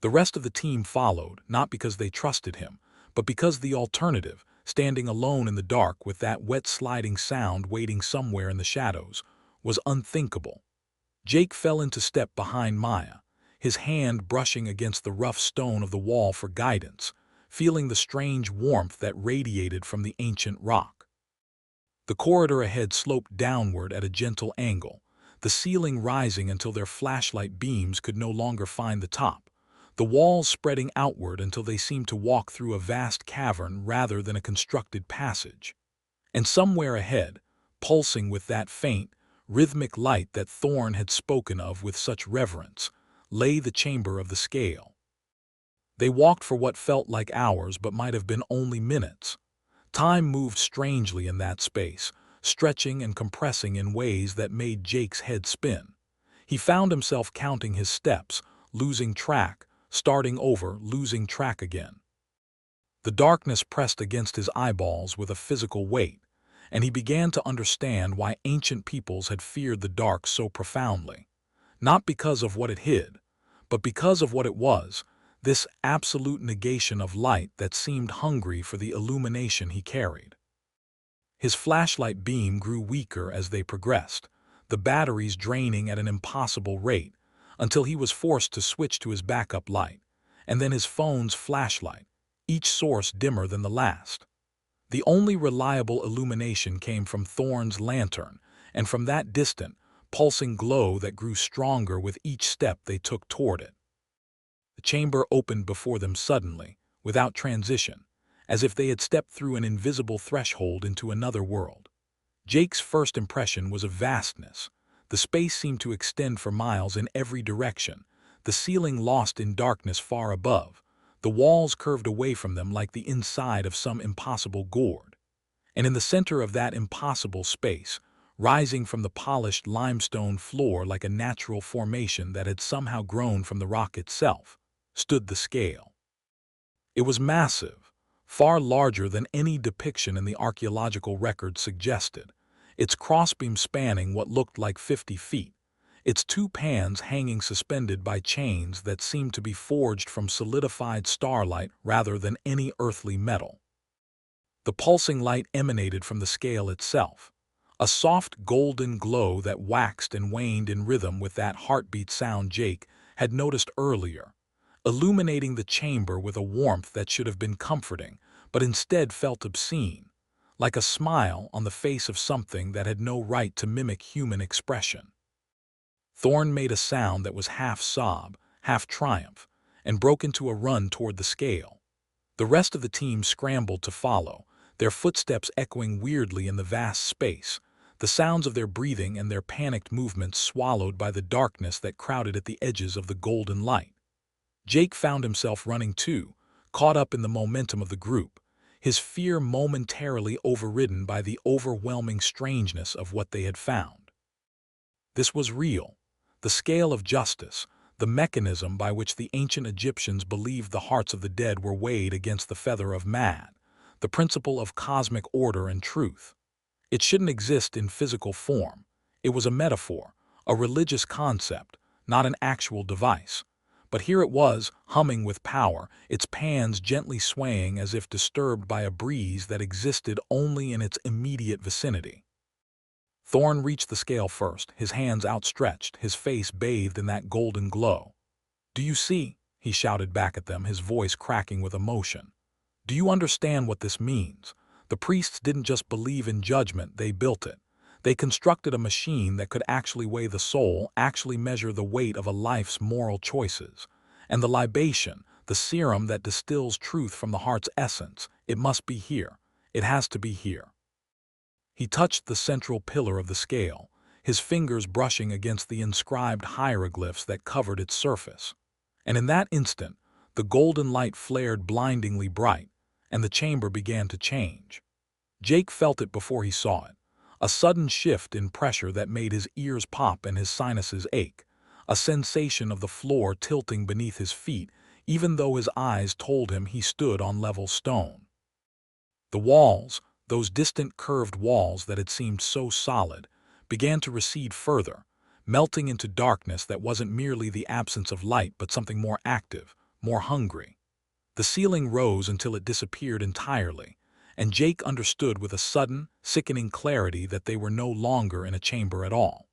Speaker 1: The rest of the team followed, not because they trusted him, but because the alternative, standing alone in the dark with that wet sliding sound waiting somewhere in the shadows, was unthinkable. Jake fell into step behind Maya, his hand brushing against the rough stone of the wall for guidance, feeling the strange warmth that radiated from the ancient rock. The corridor ahead sloped downward at a gentle angle, the ceiling rising until their flashlight beams could no longer find the top, the walls spreading outward until they seemed to walk through a vast cavern rather than a constructed passage. And somewhere ahead, pulsing with that faint, rhythmic light that Thorne had spoken of with such reverence, lay the chamber of the scale. They walked for what felt like hours but might have been only minutes. Time moved strangely in that space, stretching and compressing in ways that made Jake's head spin. He found himself counting his steps, losing track, starting over, losing track again. The darkness pressed against his eyeballs with a physical weight, and he began to understand why ancient peoples had feared the dark so profoundly. Not because of what it hid, but because of what it was, this absolute negation of light that seemed hungry for the illumination he carried. His flashlight beam grew weaker as they progressed, the batteries draining at an impossible rate, until he was forced to switch to his backup light, and then his phone's flashlight, each source dimmer than the last. The only reliable illumination came from Thorne's lantern, and from that distant, pulsing glow that grew stronger with each step they took toward it. The chamber opened before them suddenly, without transition, as if they had stepped through an invisible threshold into another world. Jake's first impression was of vastness. The space seemed to extend for miles in every direction, the ceiling lost in darkness far above, the walls curved away from them like the inside of some impossible gourd. And in the center of that impossible space, rising from the polished limestone floor like a natural formation that had somehow grown from the rock itself, stood the scale. It was massive, far larger than any depiction in the archaeological record suggested, its crossbeam spanning what looked like 50 feet, its two pans hanging suspended by chains that seemed to be forged from solidified starlight rather than any earthly metal. The pulsing light emanated from the scale itself, a soft golden glow that waxed and waned in rhythm with that heartbeat sound Jake had noticed earlier, illuminating the chamber with a warmth that should have been comforting, but instead felt obscene, like a smile on the face of something that had no right to mimic human expression. Thorne made a sound that was half sob, half triumph, and broke into a run toward the scale. The rest of the team scrambled to follow, their footsteps echoing weirdly in the vast space, the sounds of their breathing and their panicked movements swallowed by the darkness that crowded at the edges of the golden light. Jake found himself running too, caught up in the momentum of the group, his fear momentarily overridden by the overwhelming strangeness of what they had found. This was real, the scale of justice, the mechanism by which the ancient Egyptians believed the hearts of the dead were weighed against the feather of Ma, the principle of cosmic order and truth. It shouldn't exist in physical form. It was a metaphor, a religious concept, not an actual device. But here it was, humming with power, its pans gently swaying as if disturbed by a breeze that existed only in its immediate vicinity. Thorne reached the scale first, his hands outstretched, his face bathed in that golden glow. "Do you see?" he shouted back at them, his voice cracking with emotion. "Do you understand what this means? The priests didn't just believe in judgment, they built it. They constructed a machine that could actually weigh the soul, actually measure the weight of a life's moral choices. And the libation, the serum that distills truth from the heart's essence, it must be here. It has to be here." He touched the central pillar of the scale, his fingers brushing against the inscribed hieroglyphs that covered its surface. And in that instant, the golden light flared blindingly bright, and the chamber began to change. Jake felt it before he saw it. A sudden shift in pressure that made his ears pop and his sinuses ache, a sensation of the floor tilting beneath his feet, even though his eyes told him he stood on level stone. The walls, those distant curved walls that had seemed so solid, began to recede further, melting into darkness that wasn't merely the absence of light but something more active, more hungry. The ceiling rose until it disappeared entirely, and Jake understood with a sudden, sickening clarity that they were no longer in a chamber at all.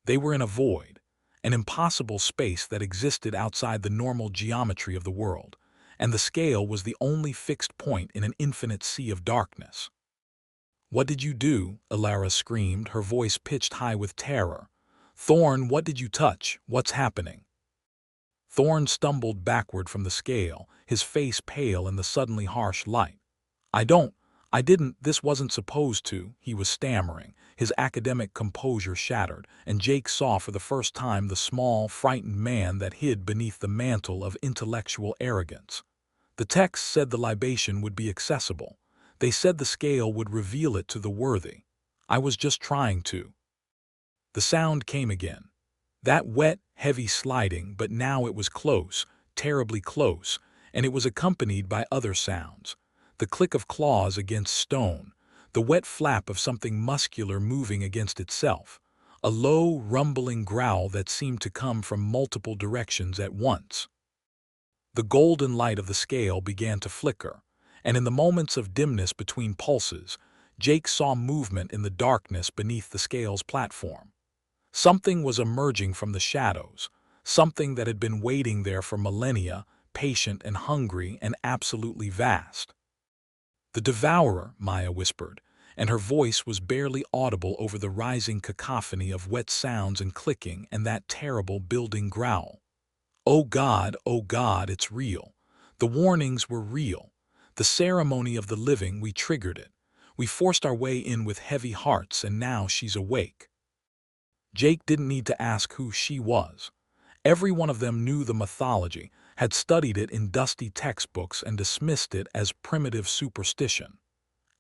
Speaker 1: They were in a void, an impossible space that existed outside the normal geometry of the world, and the scale was the only fixed point in an infinite sea of darkness. "What did you do?" Alara screamed, her voice pitched high with terror. "Thorne, what did you touch? What's happening?" Thorne stumbled backward from the scale, his face pale in the suddenly harsh light. I didn't, this wasn't supposed to," he was stammering, his academic composure shattered, and Jake saw for the first time the small, frightened man that hid beneath the mantle of intellectual arrogance. The text said the libation would be accessible. They said the scale would reveal it to the worthy. I was just trying to. The sound came again. That wet, heavy sliding, but now it was close, terribly close, and it was accompanied by other sounds. The click of claws against stone, the wet flap of something muscular moving against itself, a low, rumbling growl that seemed to come from multiple directions at once. The golden light of the scale began to flicker, and in the moments of dimness between pulses, Jake saw movement in the darkness beneath the scale's platform. Something was emerging from the shadows, something that had been waiting there for millennia, patient and hungry and absolutely vast. "The Devourer," Maya whispered, and her voice was barely audible over the rising cacophony of wet sounds and clicking and that terrible building growl. Oh God, it's real. The warnings were real. The ceremony of the living, we triggered it. We forced our way in with heavy hearts, and now she's awake. Jake didn't need to ask who she was. Every one of them knew the mythology, had studied it in dusty textbooks and dismissed it as primitive superstition.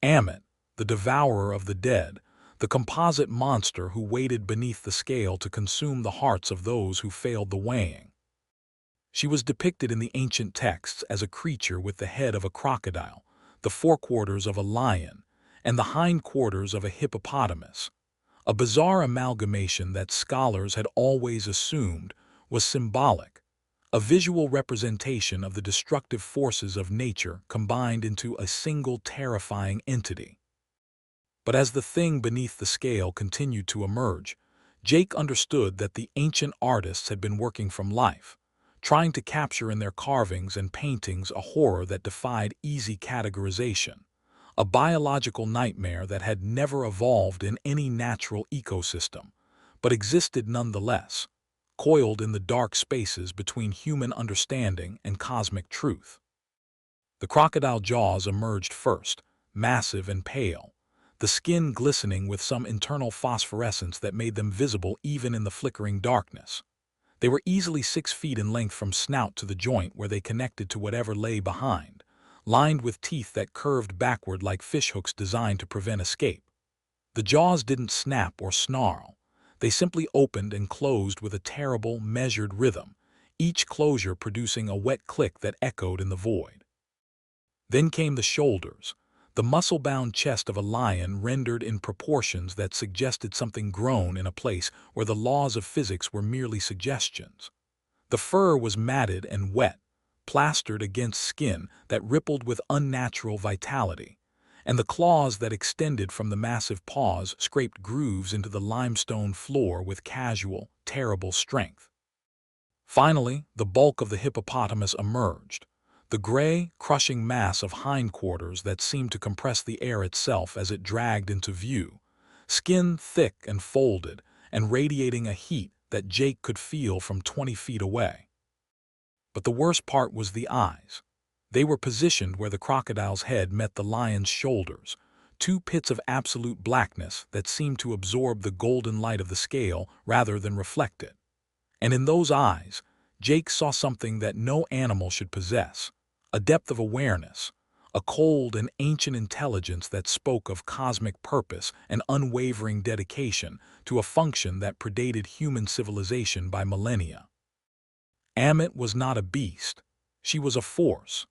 Speaker 1: Ammit, the devourer of the dead, the composite monster who waited beneath the scale to consume the hearts of those who failed the weighing. She was depicted in the ancient texts as a creature with the head of a crocodile, the forequarters of a lion, and the hindquarters of a hippopotamus. A bizarre amalgamation that scholars had always assumed was symbolic, a visual representation of the destructive forces of nature combined into a single terrifying entity. But as the thing beneath the scale continued to emerge, Jake understood that the ancient artists had been working from life, trying to capture in their carvings and paintings a horror that defied easy categorization, a biological nightmare that had never evolved in any natural ecosystem, but existed nonetheless, coiled in the dark spaces between human understanding and cosmic truth. The crocodile jaws emerged first, massive and pale, the skin glistening with some internal phosphorescence that made them visible even in the flickering darkness. They were easily 6 feet in length from snout to the joint where they connected to whatever lay behind, lined with teeth that curved backward like fishhooks designed to prevent escape. The jaws didn't snap or snarl. They simply opened and closed with a terrible, measured rhythm, each closure producing a wet click that echoed in the void. Then came the shoulders, the muscle-bound chest of a lion rendered in proportions that suggested something grown in a place where the laws of physics were merely suggestions. The fur was matted and wet, plastered against skin that rippled with unnatural vitality, and the claws that extended from the massive paws scraped grooves into the limestone floor with casual, terrible strength. Finally, the bulk of the hippopotamus emerged, the gray, crushing mass of hindquarters that seemed to compress the air itself as it dragged into view, skin thick and folded and radiating a heat that Jake could feel from 20 feet away. But the worst part was the eyes. They were positioned where the crocodile's head met the lion's shoulders, 2 pits of absolute blackness that seemed to absorb the golden light of the scale rather than reflect it. And in those eyes, Jake saw something that no animal should possess, a depth of awareness, a cold and ancient intelligence that spoke of cosmic purpose and unwavering dedication to a function that predated human civilization by millennia. Ammit was not a beast. She was a force.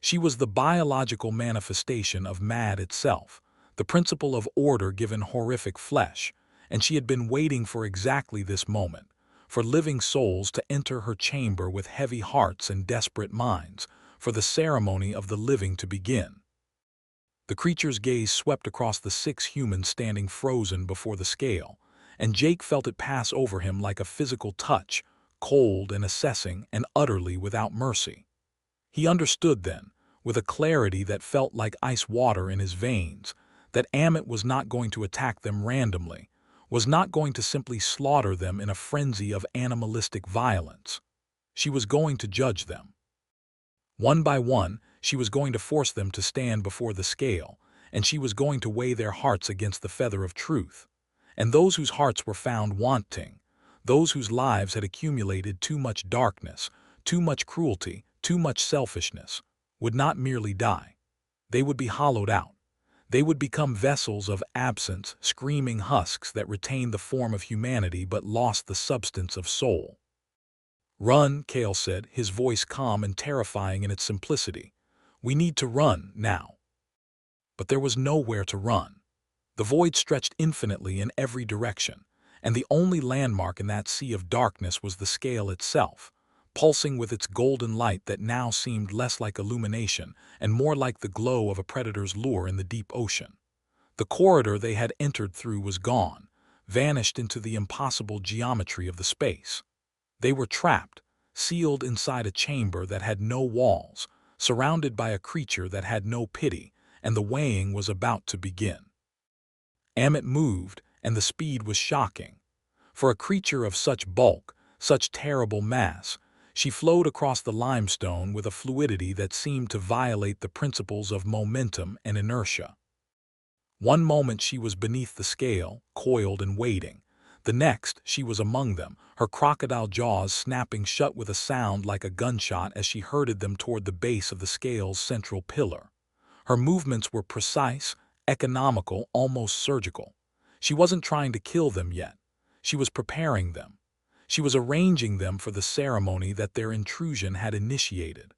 Speaker 1: She was the biological manifestation of mad itself, the principle of order given horrific flesh, and she had been waiting for exactly this moment, for living souls to enter her chamber with heavy hearts and desperate minds, for the ceremony of the living to begin. The creature's gaze swept across the 6 humans standing frozen before the scale, and Jake felt it pass over him like a physical touch, cold and assessing and utterly without mercy. He understood then, with a clarity that felt like ice water in his veins, that Ammit was not going to attack them randomly, was not going to simply slaughter them in a frenzy of animalistic violence. She was going to judge them. One by one, she was going to force them to stand before the scale, and she was going to weigh their hearts against the feather of truth. And those whose hearts were found wanting, those whose lives had accumulated too much darkness, too much cruelty, too much selfishness, would not merely die. They would be hollowed out, They would become vessels of absence, screaming husks that retained the form of humanity but lost the substance of soul. "Run," Kale said, his voice calm and terrifying in its simplicity. "We need to run, now." But there was nowhere to run. The void stretched infinitely in every direction, and the only landmark in that sea of darkness was the scale itself, pulsing with its golden light that now seemed less like illumination and more like the glow of a predator's lure in the deep ocean. The corridor they had entered through was gone, vanished into the impossible geometry of the space. They were trapped, sealed inside a chamber that had no walls, surrounded by a creature that had no pity, and the weighing was about to begin. Ammit moved, and the speed was shocking. For a creature of such bulk, such terrible mass, she flowed across the limestone with a fluidity that seemed to violate the principles of momentum and inertia. One moment she was beneath the scale, coiled and waiting. The next, she was among them, her crocodile jaws snapping shut with a sound like a gunshot as she herded them toward the base of the scale's central pillar. Her movements were precise, economical, almost surgical. She wasn't trying to kill them yet. She was preparing them. She was arranging them for the ceremony that their intrusion had initiated.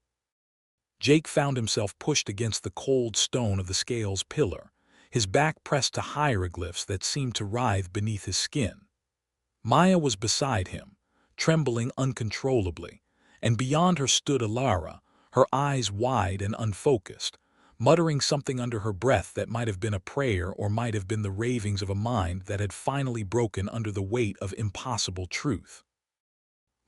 Speaker 1: Jake found himself pushed against the cold stone of the scale's pillar, his back pressed to hieroglyphs that seemed to writhe beneath his skin. Maya was beside him, trembling uncontrollably, and beyond her stood Alara, her eyes wide and unfocused, muttering something under her breath that might have been a prayer or might have been the ravings of a mind that had finally broken under the weight of impossible truth.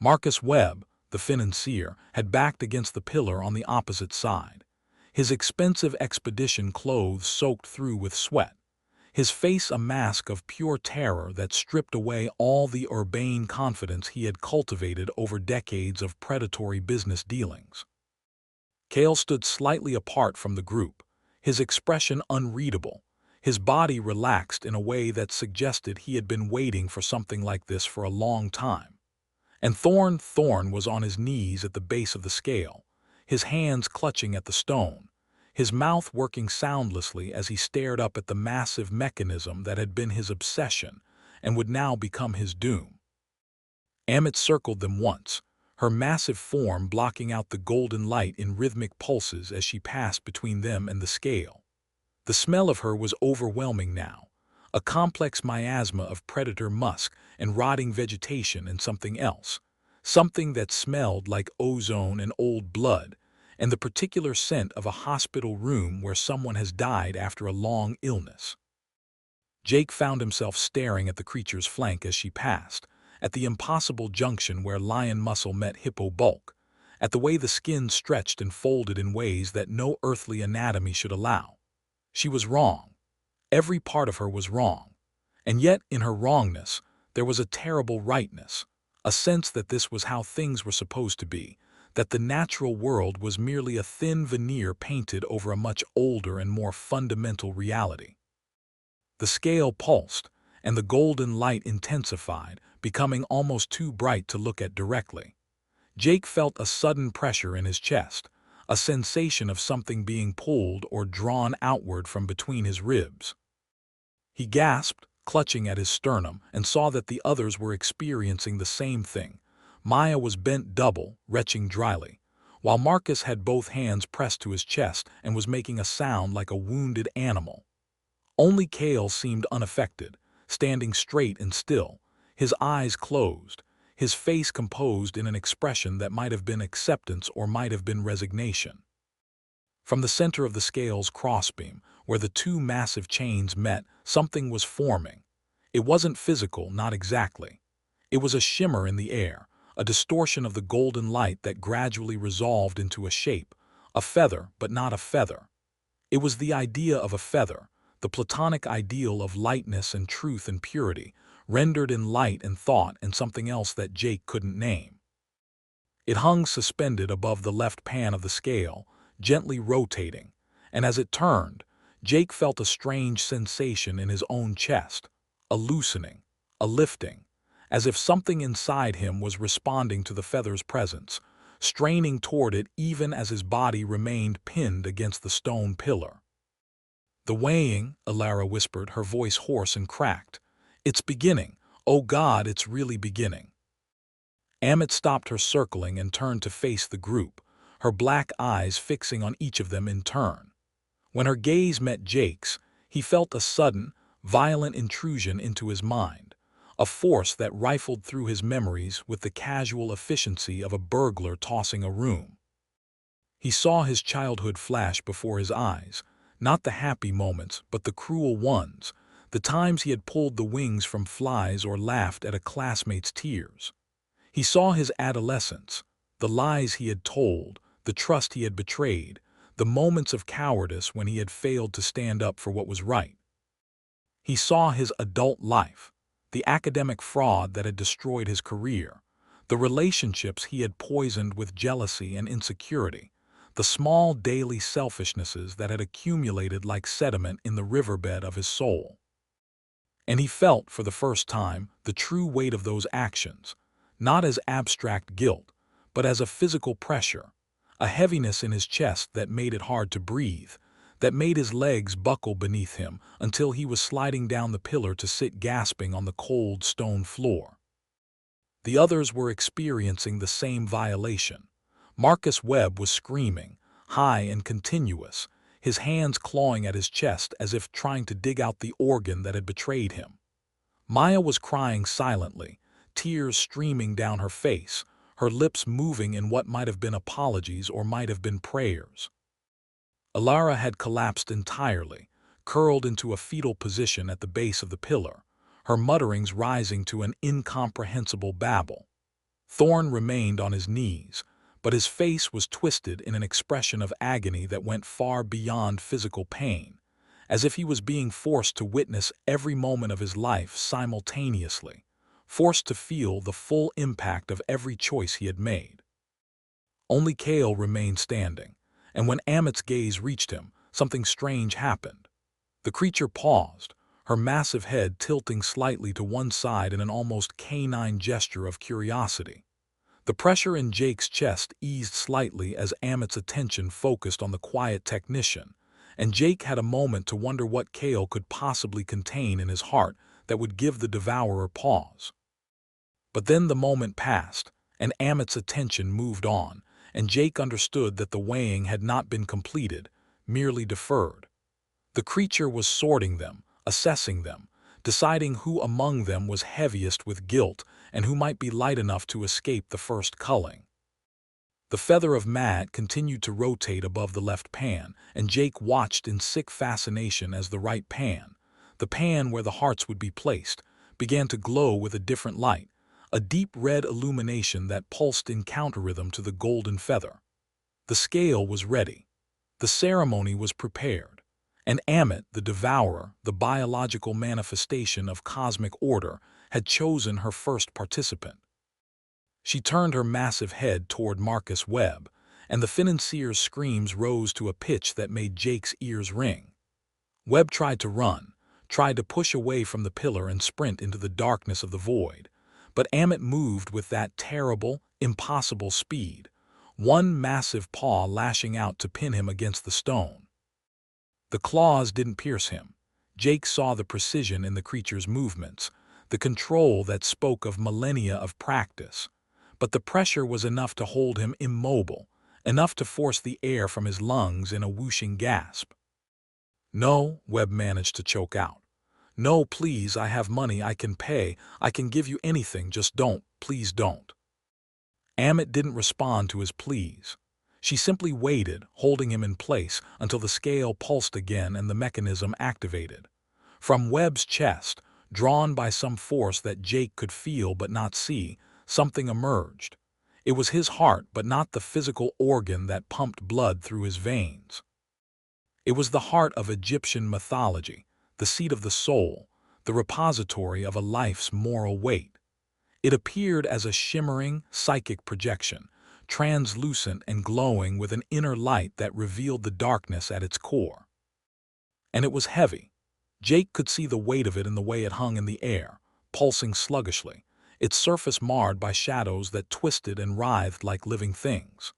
Speaker 1: Marcus Webb, the financier, had backed against the pillar on the opposite side, his expensive expedition clothes soaked through with sweat, his face a mask of pure terror that stripped away all the urbane confidence he had cultivated over decades of predatory business dealings. Kale stood slightly apart from the group, his expression unreadable, his body relaxed in a way that suggested he had been waiting for something like this for a long time. And Thorne was on his knees at the base of the scale, his hands clutching at the stone, his mouth working soundlessly as he stared up at the massive mechanism that had been his obsession and would now become his doom. Ammit circled them once, her massive form blocking out the golden light in rhythmic pulses as she passed between them and the scale. The smell of her was overwhelming now, a complex miasma of predator musk and rotting vegetation and something else, something that smelled like ozone and old blood, and the particular scent of a hospital room where someone has died after a long illness. Jake found himself staring at the creature's flank as she passed, at the impossible junction where lion muscle met hippo bulk, at the way the skin stretched and folded in ways that no earthly anatomy should allow. She was wrong. Every part of her was wrong. And yet, in her wrongness, there was a terrible rightness, a sense that this was how things were supposed to be, that the natural world was merely a thin veneer painted over a much older and more fundamental reality. The scale pulsed, and the golden light intensified, becoming almost too bright to look at directly. Jake felt a sudden pressure in his chest, a sensation of something being pulled or drawn outward from between his ribs. He gasped, clutching at his sternum, and saw that the others were experiencing the same thing. Maya was bent double, retching dryly, while Marcus had both hands pressed to his chest and was making a sound like a wounded animal. Only Kale seemed unaffected, standing straight and still, his eyes closed, his face composed in an expression that might have been acceptance or might have been resignation. From the center of the scale's crossbeam, where the two massive chains met, something was forming. It wasn't physical, not exactly. It was a shimmer in the air, a distortion of the golden light that gradually resolved into a shape, a feather, but not a feather. It was the idea of a feather, the platonic ideal of lightness and truth and purity, rendered in light and thought and something else that Jake couldn't name. It hung suspended above the left pan of the scale, gently rotating, and as it turned, Jake felt a strange sensation in his own chest, a loosening, a lifting, as if something inside him was responding to the feather's presence, straining toward it even as his body remained pinned against the stone pillar. "The weighing," Alara whispered, her voice hoarse and cracked. "It's beginning. Oh God, it's really beginning." Ammit stopped her circling and turned to face the group, her black eyes fixing on each of them in turn. When her gaze met Jake's, he felt a sudden, violent intrusion into his mind, a force that rifled through his memories with the casual efficiency of a burglar tossing a room. He saw his childhood flash before his eyes, not the happy moments, but the cruel ones, the times he had pulled the wings from flies or laughed at a classmate's tears. He saw his adolescence, the lies he had told, the trust he had betrayed, the moments of cowardice when he had failed to stand up for what was right. He saw his adult life, the academic fraud that had destroyed his career, the relationships he had poisoned with jealousy and insecurity, the small daily selfishnesses that had accumulated like sediment in the riverbed of his soul. And he felt, for the first time, the true weight of those actions, not as abstract guilt, but as a physical pressure, a heaviness in his chest that made it hard to breathe, that made his legs buckle beneath him until he was sliding down the pillar to sit gasping on the cold stone floor. The others were experiencing the same violation. Marcus Webb was screaming, high and continuous, his hands clawing at his chest as if trying to dig out the organ that had betrayed him. Maya was crying silently, tears streaming down her face, her lips moving in what might have been apologies or might have been prayers. Alara had collapsed entirely, curled into a fetal position at the base of the pillar, her mutterings rising to an incomprehensible babble. Thorne remained on his knees, but his face was twisted in an expression of agony that went far beyond physical pain, as if he was being forced to witness every moment of his life simultaneously, forced to feel the full impact of every choice he had made. Only Kale remained standing, and when Ammit's gaze reached him, something strange happened. The creature paused, her massive head tilting slightly to one side in an almost canine gesture of curiosity. The pressure in Jake's chest eased slightly as Ammit's attention focused on the quiet technician, and Jake had a moment to wonder what Kale could possibly contain in his heart that would give the devourer pause. But then the moment passed, and Ammit's attention moved on, and Jake understood that the weighing had not been completed, merely deferred. The creature was sorting them, assessing them, deciding who among them was heaviest with guilt and who might be light enough to escape the first culling. The feather of Ma continued to rotate above the left pan, and Jake watched in sick fascination as the right pan, the pan where the hearts would be placed, began to glow with a different light, a deep red illumination that pulsed in counter-rhythm to the golden feather. The scale was ready. The ceremony was prepared. And Ammit, the devourer, the biological manifestation of cosmic order, had chosen her first participant. She turned her massive head toward Marcus Webb, and the financier's screams rose to a pitch that made Jake's ears ring. Webb tried to run, tried to push away from the pillar and sprint into the darkness of the void, but Ammit moved with that terrible, impossible speed, one massive paw lashing out to pin him against the stone. The claws didn't pierce him. Jake saw the precision in the creature's movements, the control that spoke of millennia of practice. But the pressure was enough to hold him immobile, enough to force the air from his lungs in a whooshing gasp. "No," Webb managed to choke out. "No, please, I have money, I can pay, I can give you anything, just don't, please don't." Ammit didn't respond to his pleas. She simply waited, holding him in place, until the scale pulsed again and the mechanism activated. From Webb's chest, drawn by some force that Jake could feel but not see, something emerged. It was his heart, but not the physical organ that pumped blood through his veins. It was the heart of Egyptian mythology, the seat of the soul, the repository of a life's moral weight. It appeared as a shimmering, psychic projection, translucent and glowing with an inner light that revealed the darkness at its core. And it was heavy. Jake could see the weight of it in the way it hung in the air, pulsing sluggishly, its surface marred by shadows that twisted and writhed like living things.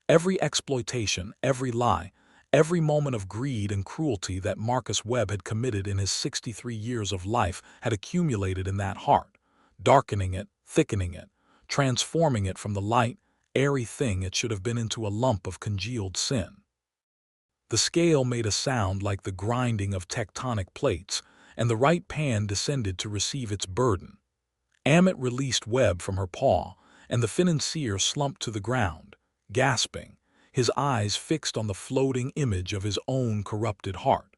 Speaker 1: Every exploitation, every lie, Every moment of greed and cruelty that Marcus Webb had committed in his 63 years of life had accumulated in that heart, darkening it, thickening it, transforming it from the light, airy thing it should have been into a lump of congealed sin. The scale made a sound like the grinding of tectonic plates, and the right pan descended to receive its burden. Ammit released Webb from her paw, and the financier slumped to the ground, gasping, his eyes fixed on the floating image of his own corrupted heart.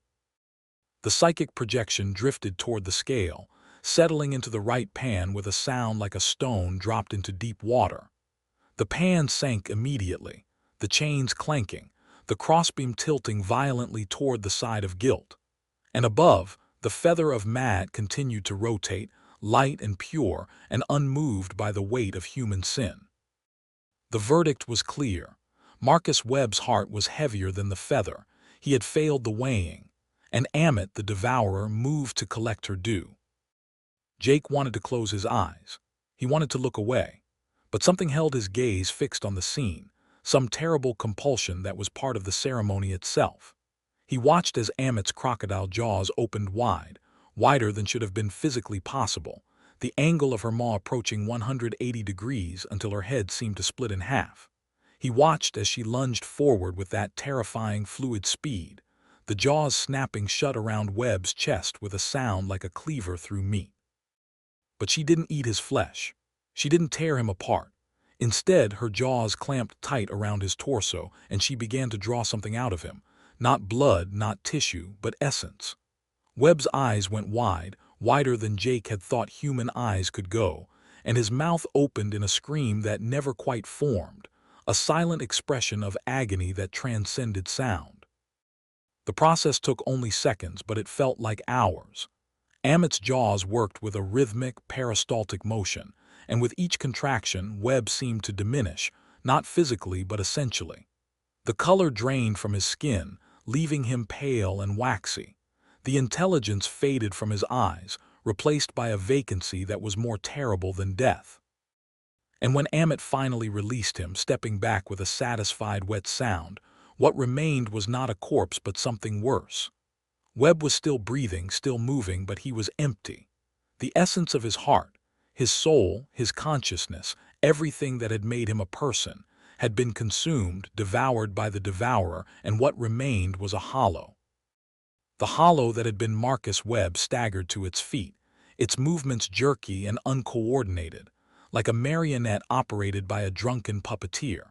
Speaker 1: The psychic projection drifted toward the scale, settling into the right pan with a sound like a stone dropped into deep water. The pan sank immediately, the chains clanking, the crossbeam tilting violently toward the side of guilt. And above, the feather of Ma continued to rotate, light and pure and unmoved by the weight of human sin. The verdict was clear. Marcus Webb's heart was heavier than the feather. He had failed the weighing, and Ammit, the devourer, moved to collect her due. Jake wanted to close his eyes. He wanted to look away. But something held his gaze fixed on the scene, some terrible compulsion that was part of the ceremony itself. He watched as Ammit's crocodile jaws opened wide, wider than should have been physically possible, the angle of her maw approaching 180 degrees until her head seemed to split in half. He watched as she lunged forward with that terrifying fluid speed, the jaws snapping shut around Webb's chest with a sound like a cleaver through meat. But she didn't eat his flesh. She didn't tear him apart. Instead, her jaws clamped tight around his torso, and she began to draw something out of him. Not blood, not tissue, but essence. Webb's eyes went wide, wider than Jake had thought human eyes could go, and his mouth opened in a scream that never quite formed, a silent expression of agony that transcended sound. The process took only seconds, but it felt like hours. Ammit's jaws worked with a rhythmic, peristaltic motion, and with each contraction, Webb seemed to diminish, not physically but essentially. The color drained from his skin, leaving him pale and waxy. The intelligence faded from his eyes, replaced by a vacancy that was more terrible than death. And when Ammit finally released him, stepping back with a satisfied wet sound, what remained was not a corpse but something worse. Webb was still breathing, still moving, but he was empty. The essence of his heart, his soul, his consciousness, everything that had made him a person, had been consumed, devoured by the devourer, and what remained was a hollow. The hollow that had been Marcus Webb staggered to its feet, its movements jerky and uncoordinated, like a marionette operated by a drunken puppeteer.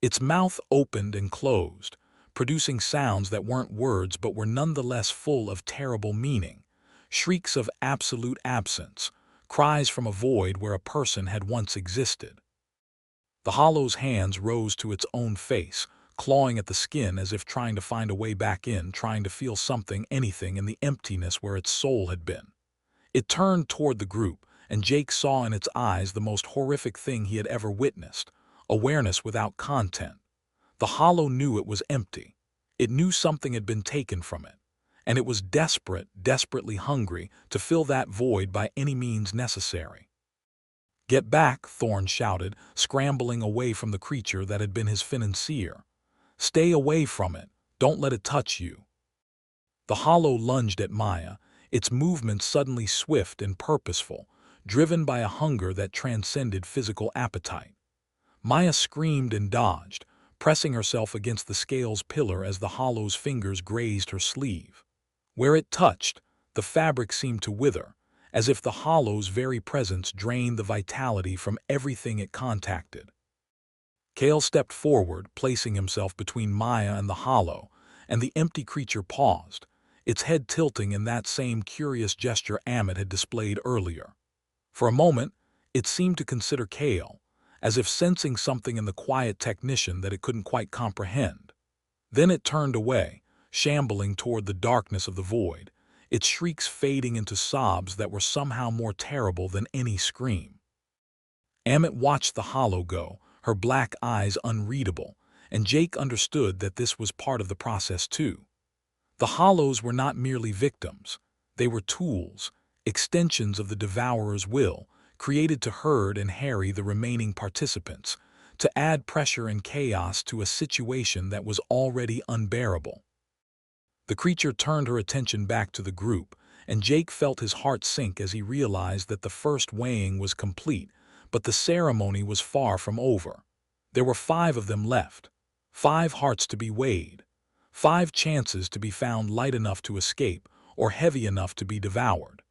Speaker 1: Its mouth opened and closed, producing sounds that weren't words but were nonetheless full of terrible meaning, shrieks of absolute absence, cries from a void where a person had once existed. The hollow's hands rose to its own face, clawing at the skin as if trying to find a way back in, trying to feel something, anything in the emptiness where its soul had been. It turned toward the group, and Jake saw in its eyes the most horrific thing he had ever witnessed, awareness without content. The hollow knew it was empty. It knew something had been taken from it, and it was desperate, desperately hungry to fill that void by any means necessary. "Get back," Thorne shouted, scrambling away from the creature that had been his financier. "Stay away from it. Don't let it touch you." The hollow lunged at Maya, its movements suddenly swift and purposeful, driven by a hunger that transcended physical appetite. Maya screamed and dodged, pressing herself against the scale's pillar as the hollow's fingers grazed her sleeve. Where it touched, the fabric seemed to wither, as if the hollow's very presence drained the vitality from everything it contacted. Kale stepped forward, placing himself between Maya and the hollow, and the empty creature paused, its head tilting in that same curious gesture Ammit had displayed earlier. For a moment, it seemed to consider Kale, as if sensing something in the quiet technician that it couldn't quite comprehend. Then it turned away, shambling toward the darkness of the void, its shrieks fading into sobs that were somehow more terrible than any scream. Ammit watched the hollow go, her black eyes unreadable, and Jake understood that this was part of the process too. The hollows were not merely victims. They were tools, extensions of the devourer's will, created to herd and harry the remaining participants, to add pressure and chaos to a situation that was already unbearable. The creature turned her attention back to the group, and Jake felt his heart sink as he realized that the first weighing was complete, but the ceremony was far from over. There were 5 of them left, 5 hearts to be weighed, 5 chances to be found light enough to escape or heavy enough to be devoured.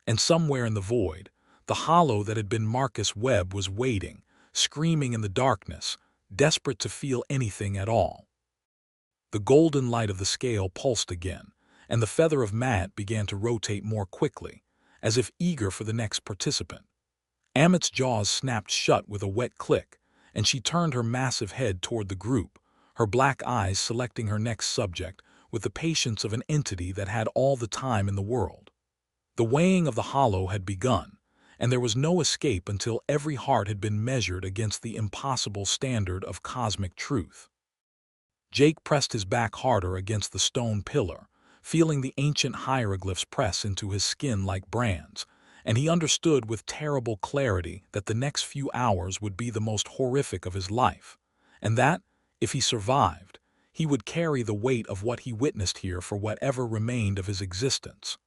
Speaker 1: And somewhere in the void, the hollow that had been Marcus Webb was waiting, screaming in the darkness, desperate to feel anything at all. The golden light of the scale pulsed again, and the feather of Ma began to rotate more quickly, as if eager for the next participant. Ammit's jaws snapped shut with a wet click, and she turned her massive head toward the group, her black eyes selecting her next subject with the patience of an entity that had all the time in the world. The weighing of the hollow had begun, and there was no escape until every heart had been measured against the impossible standard of cosmic truth. Jake pressed his back harder against the stone pillar, feeling the ancient hieroglyphs press into his skin like brands, and he understood with terrible clarity that the next few hours would be the most horrific of his life, and that, if he survived, he would carry the weight of what he witnessed here for whatever remained of his existence.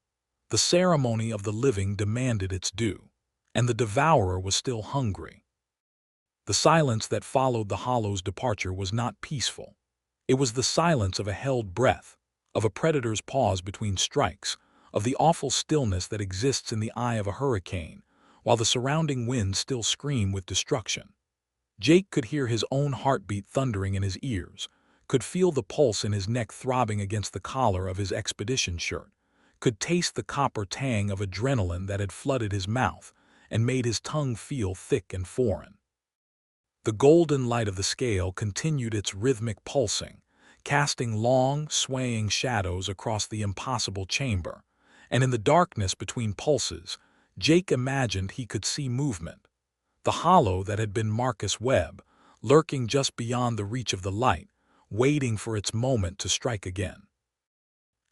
Speaker 1: The ceremony of the living demanded its due, and the devourer was still hungry. The silence that followed the hollow's departure was not peaceful. It was the silence of a held breath, of a predator's pause between strikes, of the awful stillness that exists in the eye of a hurricane, while the surrounding winds still scream with destruction. Jake could hear his own heartbeat thundering in his ears, could feel the pulse in his neck throbbing against the collar of his expedition shirt, could taste the copper tang of adrenaline that had flooded his mouth and made his tongue feel thick and foreign. The golden light of the scale continued its rhythmic pulsing, casting long, swaying shadows across the impossible chamber, and in the darkness between pulses, Jake imagined he could see movement. The hollow that had been Marcus Webb, lurking just beyond the reach of the light, waiting for its moment to strike again.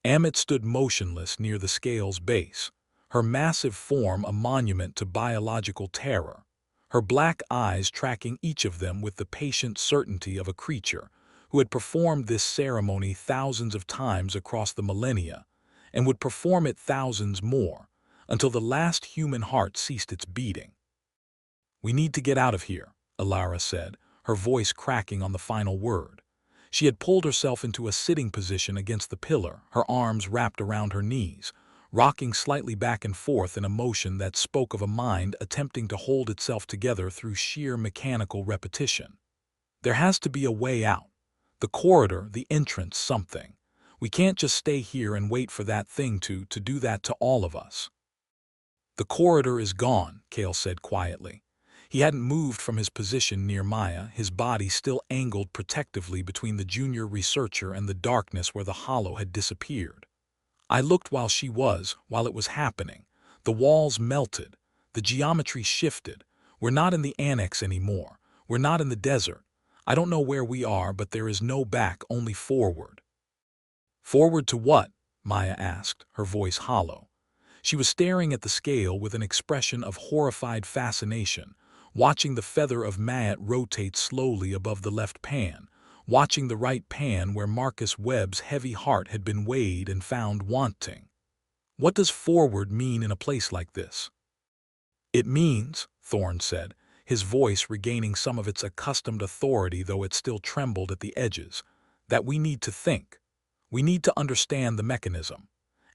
Speaker 1: Ammit stood motionless near the scale's base, her massive form a monument to biological terror, her black eyes tracking each of them with the patient certainty of a creature who had performed this ceremony thousands of times across the millennia, and would perform it thousands more, until the last human heart ceased its beating. "We need to get out of here," Alara said, her voice cracking on the final word. She had pulled herself into a sitting position against the pillar, her arms wrapped around her knees, rocking slightly back and forth in a motion that spoke of a mind attempting to hold itself together through sheer mechanical repetition. "There has to be a way out. The corridor, the entrance, something. We can't just stay here and wait for that thing to do that to all of us." "The corridor is gone," Kale said quietly. He hadn't moved from his position near Maya, his body still angled protectively between the junior researcher and the darkness where the hollow had disappeared. "I looked while it was happening. The walls melted. The geometry shifted. We're not in the Annex anymore. We're not in the desert. I don't know where we are, but there is no back, only forward." "Forward to what?" Maya asked, her voice hollow. She was staring at the scale with an expression of horrified fascination, watching the feather of Ma rotate slowly above the left pan, watching the right pan where Marcus Webb's heavy heart had been weighed and found wanting. "What does forward mean in a place like this?" "It means," Thorne said, his voice regaining some of its accustomed authority though it still trembled at the edges, "that we need to think. We need to understand the mechanism.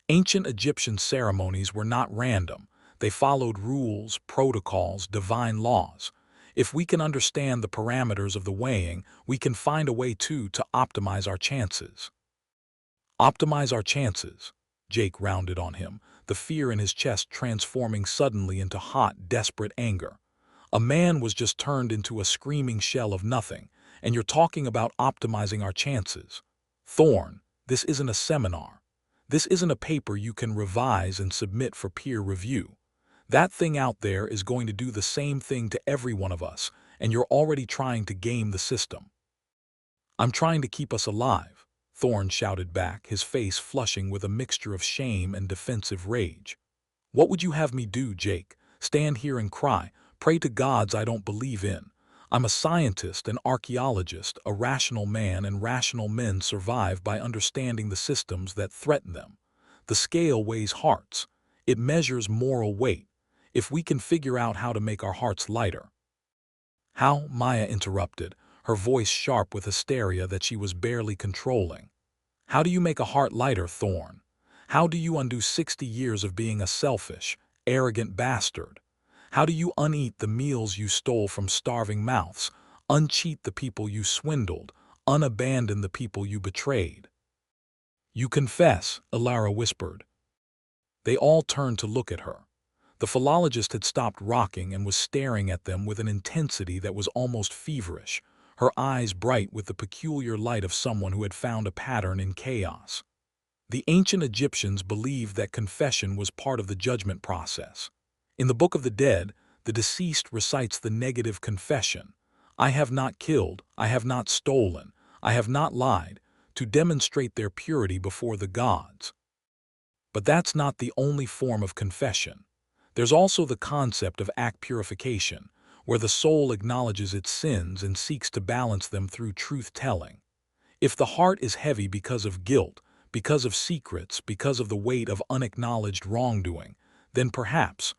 Speaker 1: Ancient Egyptian ceremonies were not random. They followed rules, protocols, divine laws. If we can understand the parameters of the weighing, we can find a way to optimize our chances." "Optimize our chances," Jake rounded on him, the fear in his chest transforming suddenly into hot, desperate anger. "A man was just turned into a screaming shell of nothing, and you're talking about optimizing our chances. Thorne, this isn't a seminar. This isn't a paper you can revise and submit for peer review. That thing out there is going to do the same thing to every one of us, and you're already trying to game the system." "I'm trying to keep us alive," Thorne shouted back, his face flushing with a mixture of shame and defensive rage. "What would you have me do, Jake? Stand here and cry, pray to gods I don't believe in? I'm a scientist, an archaeologist, a rational man, and rational men survive by understanding the systems that threaten them. The scale weighs hearts. It measures moral weight. If we can figure out how to make our hearts lighter. How? Maya interrupted, her voice sharp with hysteria that she was barely controlling. How do you make a heart lighter, Thorne? How do you undo 60 years of being a selfish, arrogant bastard? How do you uneat the meals you stole from starving mouths, uncheat the people you swindled, unabandon the people you betrayed? You confess, Ilara whispered. They all turned to look at her. The philologist had stopped rocking and was staring at them with an intensity that was almost feverish, her eyes bright with the peculiar light of someone who had found a pattern in chaos. The ancient Egyptians believed that confession was part of the judgment process. In the Book of the Dead, the deceased recites the negative confession, "I have not killed, I have not stolen, I have not lied," to demonstrate their purity before the gods. But that's not the only form of confession. There's also the concept of act purification, where the soul acknowledges its sins and seeks to balance them through truth-telling. If the heart is heavy because of guilt, because of secrets, because of the weight of unacknowledged wrongdoing, then perhaps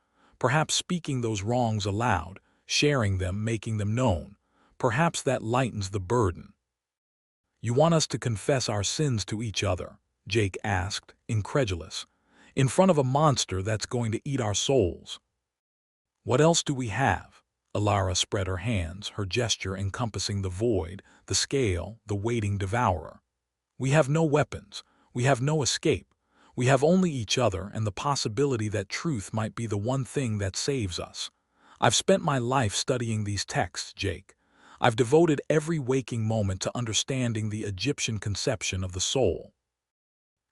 Speaker 1: speaking those wrongs aloud, sharing them, making them known, perhaps that lightens the burden. You want us to confess our sins to each other? Jake asked, incredulous. In front of a monster that's going to eat our souls. What else do we have? Ilara spread her hands, her gesture encompassing the void, the scale, the waiting devourer. We have no weapons. We have no escape. We have only each other and the possibility that truth might be the one thing that saves us. I've spent my life studying these texts, Jake. I've devoted every waking moment to understanding the Egyptian conception of the soul.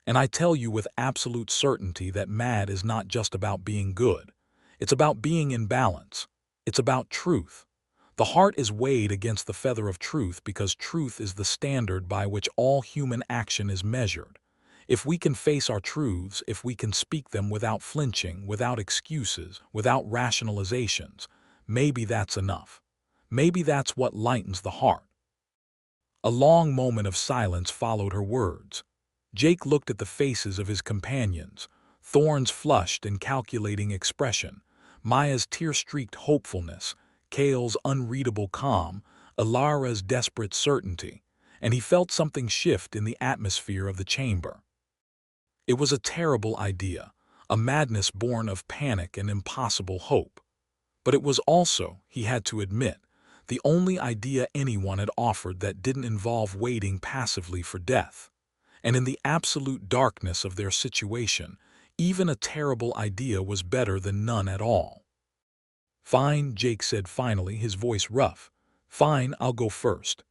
Speaker 1: And I tell you with absolute certainty that mad is not just about being good. It's about being in balance. It's about truth. The heart is weighed against the feather of truth because truth is the standard by which all human action is measured. If we can face our truths, if we can speak them without flinching, without excuses, without rationalizations, maybe that's enough. Maybe that's what lightens the heart. A long moment of silence followed her words. Jake looked at the faces of his companions, Thorne's flushed and calculating expression, Maya's tear-streaked hopefulness, Kale's unreadable calm, Ilara's desperate certainty, and he felt something shift in the atmosphere of the chamber. It was a terrible idea, a madness born of panic and impossible hope. But it was also, he had to admit, the only idea anyone had offered that didn't involve waiting passively for death. And in the absolute darkness of their situation, even a terrible idea was better than none at all. Fine, Jake said finally, his voice rough. Fine, I'll go first.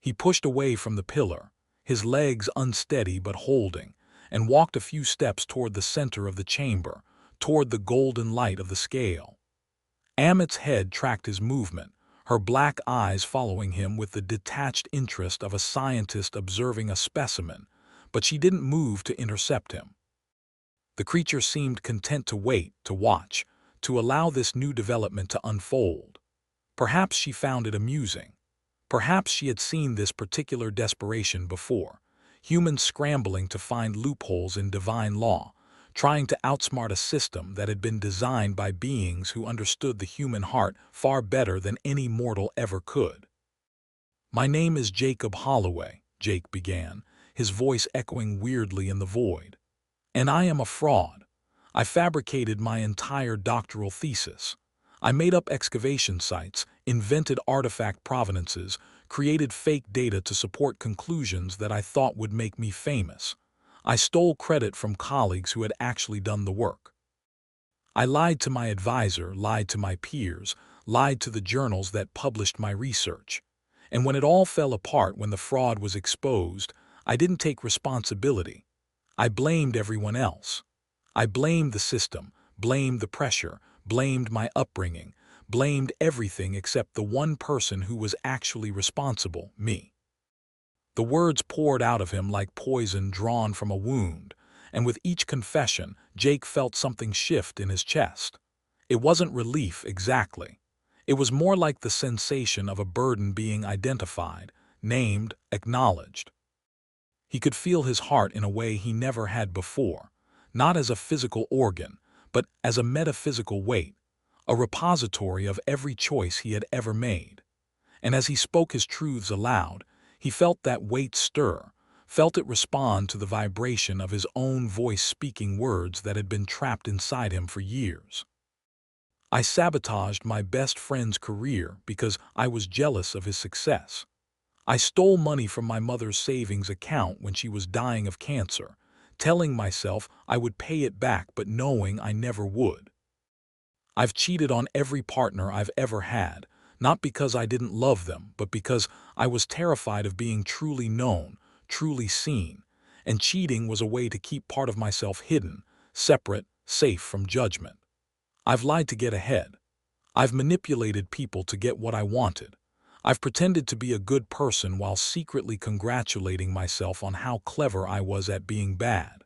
Speaker 1: He pushed away from the pillar, his legs unsteady but holding, and walked a few steps toward the center of the chamber, toward the golden light of the scale. Ammit's head tracked his movement, her black eyes following him with the detached interest of a scientist observing a specimen, but she didn't move to intercept him. The creature seemed content to wait, to watch, to allow this new development to unfold. Perhaps she found it amusing. Perhaps she had seen this particular desperation before, humans scrambling to find loopholes in divine law, trying to outsmart a system that had been designed by beings who understood the human heart far better than any mortal ever could. My name is Jacob Holloway, Jake began, his voice echoing weirdly in the void. And I am a fraud. I fabricated my entire doctoral thesis. I made up excavation sites, invented artifact provenances, created fake data to support conclusions that I thought would make me famous. I stole credit from colleagues who had actually done the work. I lied to my advisor, lied to my peers, lied to the journals that published my research. And when it all fell apart, when the fraud was exposed, I didn't take responsibility. I blamed everyone else. I blamed the system, blamed the pressure, blamed my upbringing, blamed everything except the one person who was actually responsible, me. The words poured out of him like poison drawn from a wound, and with each confession, Jake felt something shift in his chest. It wasn't relief exactly. It was more like the sensation of a burden being identified, named, acknowledged. He could feel his heart in a way he never had before, not as a physical organ, but as a metaphysical weight, a repository of every choice he had ever made. And as he spoke his truths aloud, he felt that weight stir, felt it respond to the vibration of his own voice speaking words that had been trapped inside him for years. I sabotaged my best friend's career because I was jealous of his success. I stole money from my mother's savings account when she was dying of cancer, telling myself I would pay it back but knowing I never would. I've cheated on every partner I've ever had, not because I didn't love them, but because I was terrified of being truly known, truly seen, and cheating was a way to keep part of myself hidden, separate, safe from judgment. I've lied to get ahead. I've manipulated people to get what I wanted. I've pretended to be a good person while secretly congratulating myself on how clever I was at being bad.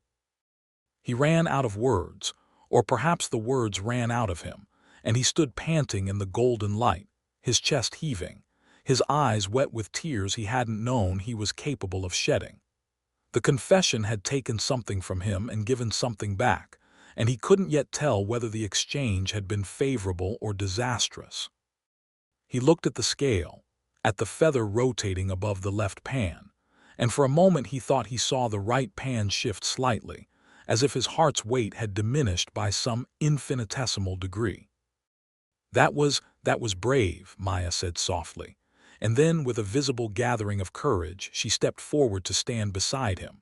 Speaker 1: He ran out of words, or perhaps the words ran out of him, and he stood panting in the golden light, his chest heaving, his eyes wet with tears he hadn't known he was capable of shedding. The confession had taken something from him and given something back, and he couldn't yet tell whether the exchange had been favorable or disastrous. He looked at the scale, at the feather rotating above the left pan, and for a moment he thought he saw the right pan shift slightly, as if his heart's weight had diminished by some infinitesimal degree. That was brave," Maya said softly, and then with a visible gathering of courage she stepped forward to stand beside him.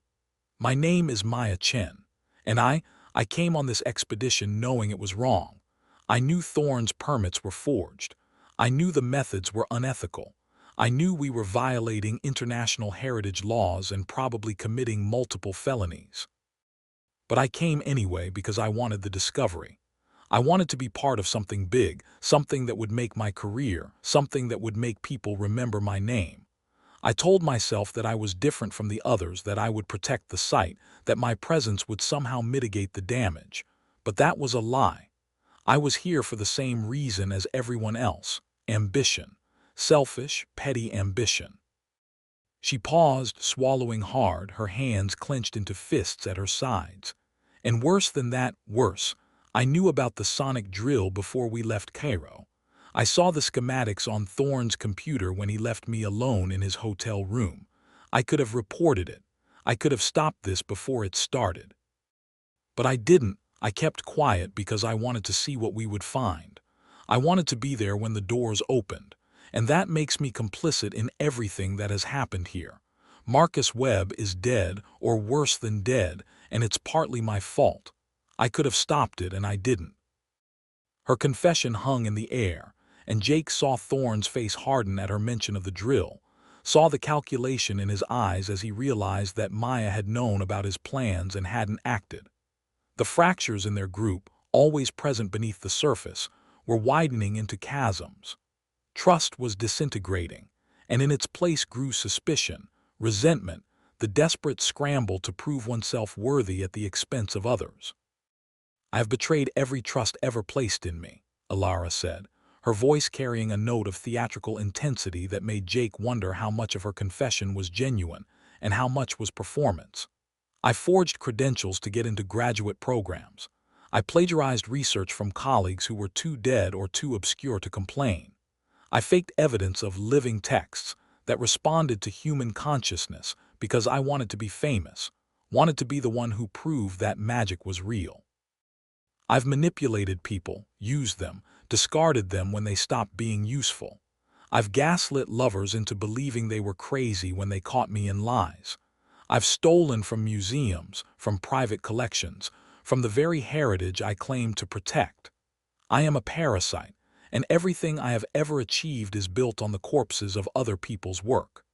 Speaker 1: "My name is Maya Chen, and I came on this expedition knowing it was wrong. I knew Thorne's permits were forged. I knew the methods were unethical. I knew we were violating international heritage laws and probably committing multiple felonies. But I came anyway because I wanted the discovery. I wanted to be part of something big, something that would make my career, something that would make people remember my name. I told myself that I was different from the others, that I would protect the site, that my presence would somehow mitigate the damage. But that was a lie. I was here for the same reason as everyone else: ambition. Selfish, petty ambition." She paused, swallowing hard, her hands clenched into fists at her sides. "And worse than that, worse, I knew about the sonic drill before we left Cairo. I saw the schematics on Thorne's computer when he left me alone in his hotel room. I could have reported it. I could have stopped this before it started. But I didn't. I kept quiet because I wanted to see what we would find. I wanted to be there when the doors opened. And that makes me complicit in everything that has happened here. Marcus Webb is dead, or worse than dead, and it's partly my fault. I could have stopped it, and I didn't." Her confession hung in the air, and Jake saw Thorne's face harden at her mention of the drill, saw the calculation in his eyes as he realized that Maya had known about his plans and hadn't acted. The fractures in their group, always present beneath the surface, were widening into chasms. Trust was disintegrating, and in its place grew suspicion, resentment, the desperate scramble to prove oneself worthy at the expense of others. "I have betrayed every trust ever placed in me," Alara said, her voice carrying a note of theatrical intensity that made Jake wonder how much of her confession was genuine and how much was performance. "I forged credentials to get into graduate programs. I plagiarized research from colleagues who were too dead or too obscure to complain. I faked evidence of living texts that responded to human consciousness because I wanted to be famous, wanted to be the one who proved that magic was real. I've manipulated people, used them, discarded them when they stopped being useful. I've gaslit lovers into believing they were crazy when they caught me in lies. I've stolen from museums, from private collections, from the very heritage I claim to protect. I am a parasite, and everything I have ever achieved is built on the corpses of other people's work."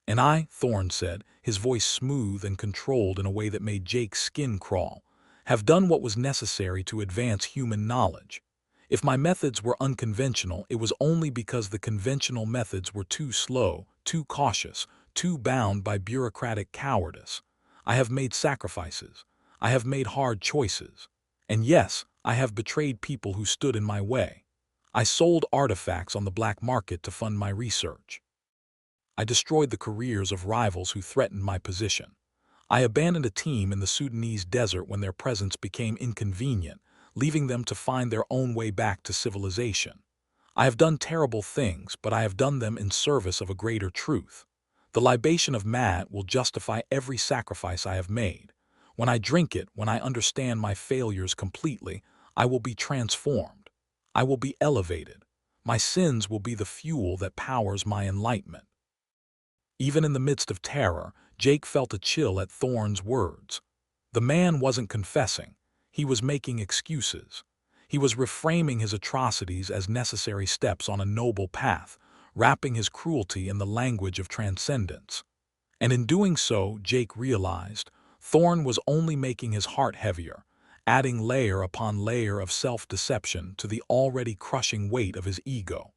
Speaker 1: "And I," Thorne said, his voice smooth and controlled in a way that made Jake's skin crawl, "have done what was necessary to advance human knowledge. If my methods were unconventional, it was only because the conventional methods were too slow, too cautious, too bound by bureaucratic cowardice. I have made sacrifices. I have made hard choices. And yes, I have betrayed people who stood in my way. I sold artifacts on the black market to fund my research. I destroyed the careers of rivals who threatened my position. I abandoned a team in the Sudanese desert when their presence became inconvenient, leaving them to find their own way back to civilization. I have done terrible things, but I have done them in service of a greater truth. The libation of Ma will justify every sacrifice I have made. When I drink it, when I understand my failures completely, I will be transformed. I will be elevated. My sins will be the fuel that powers my enlightenment. Even in the midst of terror, Jake felt a chill at Thorne's words. The man wasn't confessing. He was making excuses. He was reframing his atrocities as necessary steps on a noble path, wrapping his cruelty in the language of transcendence. And in doing so, Jake realized, Thorne was only making his heart heavier, adding layer upon layer of self-deception to the already crushing weight of his ego.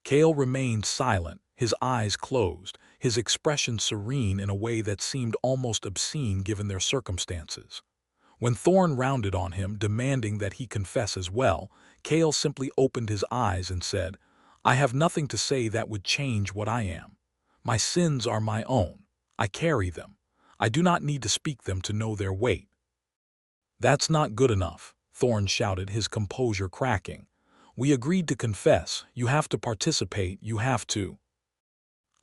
Speaker 1: Cale remained silent, his eyes closed, his expression serene in a way that seemed almost obscene given their circumstances. When Thorne rounded on him, demanding that he confess as well, Cale simply opened his eyes and said, "I have nothing to say that would change what I am. My sins are my own. I carry them. I do not need to speak them to know their weight." "That's not good enough," Thorne shouted, his composure cracking. "We agreed to confess. You have to participate. You have to—"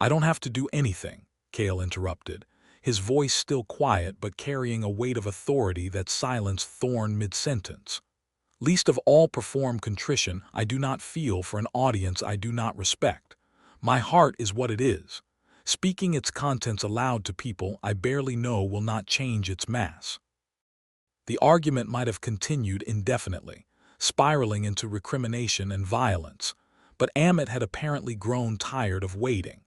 Speaker 1: "I don't have to do anything," Cale interrupted, his voice still quiet but carrying a weight of authority that silenced Thorne mid-sentence. "Least of all perform contrition I do not feel for an audience I do not respect. My heart is what it is. Speaking its contents aloud to people I barely know will not change its mass." The argument might have continued indefinitely, spiraling into recrimination and violence, but Ammit had apparently grown tired of waiting.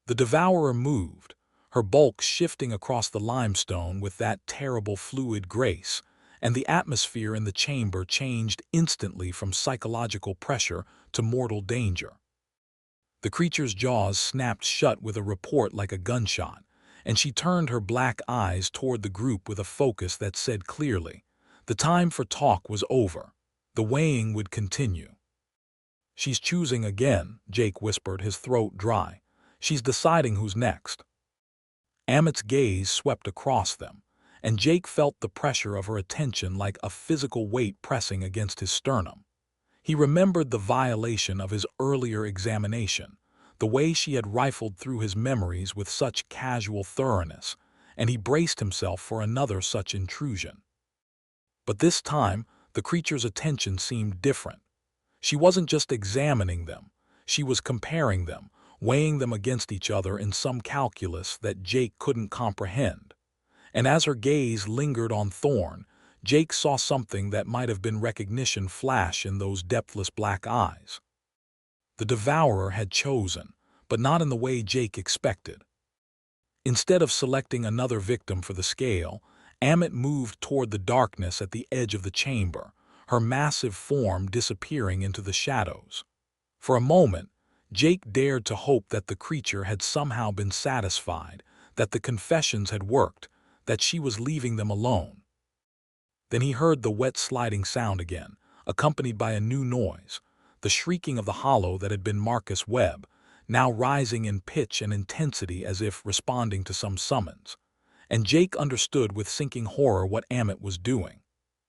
Speaker 1: The devourer moved, her bulk shifting across the limestone with that terrible fluid grace, and the atmosphere in the chamber changed instantly from psychological pressure to mortal danger. The creature's jaws snapped shut with a report like a gunshot, and she turned her black eyes toward the group with a focus that said clearly, the time for talk was over. The weighing would continue. "She's choosing again," Jake whispered, his throat dry. "She's deciding who's next." Ammit's gaze swept across them, and Jake felt the pressure of her attention like a physical weight pressing against his sternum. He remembered the violation of his earlier examination, the way she had rifled through his memories with such casual thoroughness, and he braced himself for another such intrusion. But this time, the creature's attention seemed different. She wasn't just examining them, she was comparing them, weighing them against each other in some calculus that Jake couldn't comprehend. And as her gaze lingered on Thorne, Jake saw something that might have been recognition flash in those depthless black eyes. The devourer had chosen, but not in the way Jake expected. Instead of selecting another victim for the scale, Ammit moved toward the darkness at the edge of the chamber, her massive form disappearing into the shadows. For a moment, Jake dared to hope that the creature had somehow been satisfied, that the confessions had worked, that she was leaving them alone. Then he heard the wet sliding sound again, accompanied by a new noise, the shrieking of the hollow that had been Marcus Webb, now rising in pitch and intensity as if responding to some summons. And Jake understood with sinking horror what Ammit was doing.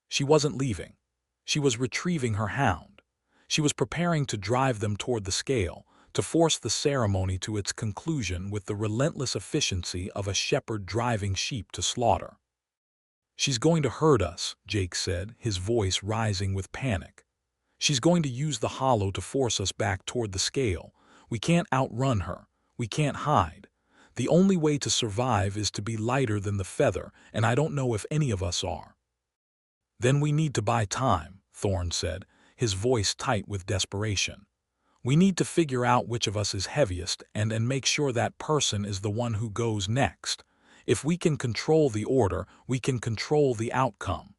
Speaker 1: She wasn't leaving. She was retrieving her hound. She was preparing to drive them toward the scale, to force the ceremony to its conclusion with the relentless efficiency of a shepherd driving sheep to slaughter. "She's going to hurt us," Jake said, his voice rising with panic. "She's going to use the hollow to force us back toward the scale. We can't outrun her. We can't hide. The only way to survive is to be lighter than the feather, and I don't know if any of us are." "Then we need to buy time," Thorne said, his voice tight with desperation. "We need to figure out which of us is heaviest and make sure that person is the one who goes next. If we can control the order, we can control the outcome."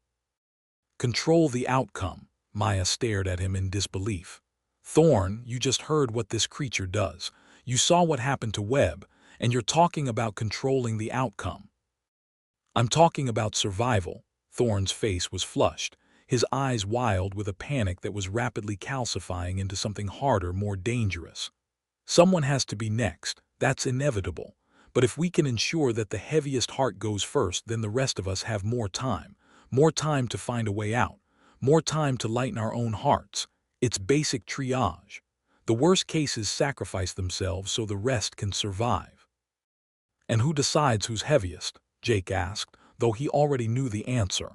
Speaker 1: "Control the outcome," Maya stared at him in disbelief. "Thorne, you just heard what this creature does. You saw what happened to Webb, and you're talking about controlling the outcome." "I'm talking about survival." Thorne's face was flushed, his eyes wild with a panic that was rapidly calcifying into something harder, more dangerous. Someone has to be next, that's inevitable. But if we can ensure that the heaviest heart goes first, then the rest of us have more time to find a way out, more time to lighten our own hearts. It's basic triage. The worst cases sacrifice themselves so the rest can survive. And who decides who's heaviest? Jake asked, though he already knew the answer.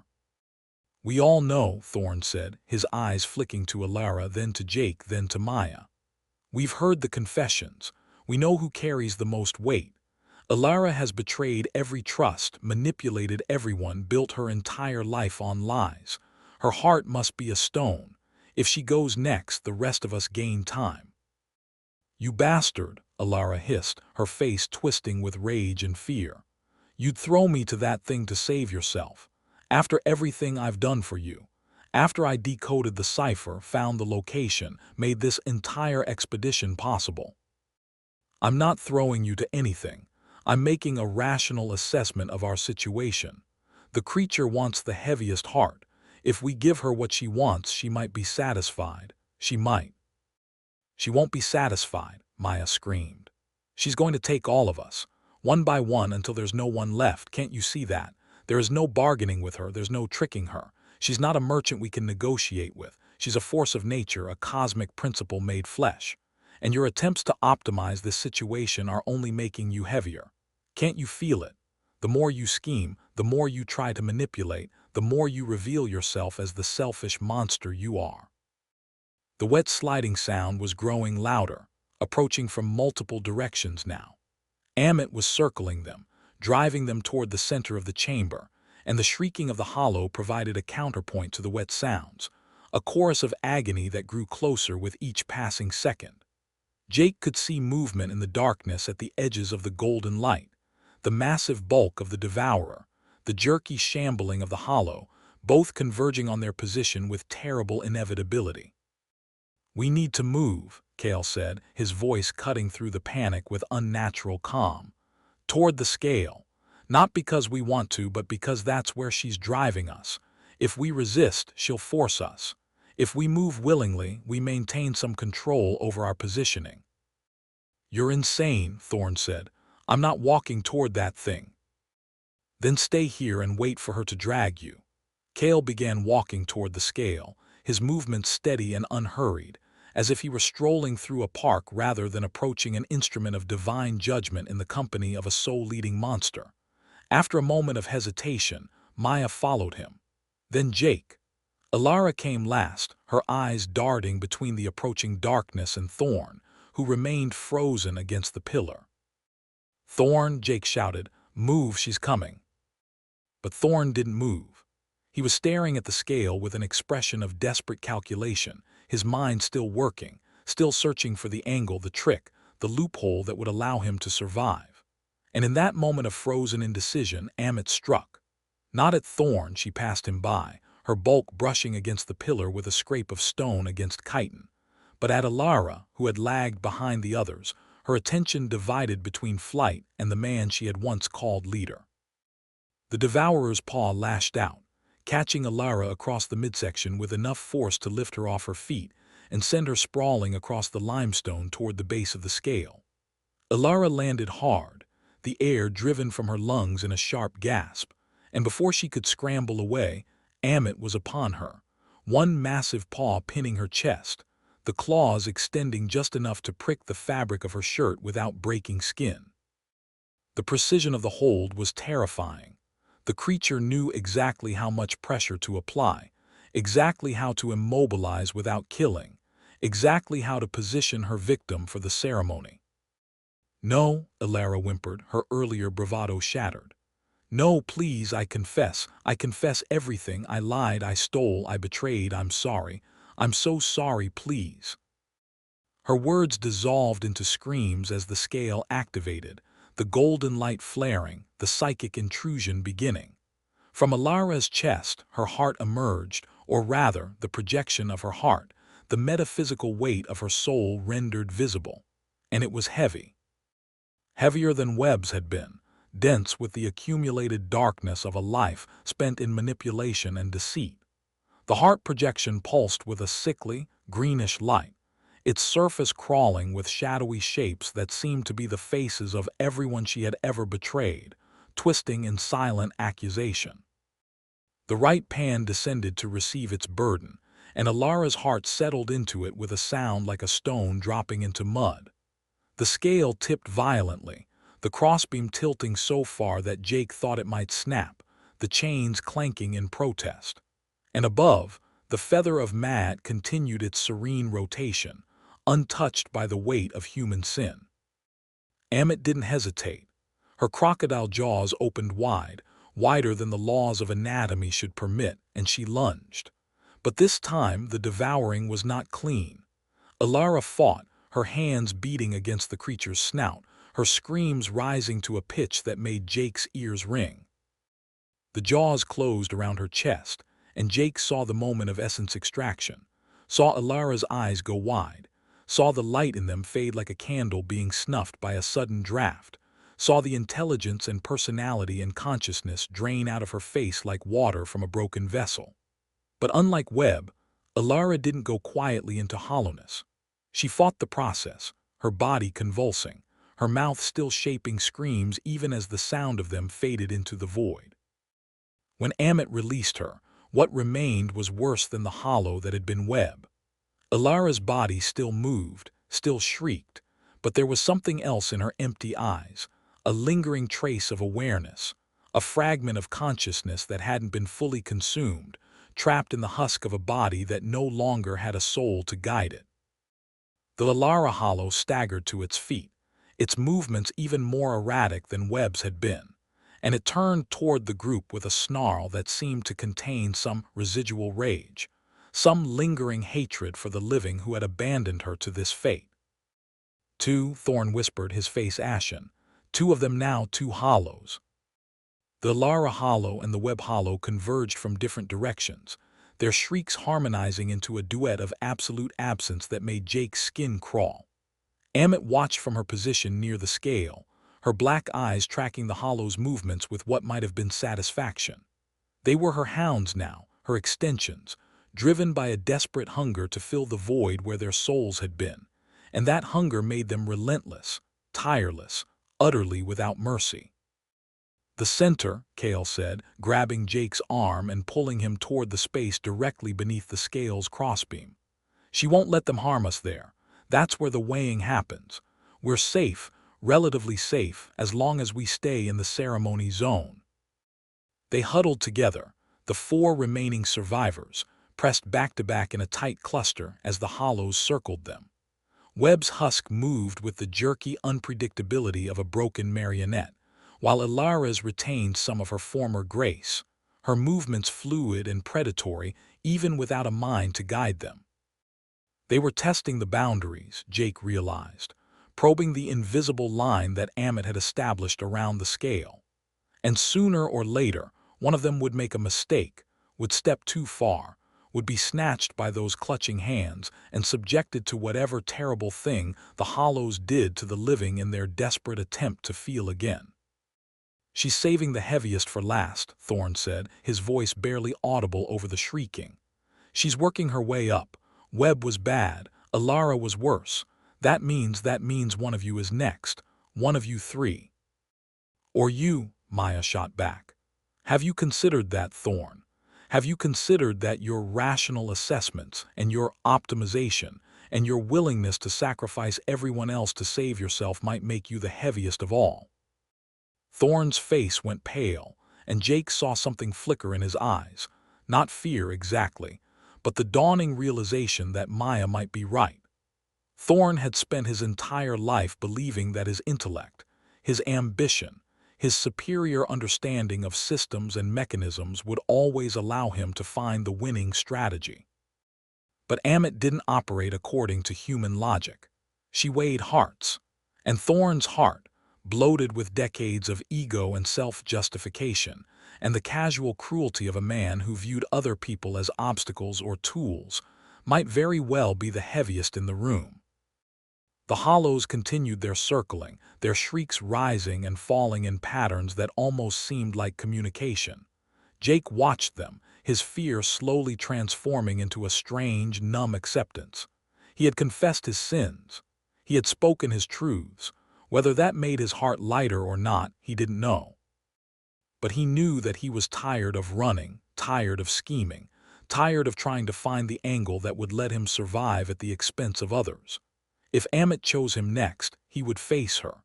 Speaker 1: We all know, Thorne said, his eyes flicking to Alara, then to Jake, then to Maya. We've heard the confessions. We know who carries the most weight. Alara has betrayed every trust, manipulated everyone, built her entire life on lies. Her heart must be a stone. If she goes next, the rest of us gain time. You bastard, Alara hissed, her face twisting with rage and fear. You'd throw me to that thing to save yourself. After everything I've done for you. After I decoded the cipher, found the location, made this entire expedition possible. I'm not throwing you to anything. I'm making a rational assessment of our situation. The creature wants the heaviest heart. If we give her what she wants, she might be satisfied. She might. She won't be satisfied, Maya screamed. She's going to take all of us, one by one until there's no one left. Can't you see that? There is no bargaining with her, there's no tricking her. She's not a merchant we can negotiate with. She's a force of nature, a cosmic principle made flesh. And your attempts to optimize this situation are only making you heavier. Can't you feel it? The more you scheme, the more you try to manipulate, the more you reveal yourself as the selfish monster you are. The wet sliding sound was growing louder, approaching from multiple directions now. Ammit was circling them, driving them toward the center of the chamber, and the shrieking of the hollow provided a counterpoint to the wet sounds, a chorus of agony that grew closer with each passing second. Jake could see movement in the darkness at the edges of the golden light, the massive bulk of the devourer, the jerky shambling of the hollow, both converging on their position with terrible inevitability. We need to move, Kale said, his voice cutting through the panic with unnatural calm. Toward the scale. Not because we want to, but because that's where she's driving us. If we resist, she'll force us. If we move willingly, we maintain some control over our positioning. You're insane, Thorne said. I'm not walking toward that thing. Then stay here and wait for her to drag you. Kale began walking toward the scale, his movements steady and unhurried, as if he were strolling through a park rather than approaching an instrument of divine judgment in the company of a soul-leading monster. After a moment of hesitation, Maya followed him. Then Jake. Alara came last, her eyes darting between the approaching darkness and Thorne, who remained frozen against the pillar. Thorne, Jake shouted, move, she's coming. But Thorne didn't move. He was staring at the scale with an expression of desperate calculation, his mind still working, still searching for the angle, the trick, the loophole that would allow him to survive. And in that moment of frozen indecision, Ammit struck. Not at Thorne, she passed him by, her bulk brushing against the pillar with a scrape of stone against chitin, but at Alara, who had lagged behind the others, her attention divided between flight and the man she had once called leader. The devourer's paw lashed out, catching Alara across the midsection with enough force to lift her off her feet and send her sprawling across the limestone toward the base of the scale. Alara landed hard, the air driven from her lungs in a sharp gasp, and before she could scramble away, Ammit was upon her, one massive paw pinning her chest, the claws extending just enough to prick the fabric of her shirt without breaking skin. The precision of the hold was terrifying. The creature knew exactly how much pressure to apply, exactly how to immobilize without killing, exactly how to position her victim for the ceremony. No, Alara whimpered, her earlier bravado shattered. No, please, I confess everything. I lied, I stole, I betrayed, I'm sorry. I'm so sorry, please. Her words dissolved into screams as the scale activated, the golden light flaring, the psychic intrusion beginning. From Alara's chest, her heart emerged, or rather, the projection of her heart, the metaphysical weight of her soul rendered visible. And it was heavy. Heavier than Webb's had been, dense with the accumulated darkness of a life spent in manipulation and deceit. The heart projection pulsed with a sickly, greenish light, its surface crawling with shadowy shapes that seemed to be the faces of everyone she had ever betrayed, twisting in silent accusation. The right pan descended to receive its burden, and Alara's heart settled into it with a sound like a stone dropping into mud. The scale tipped violently, the crossbeam tilting so far that Jake thought it might snap, the chains clanking in protest. And above, the feather of Ma continued its serene rotation, untouched by the weight of human sin. Ammit didn't hesitate. Her crocodile jaws opened wide, wider than the laws of anatomy should permit, and she lunged. But this time the devouring was not clean. Alara fought, her hands beating against the creature's snout, her screams rising to a pitch that made Jake's ears ring. The jaws closed around her chest, and Jake saw the moment of essence extraction, saw Alara's eyes go wide, saw the light in them fade like a candle being snuffed by a sudden draft, saw the intelligence and personality and consciousness drain out of her face like water from a broken vessel. But unlike Webb, Alara didn't go quietly into hollowness. She fought the process, her body convulsing, her mouth still shaping screams even as the sound of them faded into the void. When Ammit released her, what remained was worse than the hollow that had been Webb. Alara's body still moved, still shrieked, but there was something else in her empty eyes, a lingering trace of awareness, a fragment of consciousness that hadn't been fully consumed, trapped in the husk of a body that no longer had a soul to guide it. The Alara hollow staggered to its feet, its movements even more erratic than Webb's had been, and it turned toward the group with a snarl that seemed to contain some residual rage, some lingering hatred for the living who had abandoned her to this fate. Two, Thorne whispered, his face ashen. Two of them now, two hollows. The Alara hollow and the Webb hollow converged from different directions, their shrieks harmonizing into a duet of absolute absence that made Jake's skin crawl. Ammit watched from her position near the scale, her black eyes tracking the hollow's movements with what might have been satisfaction. They were her hounds now, her extensions, driven by a desperate hunger to fill the void where their souls had been, and that hunger made them relentless, tireless, utterly without mercy. "The center," Kale said, grabbing Jake's arm and pulling him toward the space directly beneath the scale's crossbeam. "She won't let them harm us there. That's where the weighing happens. We're safe, relatively safe, as long as we stay in the ceremony zone." They huddled together, the four remaining survivors, pressed back to back in a tight cluster as the hollows circled them. Webb's husk moved with the jerky unpredictability of a broken marionette, while Alara's retained some of her former grace, her movements fluid and predatory even without a mind to guide them. They were testing the boundaries, Jake realized, probing the invisible line that Ammit had established around the scale. And sooner or later, one of them would make a mistake, would step too far, would be snatched by those clutching hands and subjected to whatever terrible thing the hollows did to the living in their desperate attempt to feel again. "She's saving the heaviest for last," Thorne said, his voice barely audible over the shrieking. "She's working her way up. Webb was bad, Alara was worse. That means one of you is next, one of you three." "Or you," Maya shot back. "Have you considered that, Thorne? Have you considered that your rational assessments and your optimization and your willingness to sacrifice everyone else to save yourself might make you the heaviest of all?" Thorne's face went pale, and Jake saw something flicker in his eyes, not fear exactly, but the dawning realization that Maya might be right. Thorne had spent his entire life believing that his intellect, his ambition, his superior understanding of systems and mechanisms would always allow him to find the winning strategy. But Ammit didn't operate according to human logic. She weighed hearts, and Thorne's heart, bloated with decades of ego and self-justification, and the casual cruelty of a man who viewed other people as obstacles or tools, might very well be the heaviest in the room. The hollows continued their circling, their shrieks rising and falling in patterns that almost seemed like communication. Jake watched them, his fear slowly transforming into a strange, numb acceptance. He had confessed his sins. He had spoken his truths. Whether that made his heart lighter or not, he didn't know. But he knew that he was tired of running, tired of scheming, tired of trying to find the angle that would let him survive at the expense of others. If Ammit chose him next, he would face her.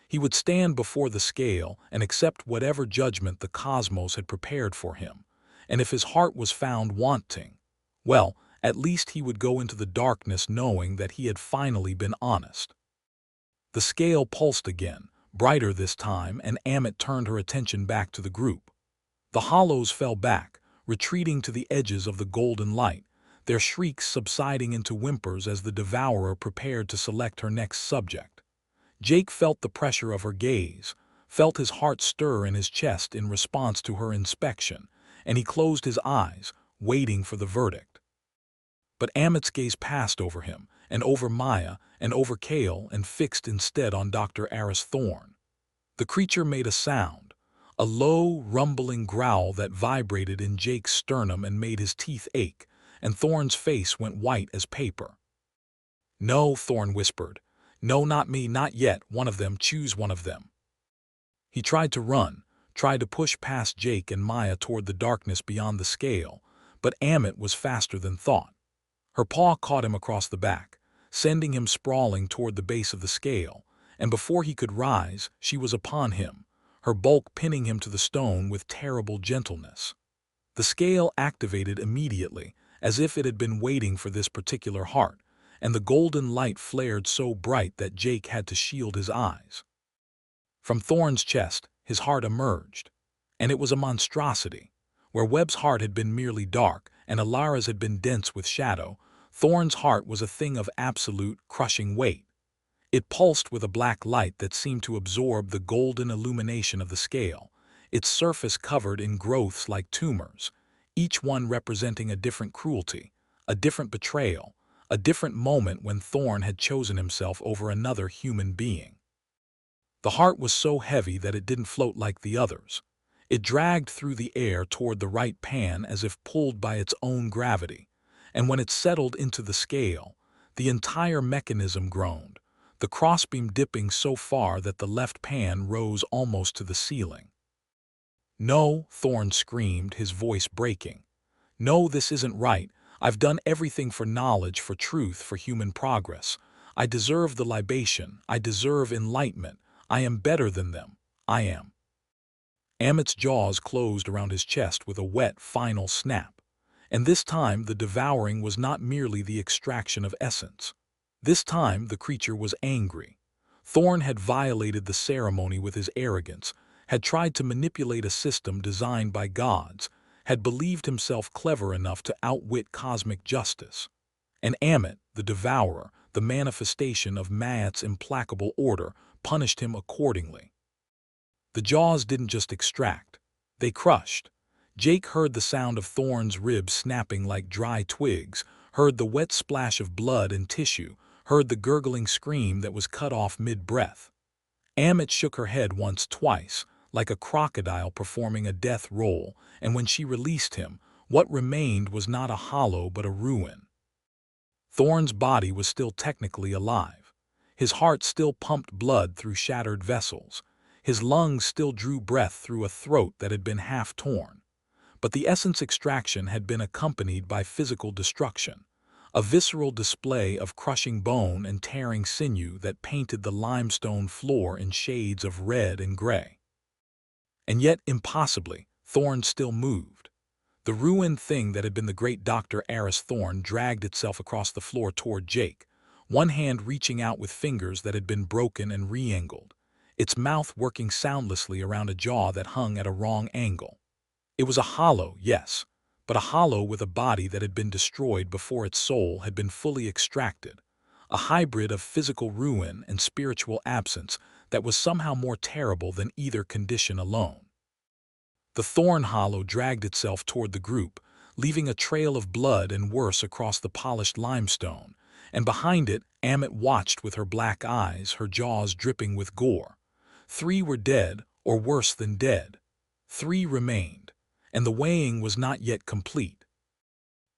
Speaker 1: He would stand before the scale and accept whatever judgment the cosmos had prepared for him. And if his heart was found wanting, well, at least he would go into the darkness knowing that he had finally been honest. The scale pulsed again, brighter this time, and Ammit turned her attention back to the group. The hollows fell back, retreating to the edges of the golden light, their shrieks subsiding into whimpers as the devourer prepared to select her next subject. Jake felt the pressure of her gaze, felt his heart stir in his chest in response to her inspection, and he closed his eyes, waiting for the verdict. But Ammit's gaze passed over him, and over Maya, and over Kale, and fixed instead on Dr. Aris Thorne. The creature made a sound, a low, rumbling growl that vibrated in Jake's sternum and made his teeth ache, and Thorne's face went white as paper. "No," Thorne whispered. "No, not me, not yet. One of them, choose one of them." He tried to run, tried to push past Jake and Maya toward the darkness beyond the scale, but Ammit was faster than thought. Her paw caught him across the back, sending him sprawling toward the base of the scale, and before he could rise, she was upon him, her bulk pinning him to the stone with terrible gentleness. The scale activated immediately, as if it had been waiting for this particular heart, and the golden light flared so bright that Jake had to shield his eyes. From Thorne's chest, his heart emerged, and it was a monstrosity. Where Webb's heart had been merely dark, and Alara's had been dense with shadow, Thorne's heart was a thing of absolute, crushing weight. It pulsed with a black light that seemed to absorb the golden illumination of the scale, its surface covered in growths like tumors, each one representing a different cruelty, a different betrayal, a different moment when Thorne had chosen himself over another human being. The heart was so heavy that it didn't float like the others. It dragged through the air toward the right pan as if pulled by its own gravity, and when it settled into the scale, the entire mechanism groaned, the crossbeam dipping so far that the left pan rose almost to the ceiling. "No," Thorne screamed, his voice breaking. "No, this isn't right. I've done everything for knowledge, for truth, for human progress. I deserve the libation. I deserve enlightenment. I am better than them. I am." Ammit's jaws closed around his chest with a wet, final snap. And this time the devouring was not merely the extraction of essence. This time the creature was angry. Thorne had violated the ceremony with his arrogance, had tried to manipulate a system designed by gods, had believed himself clever enough to outwit cosmic justice. And Ammit, the devourer, the manifestation of Ma'at's implacable order, punished him accordingly. The jaws didn't just extract, they crushed. Jake heard the sound of Thorne's ribs snapping like dry twigs, heard the wet splash of blood and tissue, heard the gurgling scream that was cut off mid-breath. Ammit shook her head once, twice, like a crocodile performing a death roll, and when she released him, what remained was not a hollow but a ruin. Thorne's body was still technically alive. His heart still pumped blood through shattered vessels. His lungs still drew breath through a throat that had been half torn. But the essence extraction had been accompanied by physical destruction, a visceral display of crushing bone and tearing sinew that painted the limestone floor in shades of red and gray. And yet, impossibly, Thorne still moved. The ruined thing that had been the great Dr. Aris Thorne dragged itself across the floor toward Jake, one hand reaching out with fingers that had been broken and re-angled, its mouth working soundlessly around a jaw that hung at a wrong angle. It was a hollow, yes, but a hollow with a body that had been destroyed before its soul had been fully extracted, a hybrid of physical ruin and spiritual absence that was somehow more terrible than either condition alone. The thorn hollow dragged itself toward the group, leaving a trail of blood and worse across the polished limestone, and behind it Ammit watched with her black eyes, her jaws dripping with gore. 3 were dead, or worse than dead. 3 remained, and the weighing was not yet complete.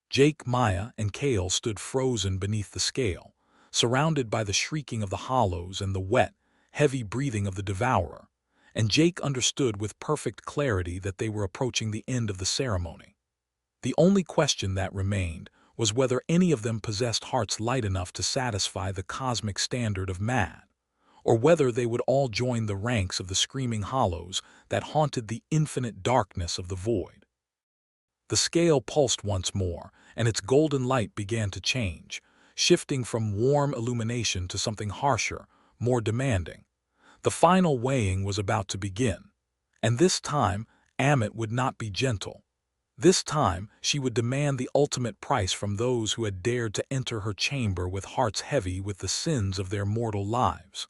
Speaker 1: Jake, Maya, and Kale stood frozen beneath the scale, surrounded by the shrieking of the hollows and the wet, heavy breathing of the devourer, and Jake understood with perfect clarity that they were approaching the end of the ceremony. The only question that remained was whether any of them possessed hearts light enough to satisfy the cosmic standard of mad, or whether they would all join the ranks of the screaming hollows that haunted the infinite darkness of the void. The scale pulsed once more, and its golden light began to change, shifting from warm illumination to something harsher, more demanding. The final weighing was about to begin, and this time Ammit would not be gentle. This time she would demand the ultimate price from those who had dared to enter her chamber with hearts heavy with the sins of their mortal lives.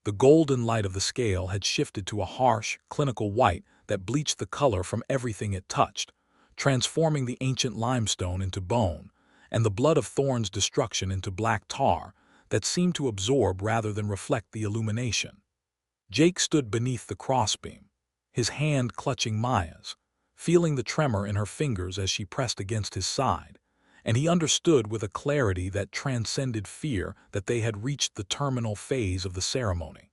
Speaker 1: The golden light of the scale had shifted to a harsh, clinical white that bleached the color from everything it touched, transforming the ancient limestone into bone, and the blood of Thorne's destruction into black tar that seemed to absorb rather than reflect the illumination. Jake stood beneath the crossbeam, his hand clutching Maya's, feeling the tremor in her fingers as she pressed against his side, and he understood with a clarity that transcended fear that they had reached the terminal phase of the ceremony.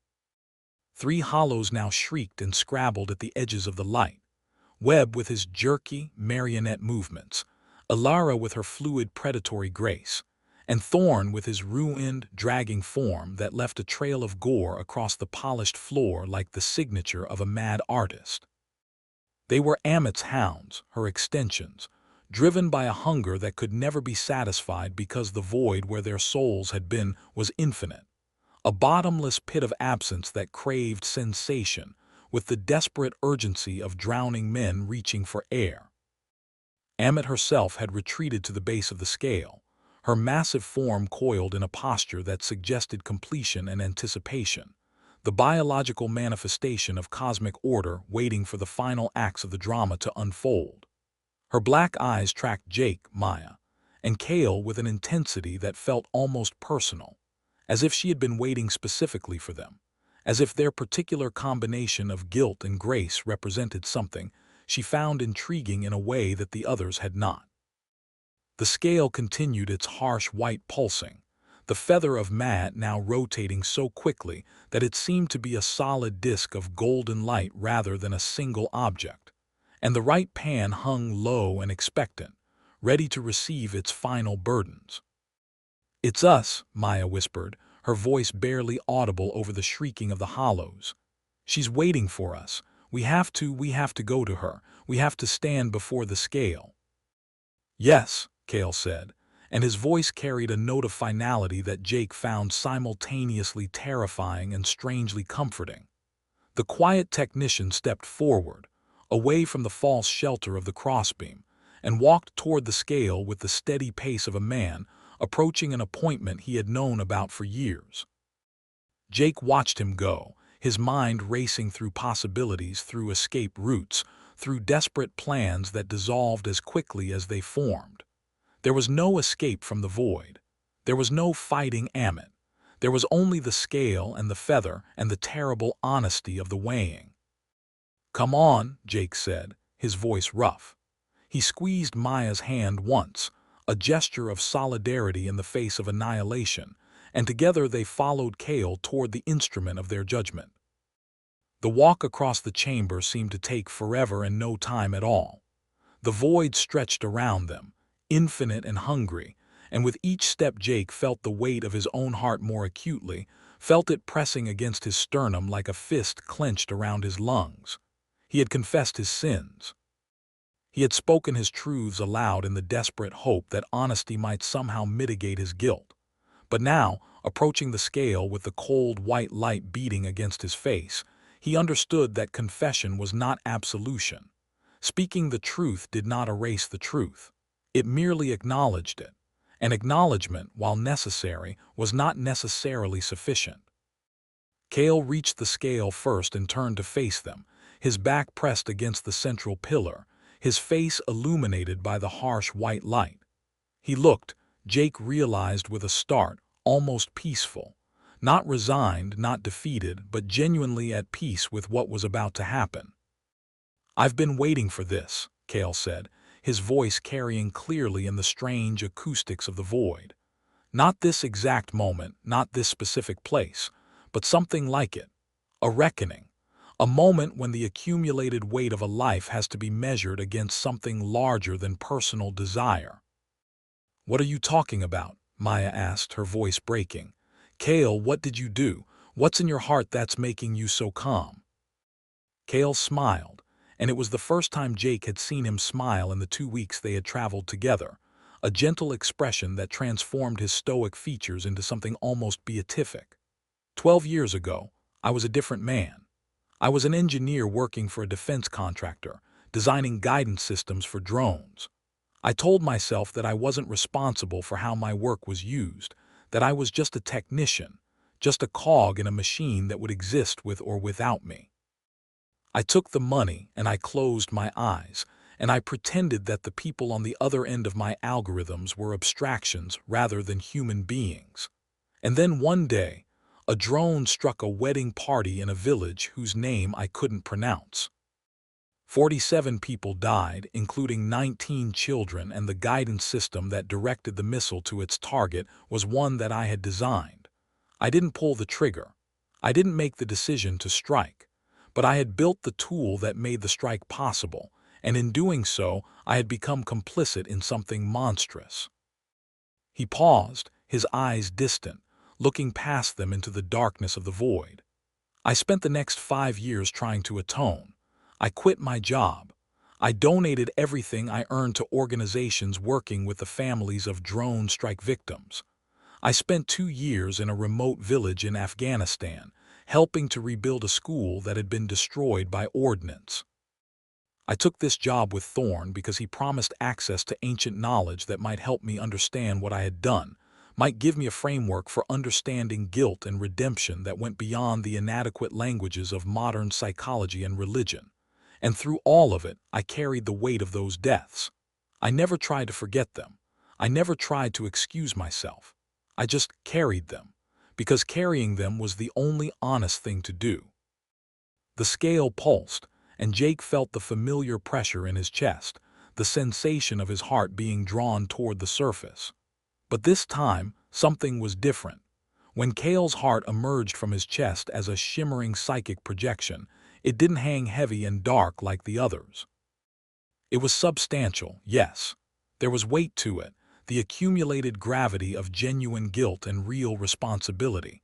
Speaker 1: 3 hollows now shrieked and scrabbled at the edges of the light, Webb with his jerky, marionette movements, Alara with her fluid predatory grace, and Thorne with his ruined, dragging form that left a trail of gore across the polished floor like the signature of a mad artist. They were Ammit's hounds, her extensions, driven by a hunger that could never be satisfied because the void where their souls had been was infinite, a bottomless pit of absence that craved sensation with the desperate urgency of drowning men reaching for air. Ammit herself had retreated to the base of the scale, her massive form coiled in a posture that suggested completion and anticipation, the biological manifestation of cosmic order waiting for the final acts of the drama to unfold. Her black eyes tracked Jake, Maya, and Kale with an intensity that felt almost personal, as if she had been waiting specifically for them, as if their particular combination of guilt and grace represented something she found intriguing in a way that the others had not. The scale continued its harsh white pulsing, the feather of Mad now rotating so quickly that it seemed to be a solid disk of golden light rather than a single object, and the right pan hung low and expectant, ready to receive its final burdens. "It's us," Maya whispered, her voice barely audible over the shrieking of the hollows. "She's waiting for us. We have to go to her. We have to stand before the scale." "Yes," Kale said, and his voice carried a note of finality that Jake found simultaneously terrifying and strangely comforting. The quiet technician stepped forward, away from the false shelter of the crossbeam, and walked toward the scale with the steady pace of a man approaching an appointment he had known about for years. Jake watched him go, his mind racing through possibilities, through escape routes, through desperate plans that dissolved as quickly as they formed. There was no escape from the void. There was no fighting Ammit. There was only the scale and the feather and the terrible honesty of the weighing. "Come on," Jake said, his voice rough. He squeezed Maya's hand once, a gesture of solidarity in the face of annihilation, and together they followed Kale toward the instrument of their judgment. The walk across the chamber seemed to take forever and no time at all. The void stretched around them, infinite and hungry, and with each step Jake felt the weight of his own heart more acutely, felt it pressing against his sternum like a fist clenched around his lungs. He had confessed his sins. He had spoken his truths aloud in the desperate hope that honesty might somehow mitigate his guilt. But now, approaching the scale with the cold white light beating against his face, he understood that confession was not absolution. Speaking the truth did not erase the truth. It merely acknowledged it. And acknowledgement, while necessary, was not necessarily sufficient. Kale reached the scale first and turned to face them, his back pressed against the central pillar, his face illuminated by the harsh white light. He looked, Jake realized with a start, almost peaceful. Not resigned, not defeated, but genuinely at peace with what was about to happen. "I've been waiting for this," Cale said, his voice carrying clearly in the strange acoustics of the void. "Not this exact moment, not this specific place, but something like it. A reckoning. A moment when the accumulated weight of a life has to be measured against something larger than personal desire." "What are you talking about?" Maya asked, her voice breaking. "Cale, what did you do? What's in your heart that's making you so calm?" Cale smiled, and it was the first time Jake had seen him smile in the 2 weeks they had traveled together, a gentle expression that transformed his stoic features into something almost beatific. 12 years ago, I was a different man. I was an engineer working for a defense contractor, designing guidance systems for drones. I told myself that I wasn't responsible for how my work was used, that I was just a technician, just a cog in a machine that would exist with or without me. I took the money and I closed my eyes, and I pretended that the people on the other end of my algorithms were abstractions rather than human beings. And then one day, a drone struck a wedding party in a village whose name I couldn't pronounce. 47 people died, including 19 children, and the guidance system that directed the missile to its target was one that I had designed. I didn't pull the trigger. I didn't make the decision to strike. But I had built the tool that made the strike possible, and in doing so, I had become complicit in something monstrous. He paused, his eyes distant, looking past them into the darkness of the void. I spent the next 5 years trying to atone. I quit my job. I donated everything I earned to organizations working with the families of drone strike victims. I spent 2 years in a remote village in Afghanistan, helping to rebuild a school that had been destroyed by ordnance. I took this job with Thorne because he promised access to ancient knowledge that might help me understand what I had done, might give me a framework for understanding guilt and redemption that went beyond the inadequate languages of modern psychology and religion. And through all of it, I carried the weight of those deaths. I never tried to forget them. I never tried to excuse myself. I just carried them, because carrying them was the only honest thing to do. The scale pulsed, and Jake felt the familiar pressure in his chest, the sensation of his heart being drawn toward the surface. But this time, something was different. When Cale's heart emerged from his chest as a shimmering psychic projection, it didn't hang heavy and dark like the others. It was substantial, yes. There was weight to it, the accumulated gravity of genuine guilt and real responsibility.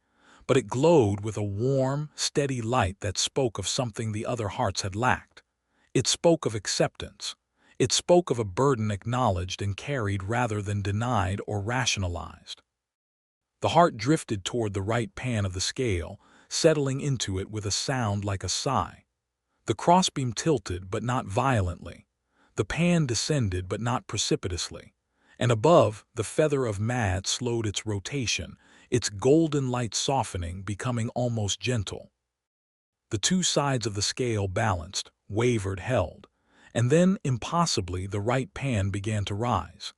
Speaker 1: But it glowed with a warm, steady light that spoke of something the other hearts had lacked. It spoke of acceptance. It spoke of a burden acknowledged and carried rather than denied or rationalized. The heart drifted toward the right pan of the scale, settling into it with a sound like a sigh. The crossbeam tilted, but not violently. The pan descended, but not precipitously. And above, the feather of Ma slowed its rotation, its golden light softening, becoming almost gentle. The two sides of the scale balanced, wavered, held. And then, impossibly, the right pan began to rise.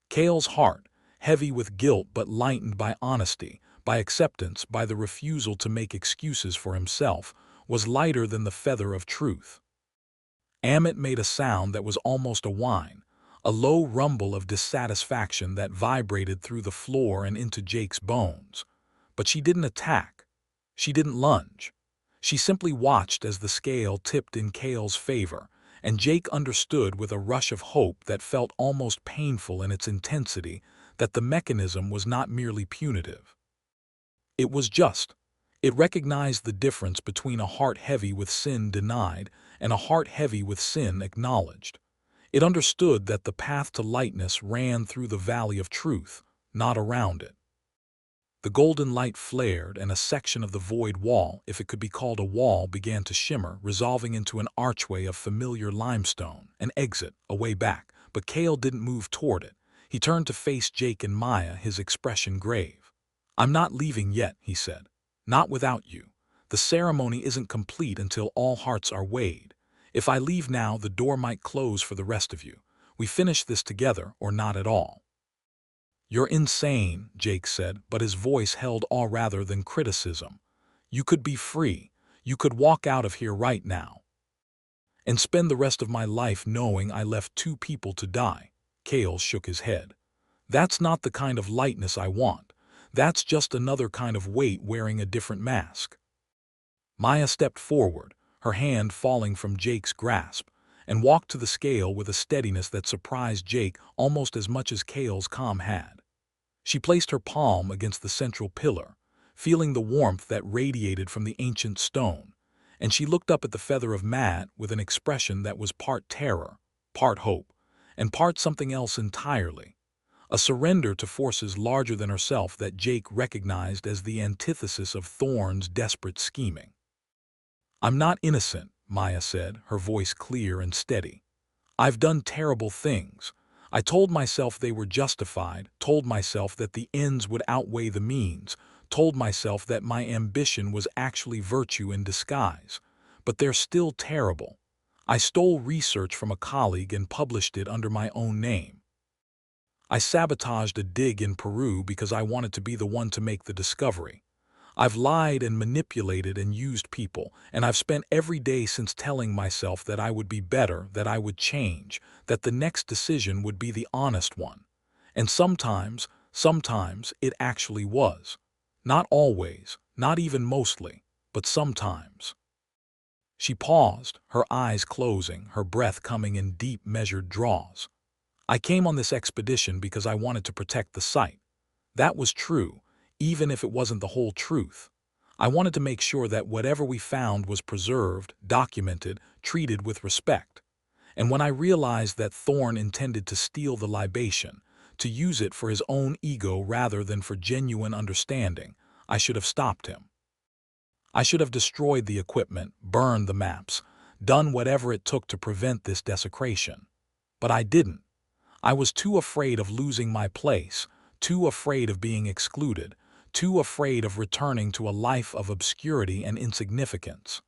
Speaker 1: Cale's heart, heavy with guilt but lightened by honesty, by acceptance, by the refusal to make excuses for himself, was lighter than the feather of truth. Ammit made a sound that was almost a whine, a low rumble of dissatisfaction that vibrated through the floor and into Jake's bones. But she didn't attack. She didn't lunge. She simply watched as the scale tipped in Cale's favor, and Jake understood with a rush of hope that felt almost painful in its intensity that the mechanism was not merely punitive. It was just. It recognized the difference between a heart heavy with sin denied and a heart heavy with sin acknowledged. It understood that the path to lightness ran through the valley of truth, not around it. The golden light flared, and a section of the void wall, if it could be called a wall, began to shimmer, resolving into an archway of familiar limestone, an exit, a way back. But Cale didn't move toward it. He turned to face Jake and Maya, his expression grave. "I'm not leaving yet," he said. "Not without you. The ceremony isn't complete until all hearts are weighed. If I leave now, the door might close for the rest of you. We finish this together or not at all." "You're insane," Jake said, but his voice held awe rather than criticism. "You could be free. You could walk out of here right now." And spend the rest of my life knowing I left 2 people to die. Kale shook his head. That's not the kind of lightness I want. That's just another kind of weight wearing a different mask. Maya stepped forward, her hand falling from Jake's grasp, and walked to the scale with a steadiness that surprised Jake almost as much as Kale's calm had. She placed her palm against the central pillar, feeling the warmth that radiated from the ancient stone, and she looked up at the feather of Matt with an expression that was part terror, part hope, and part something else entirely. A surrender to forces larger than herself that Jake recognized as the antithesis of Thorne's desperate scheming. "I'm not innocent," Maya said, her voice clear and steady. "I've done terrible things. I told myself they were justified, told myself that the ends would outweigh the means, told myself that my ambition was actually virtue in disguise. But they're still terrible. I stole research from a colleague and published it under my own name. I sabotaged a dig in Peru because I wanted to be the one to make the discovery. I've lied and manipulated and used people, and I've spent every day since telling myself that I would be better, that I would change, that the next decision would be the honest one. And sometimes it actually was. Not always, not even mostly, but sometimes." She paused, her eyes closing, her breath coming in deep, measured draws. "I came on this expedition because I wanted to protect the site. That was true, even if it wasn't the whole truth. I wanted to make sure that whatever we found was preserved, documented, treated with respect. And when I realized that Thorne intended to steal the libation, to use it for his own ego rather than for genuine understanding, I should have stopped him. I should have destroyed the equipment, burned the maps, done whatever it took to prevent this desecration. But I didn't. I was too afraid of losing my place, too afraid of being excluded, too afraid of returning to a life of obscurity and insignificance.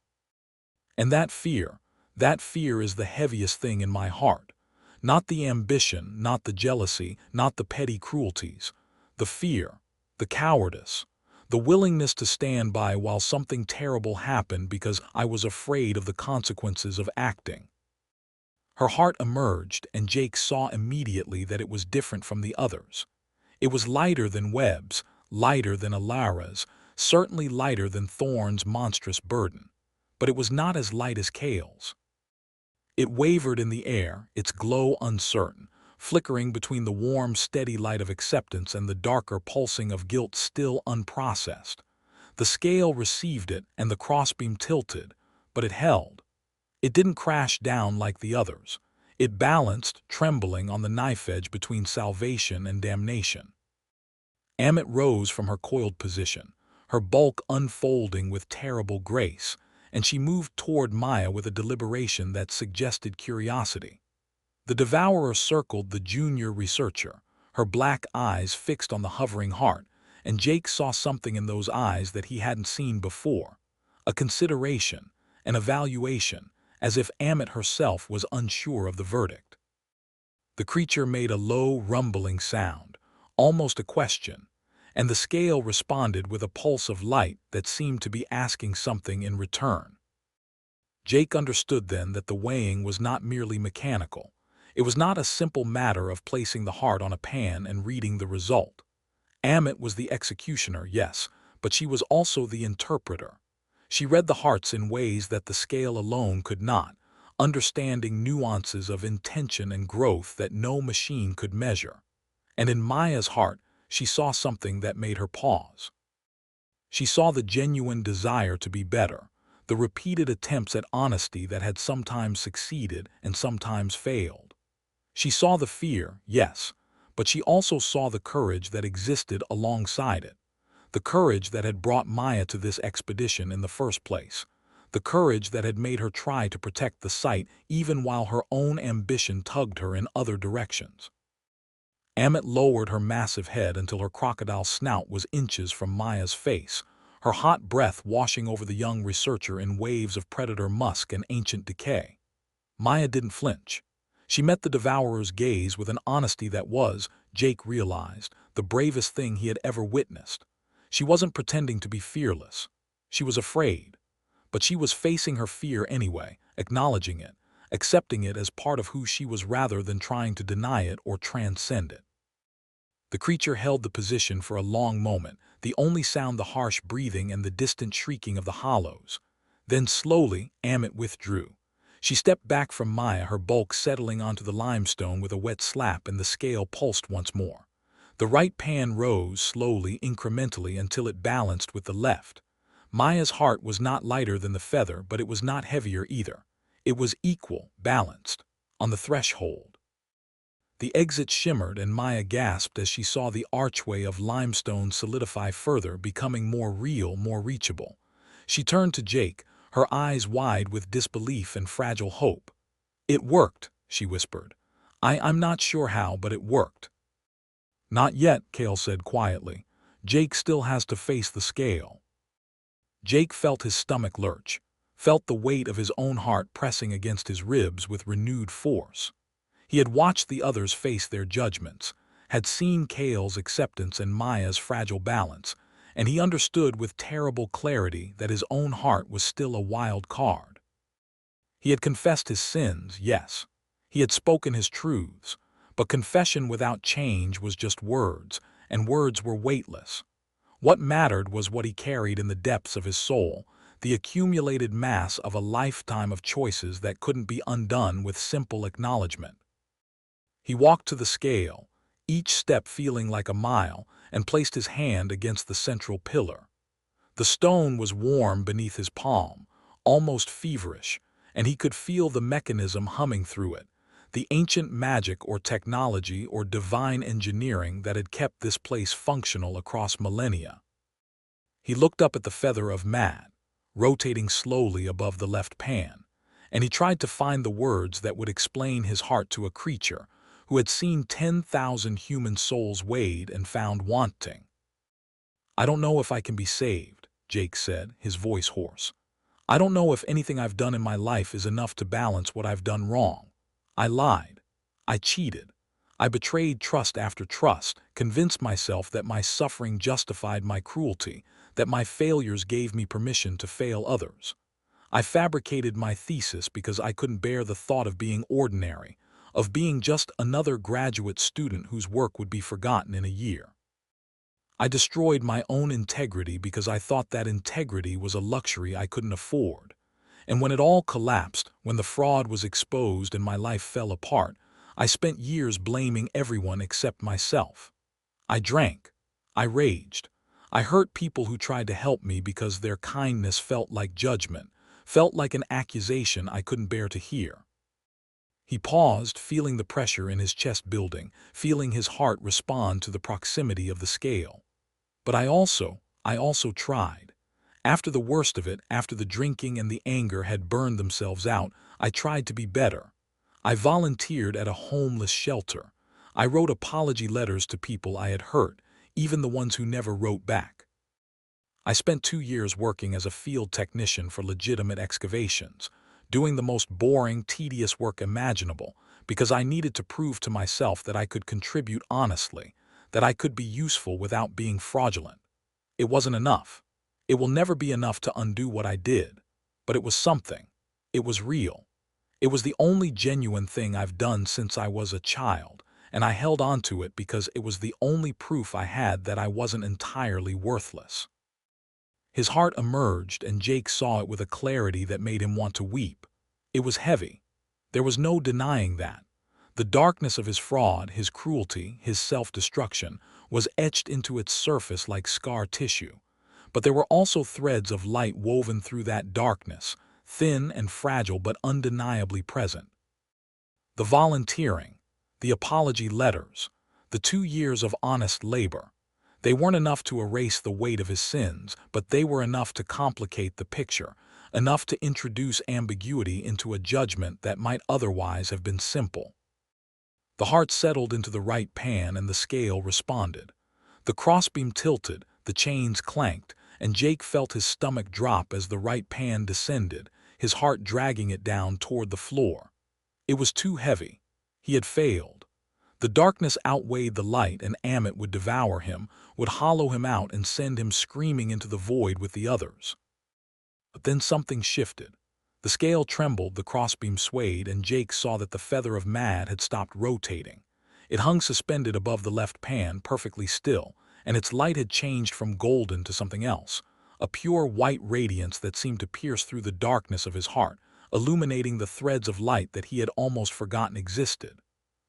Speaker 1: And that fear is the heaviest thing in my heart. Not the ambition, not the jealousy, not the petty cruelties. The fear, the cowardice, the willingness to stand by while something terrible happened because I was afraid of the consequences of acting." Her heart emerged, and Jake saw immediately that it was different from the others. It was lighter than Webb's, lighter than Alara's, certainly lighter than Thorne's monstrous burden. But it was not as light as Kale's. It wavered in the air, its glow uncertain, flickering between the warm, steady light of acceptance and the darker pulsing of guilt still unprocessed. The scale received it, and the crossbeam tilted, but it held. It didn't crash down like the others. It balanced, trembling on the knife edge between salvation and damnation. Ammit rose from her coiled position, her bulk unfolding with terrible grace, and she moved toward Maya with a deliberation that suggested curiosity. The devourer circled the junior researcher, her black eyes fixed on the hovering heart, and Jake saw something in those eyes that he hadn't seen before. A consideration, an evaluation, as if Ammit herself was unsure of the verdict. The creature made a low, rumbling sound, almost a question, and the scale responded with a pulse of light that seemed to be asking something in return. Jake understood then that the weighing was not merely mechanical. It was not a simple matter of placing the heart on a pan and reading the result. Ammit was the executioner, yes, but she was also the interpreter. She read the hearts in ways that the scale alone could not, understanding nuances of intention and growth that no machine could measure. And in Maya's heart, she saw something that made her pause. She saw the genuine desire to be better, the repeated attempts at honesty that had sometimes succeeded and sometimes failed. She saw the fear, yes, but she also saw the courage that existed alongside it, the courage that had brought Maya to this expedition in the first place, the courage that had made her try to protect the site even while her own ambition tugged her in other directions. Ammit lowered her massive head until her crocodile snout was inches from Maya's face, her hot breath washing over the young researcher in waves of predator musk and ancient decay. Maya didn't flinch. She met the devourer's gaze with an honesty that was, Jake realized, the bravest thing he had ever witnessed. She wasn't pretending to be fearless. She was afraid. But she was facing her fear anyway, acknowledging it, accepting it as part of who she was rather than trying to deny it or transcend it. The creature held the position for a long moment, the only sound the harsh breathing and the distant shrieking of the hollows. Then slowly, Ammit withdrew. She stepped back from Maya, her bulk settling onto the limestone with a wet slap, and the scale pulsed once more. The right pan rose slowly, incrementally, until it balanced with the left. Maya's heart was not lighter than the feather, but it was not heavier either. It was equal, balanced, on the threshold. The exit shimmered, and Maya gasped as she saw the archway of limestone solidify further, becoming more real, more reachable. She turned to Jake, her eyes wide with disbelief and fragile hope. "It worked," she whispered. I'm not sure how, but it worked." "Not yet," Cale said quietly. "Jake still has to face the scale." Jake felt his stomach lurch, felt the weight of his own heart pressing against his ribs with renewed force. He had watched the others face their judgments, had seen Cale's acceptance and Maya's fragile balance, and he understood with terrible clarity that his own heart was still a wild card. He had confessed his sins, yes. He had spoken his truths, but confession without change was just words, and words were weightless. What mattered was what he carried in the depths of his soul, the accumulated mass of a lifetime of choices that couldn't be undone with simple acknowledgement. He walked to the scale, each step feeling like a mile, and placed his hand against the central pillar. The stone was warm beneath his palm, almost feverish, and he could feel the mechanism humming through it, the ancient magic or technology or divine engineering that had kept this place functional across millennia. He looked up at the feather of Ma, rotating slowly above the left pan, and he tried to find the words that would explain his heart to a creature who had seen 10,000 human souls weighed and found wanting. "I don't know if I can be saved," Jake said, his voice hoarse. "I don't know if anything I've done in my life is enough to balance what I've done wrong. I lied. I cheated. I betrayed trust after trust, convinced myself that my suffering justified my cruelty, that my failures gave me permission to fail others. I fabricated my thesis because I couldn't bear the thought of being ordinary, of being just another graduate student whose work would be forgotten in a year. I destroyed my own integrity because I thought that integrity was a luxury I couldn't afford. And when it all collapsed, when the fraud was exposed and my life fell apart, I spent years blaming everyone except myself. I drank. I raged. I hurt people who tried to help me because their kindness felt like judgment, felt like an accusation I couldn't bear to hear." He paused, feeling the pressure in his chest building, feeling his heart respond to the proximity of the scale. "But I also tried. After the worst of it, after the drinking and the anger had burned themselves out, I tried to be better. I volunteered at a homeless shelter. I wrote apology letters to people I had hurt, even the ones who never wrote back. I spent 2 years working as a field technician for legitimate excavations, doing the most boring, tedious work imaginable, because I needed to prove to myself that I could contribute honestly, that I could be useful without being fraudulent. It wasn't enough. It will never be enough to undo what I did. But it was something. It was real. It was the only genuine thing I've done since I was a child, and I held on to it because it was the only proof I had that I wasn't entirely worthless." His heart emerged, and Jake saw it with a clarity that made him want to weep. It was heavy. There was no denying that. The darkness of his fraud, his cruelty, his self-destruction, was etched into its surface like scar tissue. But there were also threads of light woven through that darkness, thin and fragile but undeniably present. The volunteering, the apology letters, the 2 years of honest labor. They weren't enough to erase the weight of his sins, but they were enough to complicate the picture, enough to introduce ambiguity into a judgment that might otherwise have been simple. The heart settled into the right pan and the scale responded. The crossbeam tilted, the chains clanked, and Jake felt his stomach drop as the right pan descended, his heart dragging it down toward the floor. It was too heavy. He had failed. The darkness outweighed the light, and Ammit would devour him, would hollow him out and send him screaming into the void with the others. But then something shifted. The scale trembled, the crossbeam swayed, and Jake saw that the feather of Ma had stopped rotating. It hung suspended above the left pan, perfectly still, and its light had changed from golden to something else, a pure white radiance that seemed to pierce through the darkness of his heart, illuminating the threads of light that he had almost forgotten existed.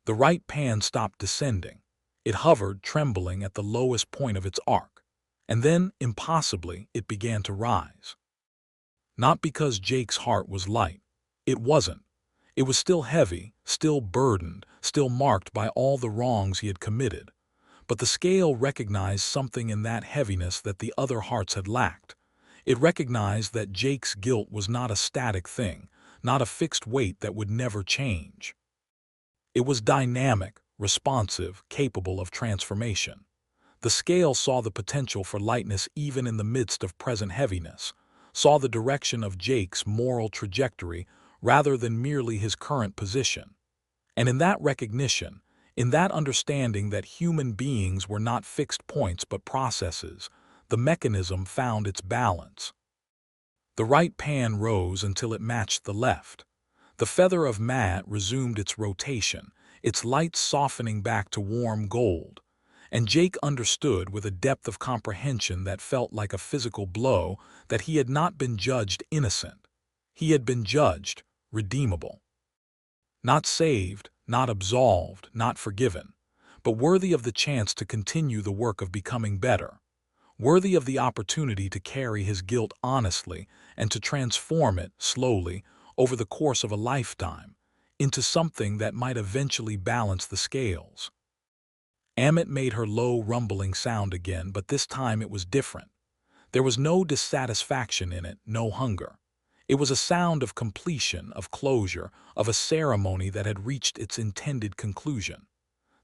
Speaker 1: The right pan stopped descending. It hovered, trembling at the lowest point of its arc. And then, impossibly, it began to rise. Not because Jake's heart was light. It wasn't. It was still heavy, still burdened, still marked by all the wrongs he had committed. But the scale recognized something in that heaviness that the other hearts had lacked. It recognized that Jake's guilt was not a static thing, not a fixed weight that would never change. It was dynamic, responsive, capable of transformation. The scale saw the potential for lightness even in the midst of present heaviness, saw the direction of Jake's moral trajectory rather than merely his current position. And in that recognition, in that understanding that human beings were not fixed points but processes, the mechanism found its balance. The right pan rose until it matched the left. The feather of Ma resumed its rotation, its light softening back to warm gold. And Jake understood with a depth of comprehension that felt like a physical blow that he had not been judged innocent. He had been judged redeemable. Not saved, not absolved, not forgiven, but worthy of the chance to continue the work of becoming better, worthy of the opportunity to carry his guilt honestly and to transform it slowly over the course of a lifetime into something that might eventually balance the scales. Ammit made her low, rumbling sound again, but this time it was different. There was no dissatisfaction in it, no hunger. It was a sound of completion, of closure, of a ceremony that had reached its intended conclusion.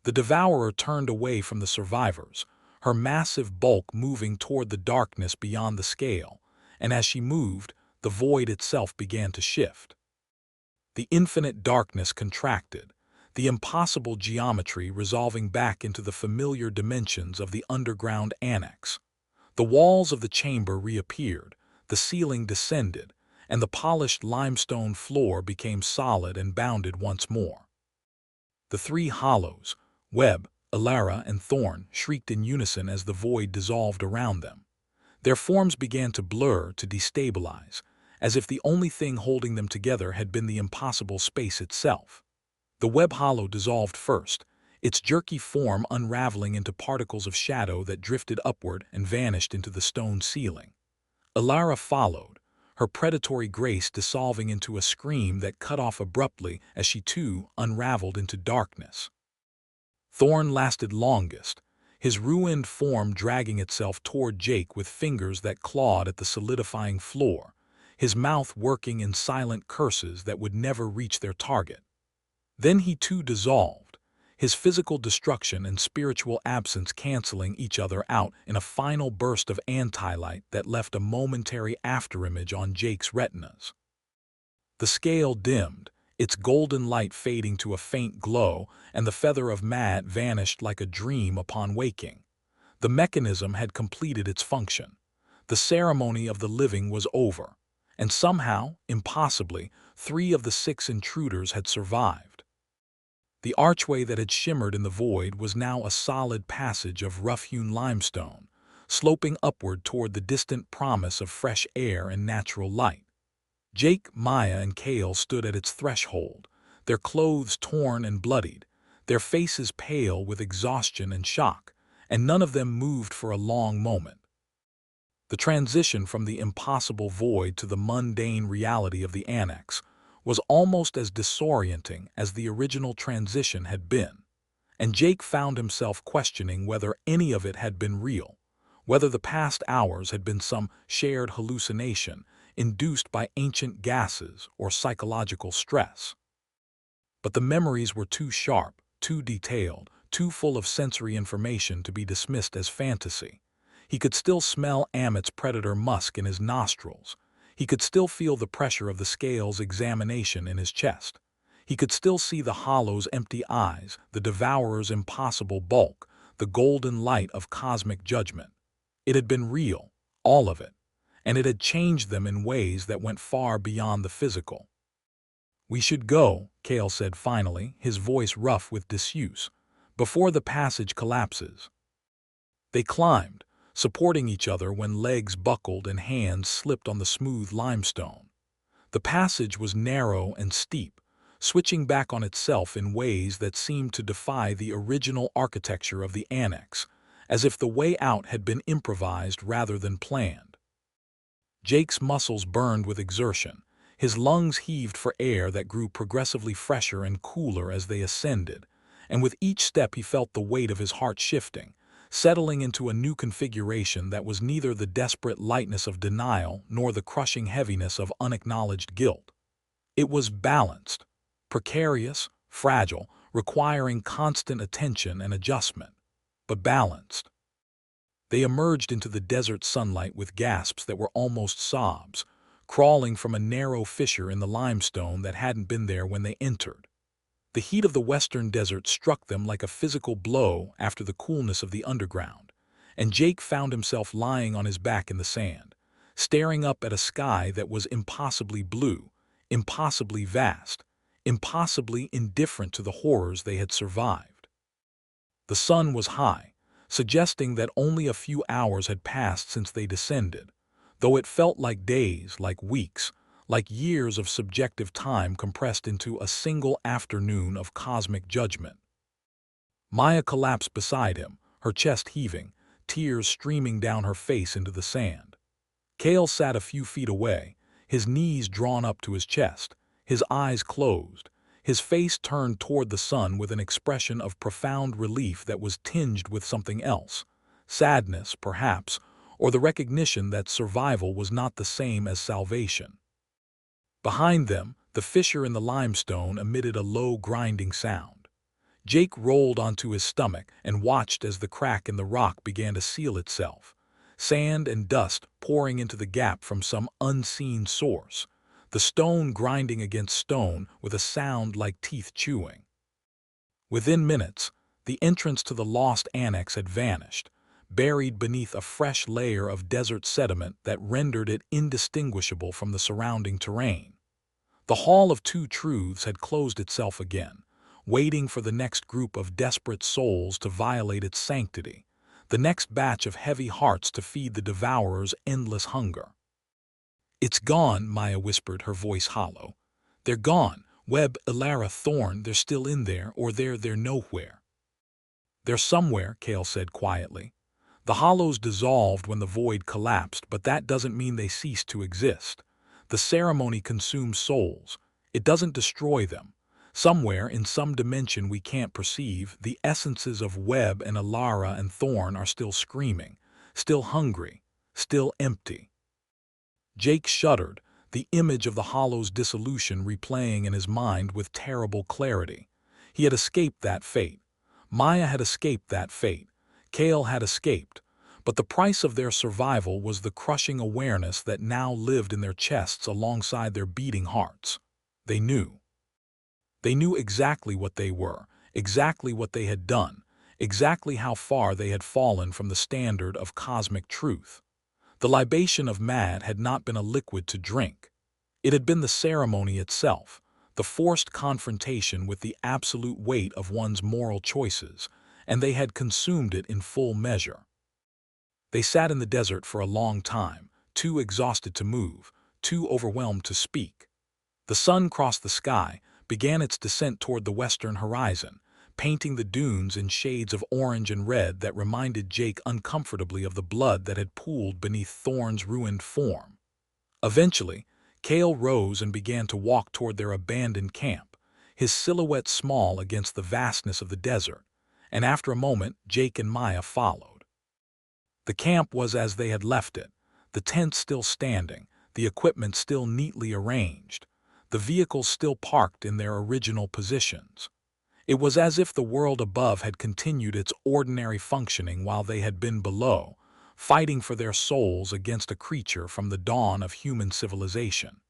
Speaker 1: The devourer turned away from the survivors, her massive bulk moving toward the darkness beyond the scale, and as she moved, the void itself began to shift. The infinite darkness contracted, the impossible geometry resolving back into the familiar dimensions of the underground annex. The walls of the chamber reappeared, the ceiling descended, and the polished limestone floor became solid and bounded once more. The three hollows, Webb, Alara, and Thorne, shrieked in unison as the void dissolved around them. Their forms began to blur, to destabilize, as if the only thing holding them together had been the impossible space itself. The Webb hollow dissolved first, its jerky form unraveling into particles of shadow that drifted upward and vanished into the stone ceiling. Alara followed, her predatory grace dissolving into a scream that cut off abruptly as she too unraveled into darkness. Thorne lasted longest, his ruined form dragging itself toward Jake with fingers that clawed at the solidifying floor, his mouth working in silent curses that would never reach their target. Then he too dissolved, his physical destruction and spiritual absence canceling each other out in a final burst of anti-light that left a momentary afterimage on Jake's retinas. The scale dimmed, its golden light fading to a faint glow, and the feather of Ma vanished like a dream upon waking. The mechanism had completed its function. The ceremony of the living was over, and somehow, impossibly, 3 of the 6 intruders had survived. The archway that had shimmered in the void was now a solid passage of rough-hewn limestone, sloping upward toward the distant promise of fresh air and natural light. Jake, Maya, and Kale stood at its threshold, their clothes torn and bloodied, their faces pale with exhaustion and shock, and none of them moved for a long moment. The transition from the impossible void to the mundane reality of the Annex was almost as disorienting as the original transition had been, and Jake found himself questioning whether any of it had been real, whether the past hours had been some shared hallucination induced by ancient gases or psychological stress. But the memories were too sharp, too detailed, too full of sensory information to be dismissed as fantasy. He could still smell Ammit's predator musk in his nostrils. He could still feel the pressure of the scale's examination in his chest. He could still see the hollow's empty eyes, the devourer's impossible bulk, the golden light of cosmic judgment. It had been real, all of it, and it had changed them in ways that went far beyond the physical. "We should go," Cale said finally, his voice rough with disuse, "before the passage collapses." They climbed, supporting each other when legs buckled and hands slipped on the smooth limestone. The passage was narrow and steep, switching back on itself in ways that seemed to defy the original architecture of the Annex, as if the way out had been improvised rather than planned. Jake's muscles burned with exertion. His lungs heaved for air that grew progressively fresher and cooler as they ascended, and with each step he felt the weight of his heart shifting, settling into a new configuration that was neither the desperate lightness of denial nor the crushing heaviness of unacknowledged guilt. It was balanced, precarious, fragile, requiring constant attention and adjustment, but balanced. They emerged into the desert sunlight with gasps that were almost sobs, crawling from a narrow fissure in the limestone that hadn't been there when they entered. The heat of the western desert struck them like a physical blow after the coolness of the underground, and Jake found himself lying on his back in the sand, staring up at a sky that was impossibly blue, impossibly vast, impossibly indifferent to the horrors they had survived. The sun was high, suggesting that only a few hours had passed since they descended, though it felt like days, like weeks, like years of subjective time compressed into a single afternoon of cosmic judgment. Maya collapsed beside him, her chest heaving, tears streaming down her face into the sand. Cale sat a few feet away, his knees drawn up to his chest, his eyes closed, his face turned toward the sun with an expression of profound relief that was tinged with something else, sadness, perhaps, or the recognition that survival was not the same as salvation. Behind them, the fissure in the limestone emitted a low grinding sound. Jake rolled onto his stomach and watched as the crack in the rock began to seal itself, sand and dust pouring into the gap from some unseen source, the stone grinding against stone with a sound like teeth chewing. Within minutes, the entrance to the lost annex had vanished, buried beneath a fresh layer of desert sediment that rendered it indistinguishable from the surrounding terrain. The Hall of Two Truths had closed itself again, waiting for the next group of desperate souls to violate its sanctity, the next batch of heavy hearts to feed the devourer's endless hunger. "It's gone," Maya whispered, her voice hollow. "They're gone. Webb, Aris Thorne, they're still in there, or they're nowhere." "They're somewhere," Cale said quietly. "The hollows dissolved when the void collapsed, but that doesn't mean they ceased to exist. The ceremony consumes souls. It doesn't destroy them. Somewhere, in some dimension we can't perceive, the essences of Webb and Alara and Thorne are still screaming, still hungry, still empty." Jake shuddered, the image of the hollow's dissolution replaying in his mind with terrible clarity. He had escaped that fate. Maya had escaped that fate. Cale had escaped. But the price of their survival was the crushing awareness that now lived in their chests alongside their beating hearts. They knew. They knew exactly what they were, exactly what they had done, exactly how far they had fallen from the standard of cosmic truth. The libation of Ma had not been a liquid to drink. It had been the ceremony itself, the forced confrontation with the absolute weight of one's moral choices, and they had consumed it in full measure. They sat in the desert for a long time, too exhausted to move, too overwhelmed to speak. The sun crossed the sky, began its descent toward the western horizon, painting the dunes in shades of orange and red that reminded Jake uncomfortably of the blood that had pooled beneath Thorne's ruined form. Eventually, Cale rose and began to walk toward their abandoned camp, his silhouette small against the vastness of the desert, and after a moment Jake and Maya followed. The camp was as they had left it, the tents still standing, the equipment still neatly arranged, the vehicles still parked in their original positions. It was as if the world above had continued its ordinary functioning while they had been below, fighting for their souls against a creature from the dawn of human civilization.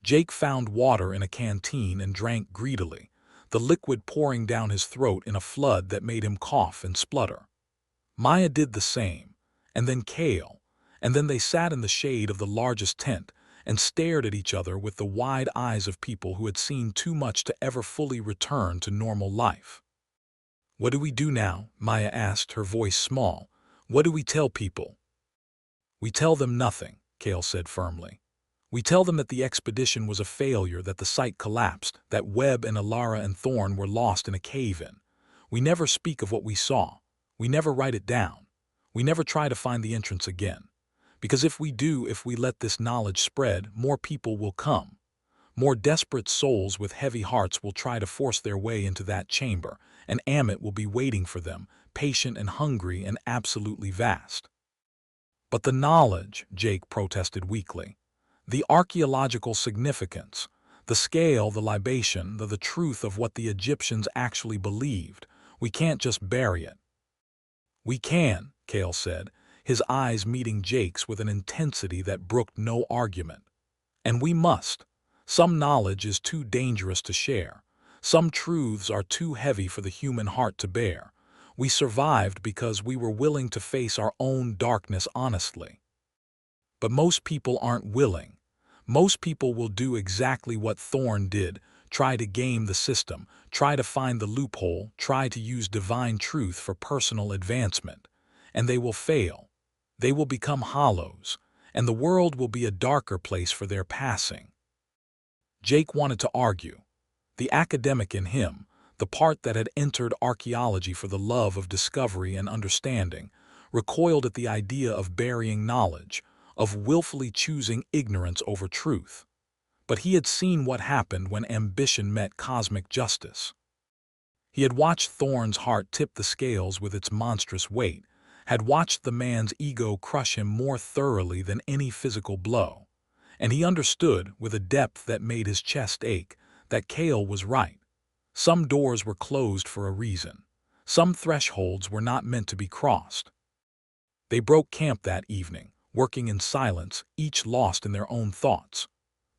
Speaker 1: Jake found water in a canteen and drank greedily, the liquid pouring down his throat in a flood that made him cough and splutter. Maya did the same, and then Cale, and then they sat in the shade of the largest tent and stared at each other with the wide eyes of people who had seen too much to ever fully return to normal life. "What do we do now?" Maya asked, her voice small. "What do we tell people?" "We tell them nothing," Cale said firmly. "We tell them that the expedition was a failure, that the site collapsed, that Webb and Alara and Thorne were lost in a cave-in. We never speak of what we saw. We never write it down. We never try to find the entrance again. Because if we do, if we let this knowledge spread, more people will come. More desperate souls with heavy hearts will try to force their way into that chamber, and Ammit will be waiting for them, patient and hungry and absolutely vast." "But the knowledge," Jake protested weakly. "The archaeological significance, the scale, the libation, the truth of what the Egyptians actually believed. We can't just bury it." "We can," Cale said, his eyes meeting Jake's with an intensity that brooked no argument. "And we must. Some knowledge is too dangerous to share. Some truths are too heavy for the human heart to bear. We survived because we were willing to face our own darkness honestly. But most people aren't willing. Most people will do exactly what Thorne did, try to game the system, try to find the loophole, try to use divine truth for personal advancement. And they will fail. They will become hollows, and the world will be a darker place for their passing." Jake wanted to argue. The academic in him, the part that had entered archaeology for the love of discovery and understanding, recoiled at the idea of burying knowledge, of willfully choosing ignorance over truth. But he had seen what happened when ambition met cosmic justice. He had watched Thorne's heart tip the scales with its monstrous weight, had watched the man's ego crush him more thoroughly than any physical blow. And he understood, with a depth that made his chest ache, that Cale was right. Some doors were closed for a reason. Some thresholds were not meant to be crossed. They broke camp that evening, working in silence, each lost in their own thoughts.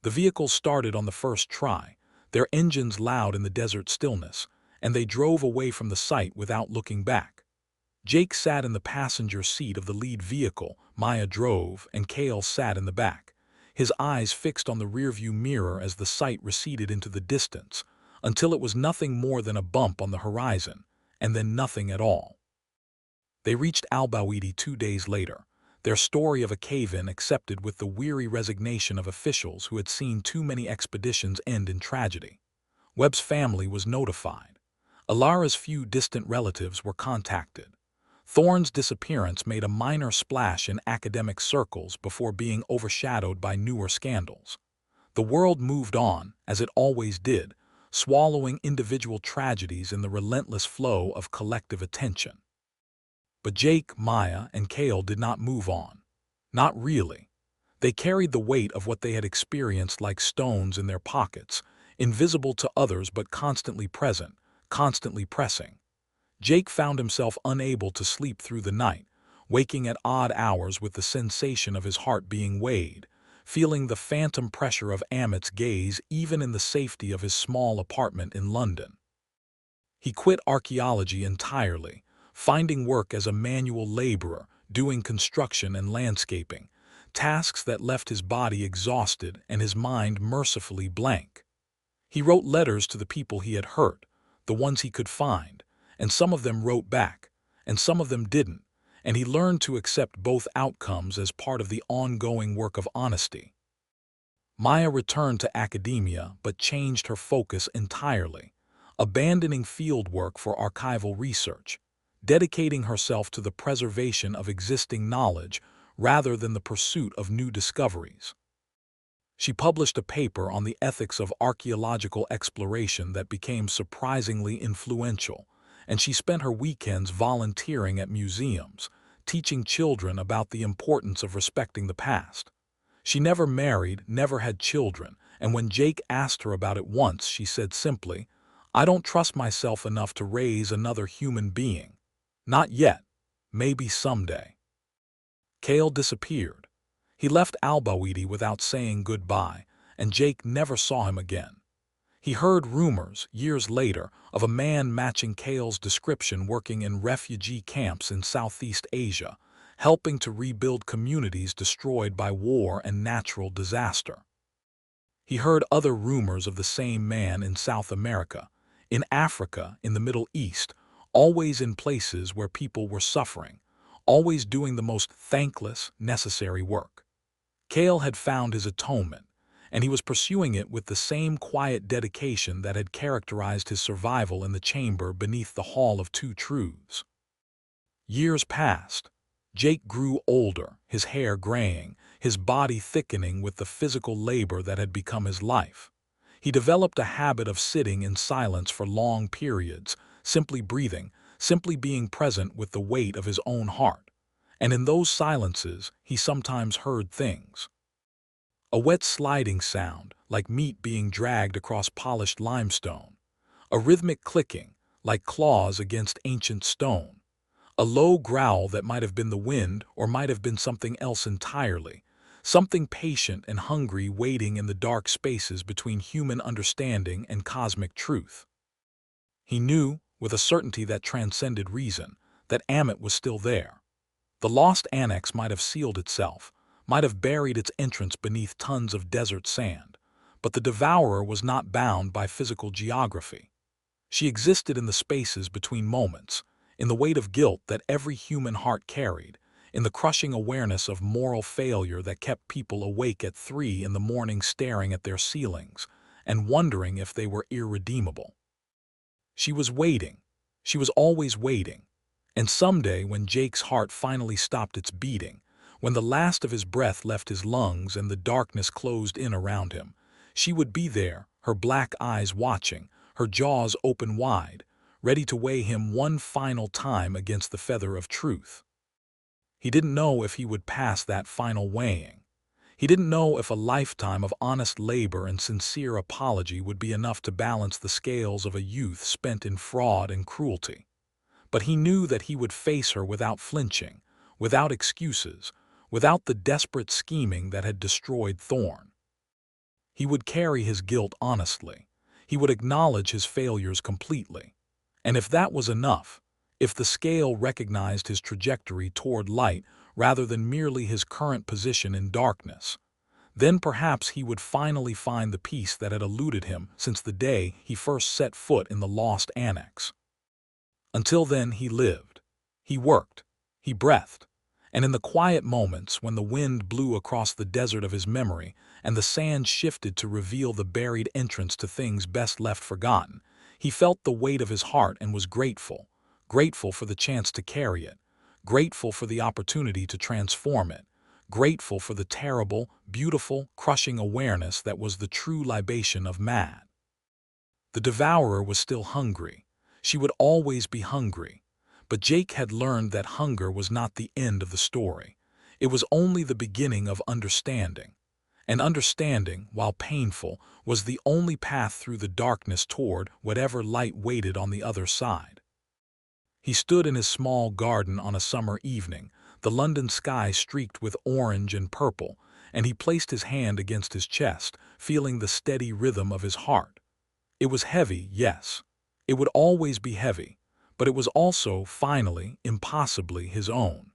Speaker 1: The vehicle started on the first try, their engines loud in the desert stillness, and they drove away from the site without looking back. Jake sat in the passenger seat of the lead vehicle, Maya drove, and Cale sat in the back, his eyes fixed on the rearview mirror as the site receded into the distance, until it was nothing more than a bump on the horizon, and then nothing at all. They reached Albawidi 2 days later, their story of a cave-in accepted with the weary resignation of officials who had seen too many expeditions end in tragedy. Webb's family was notified. Alara's few distant relatives were contacted. Thorne's disappearance made a minor splash in academic circles before being overshadowed by newer scandals. The world moved on, as it always did, swallowing individual tragedies in the relentless flow of collective attention. But Jake, Maya, and Cale did not move on. Not really. They carried the weight of what they had experienced like stones in their pockets, invisible to others but constantly present, constantly pressing. Jake found himself unable to sleep through the night, waking at odd hours with the sensation of his heart being weighed, feeling the phantom pressure of Ammit's gaze even in the safety of his small apartment in London. He quit archaeology entirely, finding work as a manual laborer, doing construction and landscaping, tasks that left his body exhausted and his mind mercifully blank. He wrote letters to the people he had hurt, the ones he could find, and some of them wrote back, and some of them didn't, and he learned to accept both outcomes as part of the ongoing work of honesty. Maya returned to academia but changed her focus entirely, abandoning field work for archival research, dedicating herself to the preservation of existing knowledge rather than the pursuit of new discoveries. She published a paper on the ethics of archaeological exploration that became surprisingly influential, and she spent her weekends volunteering at museums, teaching children about the importance of respecting the past. She never married, never had children, and when Jake asked her about it once, she said simply, "I don't trust myself enough to raise another human being. Not yet. Maybe someday." Cale disappeared. He left Albawidi without saying goodbye, and Jake never saw him again. He heard rumors, years later, of a man matching Cale's description working in refugee camps in Southeast Asia, helping to rebuild communities destroyed by war and natural disaster. He heard other rumors of the same man in South America, in Africa, in the Middle East, always in places where people were suffering, always doing the most thankless, necessary work. Cale had found his atonement, and he was pursuing it with the same quiet dedication that had characterized his survival in the chamber beneath the Hall of Two Truths. Years passed. Jake grew older, his hair graying, his body thickening with the physical labor that had become his life. He developed a habit of sitting in silence for long periods, simply breathing, simply being present with the weight of his own heart. And in those silences, he sometimes heard things. A wet sliding sound, like meat being dragged across polished limestone. A rhythmic clicking, like claws against ancient stone. A low growl that might have been the wind or might have been something else entirely. Something patient and hungry waiting in the dark spaces between human understanding and cosmic truth. He knew, with a certainty that transcended reason, that Ammit was still there. The lost Annex might have sealed itself, might have buried its entrance beneath tons of desert sand, but the devourer was not bound by physical geography. She existed in the spaces between moments, in the weight of guilt that every human heart carried, in the crushing awareness of moral failure that kept people awake at 3 in the morning staring at their ceilings and wondering if they were irredeemable. She was waiting. She was always waiting. And someday, when Jake's heart finally stopped its beating, when the last of his breath left his lungs and the darkness closed in around him, she would be there, her black eyes watching, her jaws open wide, ready to weigh him one final time against the feather of truth. He didn't know if he would pass that final weighing. He didn't know if a lifetime of honest labor and sincere apology would be enough to balance the scales of a youth spent in fraud and cruelty. But he knew that he would face her without flinching, without excuses, without the desperate scheming that had destroyed Thorne. He would carry his guilt honestly. He would acknowledge his failures completely. And if that was enough, if the scale recognized his trajectory toward light rather than merely his current position in darkness, then perhaps he would finally find the peace that had eluded him since the day he first set foot in the lost Annex. Until then he lived, he worked, he breathed, and in the quiet moments when the wind blew across the desert of his memory and the sand shifted to reveal the buried entrance to things best left forgotten, he felt the weight of his heart and was grateful, grateful for the chance to carry it, grateful for the opportunity to transform it, grateful for the terrible, beautiful, crushing awareness that was the true libation of Ma. The devourer was still hungry. She would always be hungry. But Jake had learned that hunger was not the end of the story. It was only the beginning of understanding. And understanding, while painful, was the only path through the darkness toward whatever light waited on the other side. He stood in his small garden on a summer evening, the London sky streaked with orange and purple, and he placed his hand against his chest, feeling the steady rhythm of his heart. It was heavy, yes. It would always be heavy, but it was also, finally, impossibly his own.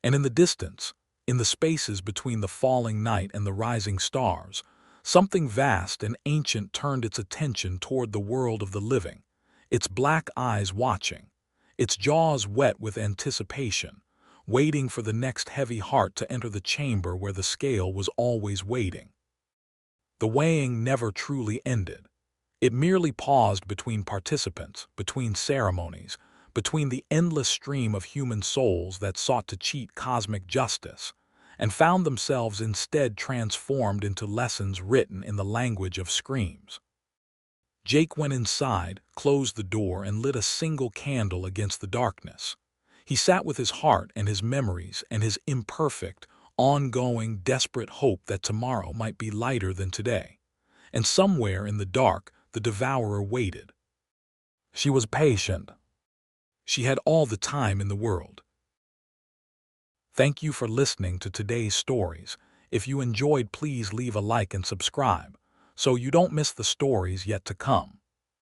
Speaker 1: And in the distance, in the spaces between the falling night and the rising stars, something vast and ancient turned its attention toward the world of the living, its black eyes watching, its jaws wet with anticipation, waiting for the next heavy heart to enter the chamber where the scale was always waiting. The weighing never truly ended. It merely paused between participants, between ceremonies, between the endless stream of human souls that sought to cheat cosmic justice, and found themselves instead transformed into lessons written in the language of screams. Jake went inside, closed the door, and lit a single candle against the darkness. He sat with his heart and his memories and his imperfect, ongoing, desperate hope that tomorrow might be lighter than today. And somewhere in the dark, the devourer waited. She was patient. She had all the time in the world. Thank you for listening to today's stories. If you enjoyed, please leave a like and subscribe, so you don't miss the stories yet to come.